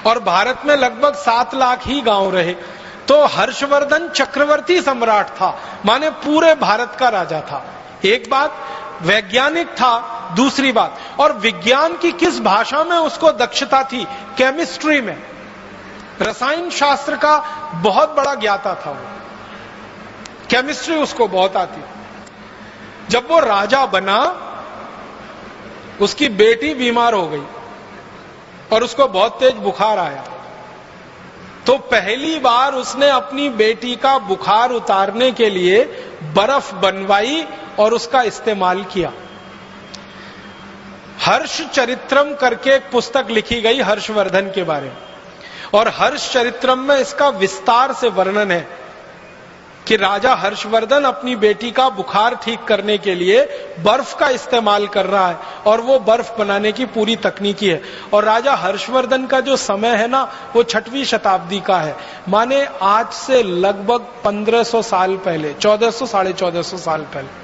और भारत में लगभग 7 लाख ही गांव रहे, तो हर्षवर्धन चक्रवर्ती सम्राट था, माने पूरे भारत का राजा था। एक बात, वैज्ञानिक था। दूसरी बात, और विज्ञान की किस भाषा में उसको दक्षता थी? केमिस्ट्री में, रसायन शास्त्र का बहुत बड़ा ज्ञाता था वो। केमिस्ट्री उसको बहुत आती। जब वो राजा बना, उसकी बेटी बीमार हो गई और उसको बहुत तेज बुखार आया, तो पहली बार उसने अपनी बेटी का बुखार उतारने के लिए बर्फ बनवाई और उसका इस्तेमाल किया। हर्ष चरित्रम करके एक पुस्तक लिखी गई हर्षवर्धन के बारे में, और हर्ष चरित्रम में इसका विस्तार से वर्णन है कि राजा हर्षवर्धन अपनी बेटी का बुखार ठीक करने के लिए बर्फ का इस्तेमाल कर रहा है, और वो बर्फ बनाने की पूरी तकनीकी है। और राजा हर्षवर्धन का जो समय है ना, वो 6वीं शताब्दी का है, माने आज से लगभग 1500 साल पहले, 1400 साढ़े 1400 साल पहले।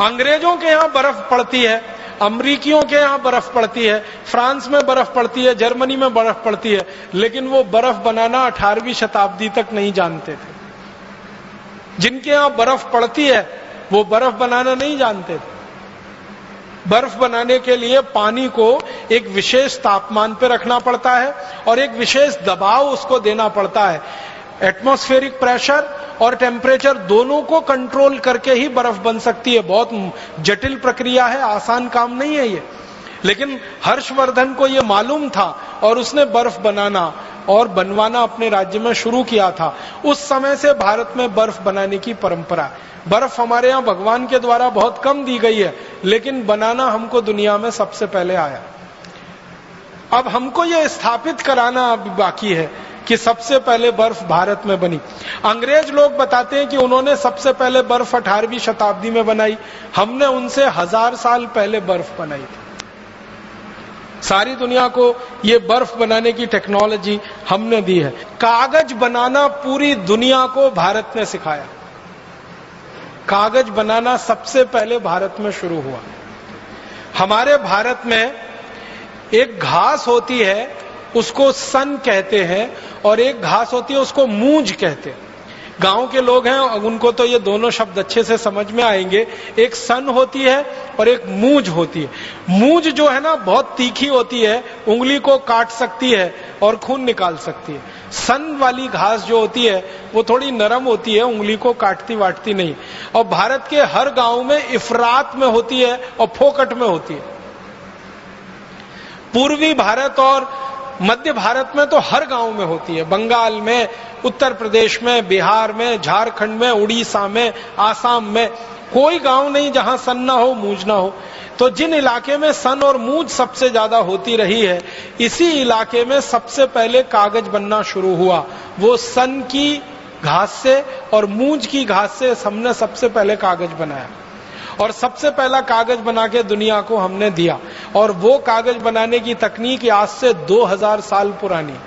अंग्रेजों के यहां बर्फ पड़ती है, अमरीकियों के यहां बर्फ पड़ती है, फ्रांस में बर्फ पड़ती है, जर्मनी में बर्फ पड़ती है, लेकिन वो बर्फ बनाना 18वीं शताब्दी तक नहीं जानते थे। जिनके यहां बर्फ पड़ती है वो बर्फ बनाना नहीं जानते थे। बर्फ बनाने के लिए पानी को एक विशेष तापमान पर रखना पड़ता है और एक विशेष दबाव उसको देना पड़ता है। एटमॉस्फेरिक प्रेशर और टेम्परेचर दोनों को कंट्रोल करके ही बर्फ बन सकती है। बहुत जटिल प्रक्रिया है, आसान काम नहीं है ये, लेकिन हर्षवर्धन को ये मालूम था और उसने बर्फ बनाना और बनवाना अपने राज्य में शुरू किया था। उस समय से भारत में बर्फ बनाने की परंपरा है। बर्फ हमारे यहाँ भगवान के द्वारा बहुत कम दी गई है, लेकिन बनाना हमको दुनिया में सबसे पहले आया। अब हमको ये स्थापित कराना अभी बाकी है कि सबसे पहले बर्फ भारत में बनी। अंग्रेज लोग बताते हैं कि उन्होंने सबसे पहले बर्फ 18वीं शताब्दी में बनाई, हमने उनसे 1000 साल पहले बर्फ बनाई थी। सारी दुनिया को ये बर्फ बनाने की टेक्नोलॉजी हमने दी है। कागज बनाना पूरी दुनिया को भारत ने सिखाया। कागज बनाना सबसे पहले भारत में शुरू हुआ। हमारे भारत में एक घास होती है, उसको सन कहते हैं, और एक घास होती है उसको मूंज कहते हैं। गांव के लोग हैं उनको तो ये दोनों शब्द अच्छे से समझ में आएंगे। एक सन होती है और एक मूंज होती है। मूंज जो है ना बहुत तीखी होती है, उंगली को काट सकती है और खून निकाल सकती है। सन वाली घास जो होती है वो थोड़ी नरम होती है, उंगली को काटती वाटती नहीं। और भारत के हर गांव में इफरात में होती है और फोकट में होती है। पूर्वी भारत और मध्य भारत में तो हर गांव में होती है। बंगाल में, उत्तर प्रदेश में, बिहार में, झारखंड में, उड़ीसा में, आसाम में, कोई गांव नहीं जहां सन ना हो, मूंज ना हो। तो जिन इलाके में सन और मूंज सबसे ज्यादा होती रही है, इसी इलाके में सबसे पहले कागज बनना शुरू हुआ। वो सन की घास से और मूंज की घास से हमने सबसे पहले कागज बनाया, और सबसे पहला कागज बना के दुनिया को हमने दिया। और वो कागज बनाने की तकनीक आज से 2000 साल पुरानी।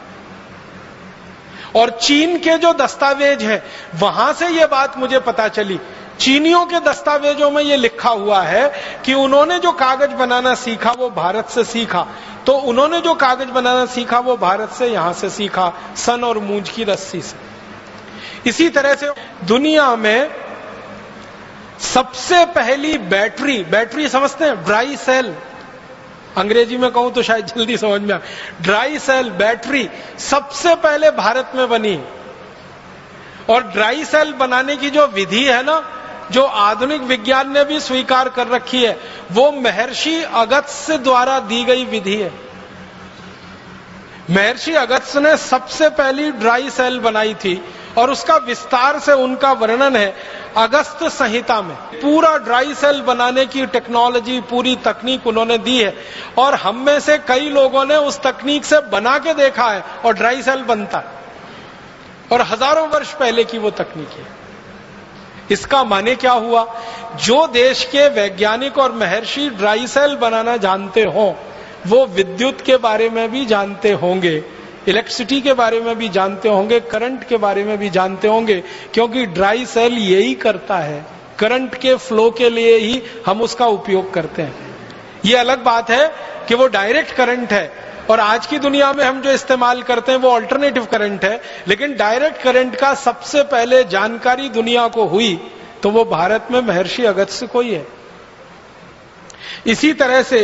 और चीन के जो दस्तावेज है, वहां से ये बात मुझे पता चली। चीनियों के दस्तावेजों में ये लिखा हुआ है कि उन्होंने जो कागज बनाना सीखा वो भारत से सीखा। तो उन्होंने जो कागज बनाना सीखा वो भारत से, यहां से सीखा, सन और मूंज की रस्सी से। इसी तरह से दुनिया में सबसे पहली बैटरी समझते हैं, ड्राई सेल, अंग्रेजी में कहूं तो शायद जल्दी समझ में आए, ड्राई सेल बैटरी सबसे पहले भारत में बनी। और ड्राई सेल बनाने की जो विधि है ना, जो आधुनिक विज्ञान ने भी स्वीकार कर रखी है, वो महर्षि अगस्त्य द्वारा दी गई विधि है। महर्षि अगस्त्य ने सबसे पहली ड्राई सेल बनाई थी, और उसका विस्तार से उनका वर्णन है अगस्त्य संहिता में। पूरा ड्राई सेल बनाने की टेक्नोलॉजी, पूरी तकनीक उन्होंने दी है, और हम में से कई लोगों ने उस तकनीक से बना के देखा है, और ड्राई सेल बनता है, और हजारों वर्ष पहले की वो तकनीक है। इसका माने क्या हुआ? जो देश के वैज्ञानिक और महर्षि ड्राई सेल बनाना जानते हो, वो विद्युत के बारे में भी जानते होंगे, इलेक्ट्रिसिटी के बारे में भी जानते होंगे, करंट के बारे में भी जानते होंगे, क्योंकि ड्राई सेल यही करता है। करंट के फ्लो के लिए ही हम उसका उपयोग करते हैं। ये अलग बात है कि वो डायरेक्ट करंट है, और आज की दुनिया में हम जो इस्तेमाल करते हैं वो अल्टरनेटिव करंट है। लेकिन डायरेक्ट करंट का सबसे पहले जानकारी दुनिया को हुई तो वो भारत में महर्षि अगस्त्य को ही है। इसी तरह से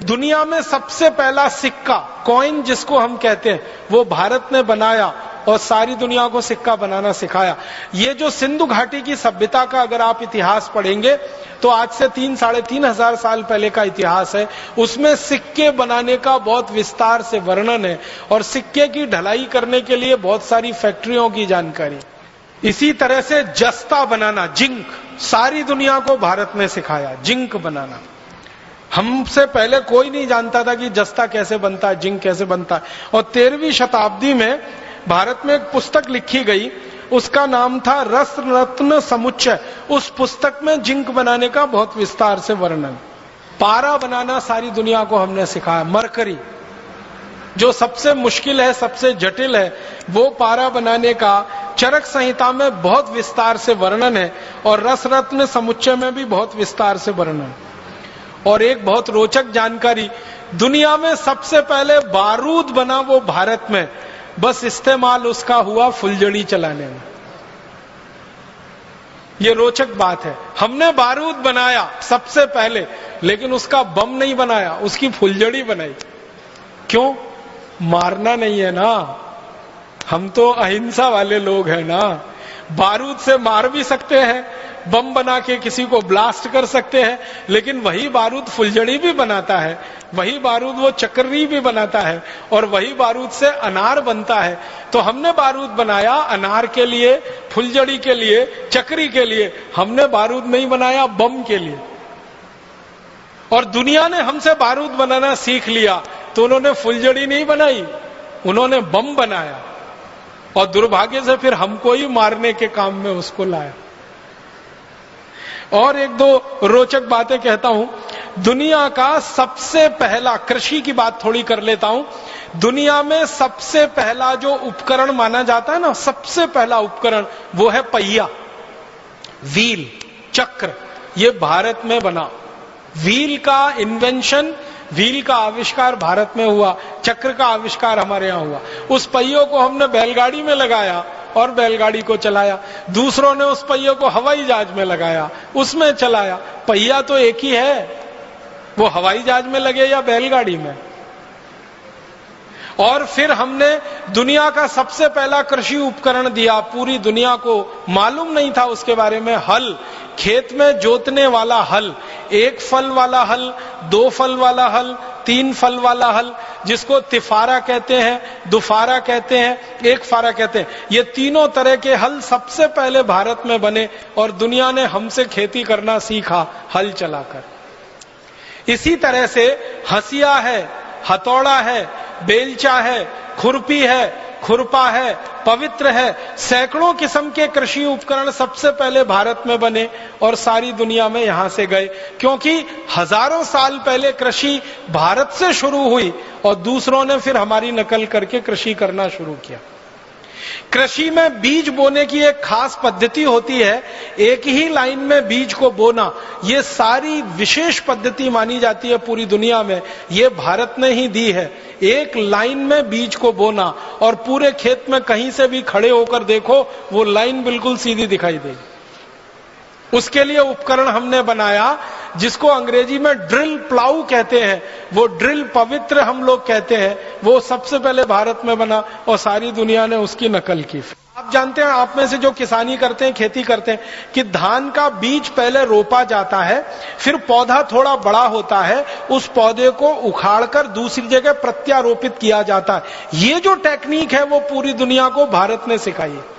दुनिया में सबसे पहला सिक्का, कॉइन जिसको हम कहते हैं, वो भारत ने बनाया और सारी दुनिया को सिक्का बनाना सिखाया। ये जो सिंधु घाटी की सभ्यता का अगर आप इतिहास पढ़ेंगे तो आज से 3-3,500 साल पहले का इतिहास है। उसमें सिक्के बनाने का बहुत विस्तार से वर्णन है, और सिक्के की ढलाई करने के लिए बहुत सारी फैक्ट्रियों की जानकारी। इसी तरह से जस्ता बनाना, जिंक, सारी दुनिया को भारत ने सिखाया जिंक बनाना। हमसे पहले कोई नहीं जानता था कि जस्ता कैसे बनता है, जिंक कैसे बनता है। और 13वीं शताब्दी में भारत में एक पुस्तक लिखी गई, उसका नाम था रस रत्न समुच्चय। उस पुस्तक में जिंक बनाने का बहुत विस्तार से वर्णन। पारा बनाना सारी दुनिया को हमने सिखाया। मरकरी जो सबसे मुश्किल है, सबसे जटिल है, वो पारा बनाने का चरक संहिता में बहुत विस्तार से वर्णन है, और रस रत्न समुच्चय में भी बहुत विस्तार से वर्णन। और एक बहुत रोचक जानकारी, दुनिया में सबसे पहले बारूद बना वो भारत में, बस इस्तेमाल उसका हुआ फुलझड़ी चलाने में। ये रोचक बात है। हमने बारूद बनाया सबसे पहले, लेकिन उसका बम नहीं बनाया, उसकी फुलझड़ी बनाई। क्यों? मारना नहीं है ना, हम तो अहिंसा वाले लोग हैं ना। बारूद से मार भी सकते हैं, बम बना के किसी को ब्लास्ट कर सकते हैं, लेकिन वही बारूद फुलझड़ी भी बनाता है, वही बारूद वो चक्री भी बनाता है, और वही बारूद से अनार बनता है। तो हमने बारूद बनाया अनार के लिए, फुलझड़ी के लिए, चक्री के लिए। हमने बारूद नहीं बनाया बम के लिए। और दुनिया ने हमसे बारूद बनाना सीख लिया, तो उन्होंने फुलझड़ी नहीं बनाई, उन्होंने बम बनाया, और दुर्भाग्य से फिर हमको ही मारने के काम में उसको लाया। और एक दो रोचक बातें कहता हूं। दुनिया का सबसे पहला, कृषि की बात थोड़ी कर लेता हूं। दुनिया में सबसे पहला जो उपकरण माना जाता है ना, सबसे पहला उपकरण, वो है पहिया, व्हील, चक्र। ये भारत में बना। व्हील का इन्वेंशन, व्हील का आविष्कार भारत में हुआ, चक्र का आविष्कार हमारे यहां हुआ। उस पहियों को हमने बैलगाड़ी में लगाया और बैलगाड़ी को चलाया। दूसरों ने उस पहियों को हवाई जहाज में लगाया, उसमें चलाया। पहिया तो एक ही है, वो हवाई जहाज में लगे या बैलगाड़ी में। और फिर हमने दुनिया का सबसे पहला कृषि उपकरण दिया, पूरी दुनिया को मालूम नहीं था उसके बारे में, हल, खेत में जोतने वाला हल। 1 फल वाला हल, 2 फल वाला हल, 3 फल वाला हल, जिसको तिफारा कहते हैं, दुफारा कहते हैं, एक फारा कहते हैं, ये तीनों तरह के हल सबसे पहले भारत में बने और दुनिया ने हमसे खेती करना सीखा हल चलाकर। इसी तरह से हंसिया है, हथौड़ा है, बेलचा है, खुरपी है, खुरपा है, पवित्र है, सैकड़ों किस्म के कृषि उपकरण सबसे पहले भारत में बने और सारी दुनिया में यहां से गए, क्योंकि हजारों साल पहले कृषि भारत से शुरू हुई और दूसरों ने फिर हमारी नकल करके कृषि करना शुरू किया। कृषि में बीज बोने की एक खास पद्धति होती है, एक ही लाइन में बीज को बोना, ये सारी विशेष पद्धति मानी जाती है पूरी दुनिया में, ये भारत ने ही दी है। एक लाइन में बीज को बोना और पूरे खेत में कहीं से भी खड़े होकर देखो वो लाइन बिल्कुल सीधी दिखाई देगी। उसके लिए उपकरण हमने बनाया जिसको अंग्रेजी में ड्रिल प्लाऊ कहते हैं, वो ड्रिल पवित्र हम लोग कहते हैं, वो सबसे पहले भारत में बना और सारी दुनिया ने उसकी नकल की। आप जानते हैं, आप में से जो किसानी करते हैं, खेती करते हैं, कि धान का बीज पहले रोपा जाता है, फिर पौधा थोड़ा बड़ा होता है, उस पौधे को उखाड़कर दूसरी जगह प्रत्यारोपित किया जाता है। ये जो टेक्निक है वो पूरी दुनिया को भारत ने सिखाई है।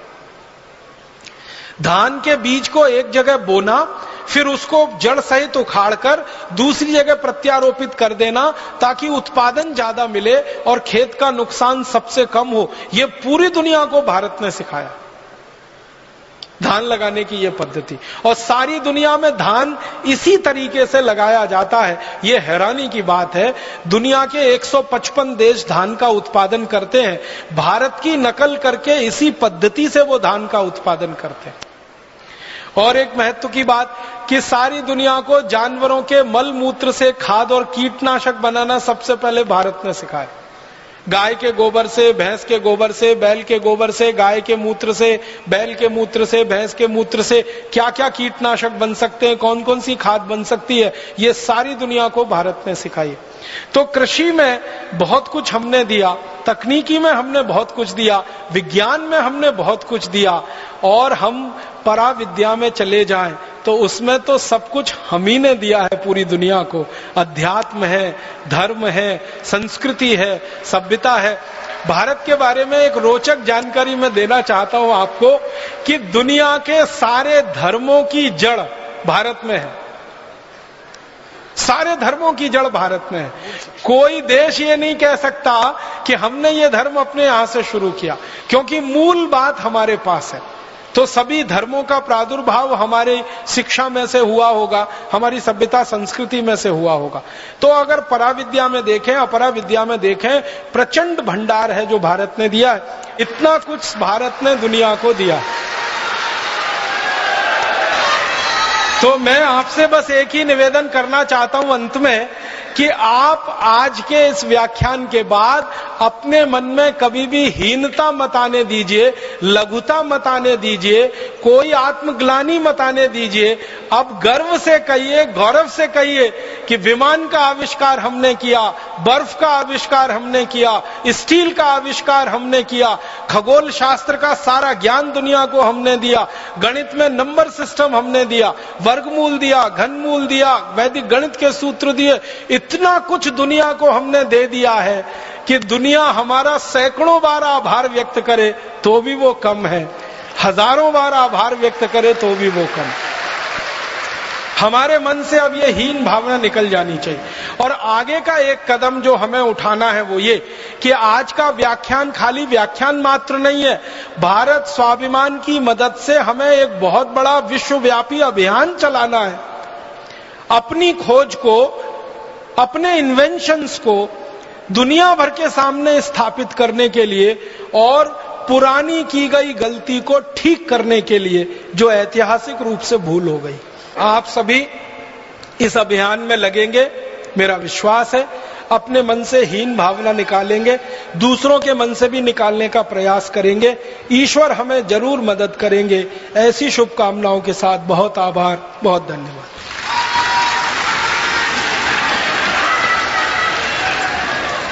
धान के बीज को एक जगह बोना, फिर उसको जड़ सहित उखाड़कर दूसरी जगह प्रत्यारोपित कर देना ताकि उत्पादन ज्यादा मिले और खेत का नुकसान सबसे कम हो, ये पूरी दुनिया को भारत ने सिखाया धान लगाने की ये पद्धति। और सारी दुनिया में धान इसी तरीके से लगाया जाता है। ये हैरानी की बात है, दुनिया के 155 देश धान का उत्पादन करते हैं, भारत की नकल करके इसी पद्धति से वो धान का उत्पादन करते हैं। और एक महत्व की बात कि सारी दुनिया को जानवरों के मल मूत्र से खाद और कीटनाशक बनाना सबसे पहले भारत ने सिखाया। गाय के गोबर से, भैंस के गोबर से, बैल के गोबर से, गाय के मूत्र से, बैल के मूत्र से, भैंस के मूत्र से क्या क्या कीटनाशक बन सकते हैं, कौन कौन सी खाद बन सकती है, ये सारी दुनिया को भारत ने सिखाई। तो कृषि में बहुत कुछ हमने दिया, तकनीकी में हमने बहुत कुछ दिया, विज्ञान में हमने बहुत कुछ दिया, और हम पराविद्या में चले जाएं तो उसमें तो सब कुछ हम ही ने दिया है पूरी दुनिया को। अध्यात्म है, धर्म है, संस्कृति है, सभ्यता है। भारत के बारे में एक रोचक जानकारी मैं देना चाहता हूं आपको कि दुनिया के सारे धर्मों की जड़ भारत में है। सारे धर्मों की जड़ भारत में है। कोई देश ये नहीं कह सकता कि हमने ये धर्म अपने यहां से शुरू किया, क्योंकि मूल बात हमारे पास है। तो सभी धर्मों का प्रादुर्भाव हमारे शिक्षा में से हुआ होगा, हमारी सभ्यता संस्कृति में से हुआ होगा। तो अगर पराविद्या में देखें, अपराविद्या में देखें, प्रचंड भंडार है जो भारत ने दिया है। इतना कुछ भारत ने दुनिया को दिया। तो मैं आपसे बस एक ही निवेदन करना चाहता हूं अंत में कि आप आज के इस व्याख्यान के बाद अपने मन में कभी भी हीनता मत आने दीजिए, लघुता मत आने दीजिए, कोई आत्मग्लानि मत आने दीजिए। अब गर्व से कहिए, गौरव से कहिए कि विमान का आविष्कार हमने किया, बर्फ का आविष्कार हमने किया, स्टील का आविष्कार हमने किया, खगोल शास्त्र का सारा ज्ञान दुनिया को हमने दिया, गणित में नंबर सिस्टम हमने दिया, वर्गमूल दिया, घनमूल दिया, वैदिक गणित के सूत्र दिए। इतना कुछ दुनिया को हमने दे दिया है कि दुनिया हमारा सैकड़ों बार आभार व्यक्त करे तो भी वो कम है, हजारों बार आभार व्यक्त करे तो भी वो कम। हमारे मन से अब ये हीन भावना निकल जानी चाहिए। और आगे का एक कदम जो हमें उठाना है वो ये कि आज का व्याख्यान खाली व्याख्यान मात्र नहीं है। भारत स्वाभिमान की मदद से हमें एक बहुत बड़ा विश्वव्यापी अभियान चलाना है, अपनी खोज को, अपने इन्वेंशंस को दुनिया भर के सामने स्थापित करने के लिए और पुरानी की गई गलती को ठीक करने के लिए जो ऐतिहासिक रूप से भूल हो गई। आप सभी इस अभियान में लगेंगे, मेरा विश्वास है। अपने मन से हीन भावना निकालेंगे, दूसरों के मन से भी निकालने का प्रयास करेंगे। ईश्वर हमें जरूर मदद करेंगे। ऐसी शुभकामनाओं के साथ बहुत आभार, बहुत धन्यवाद।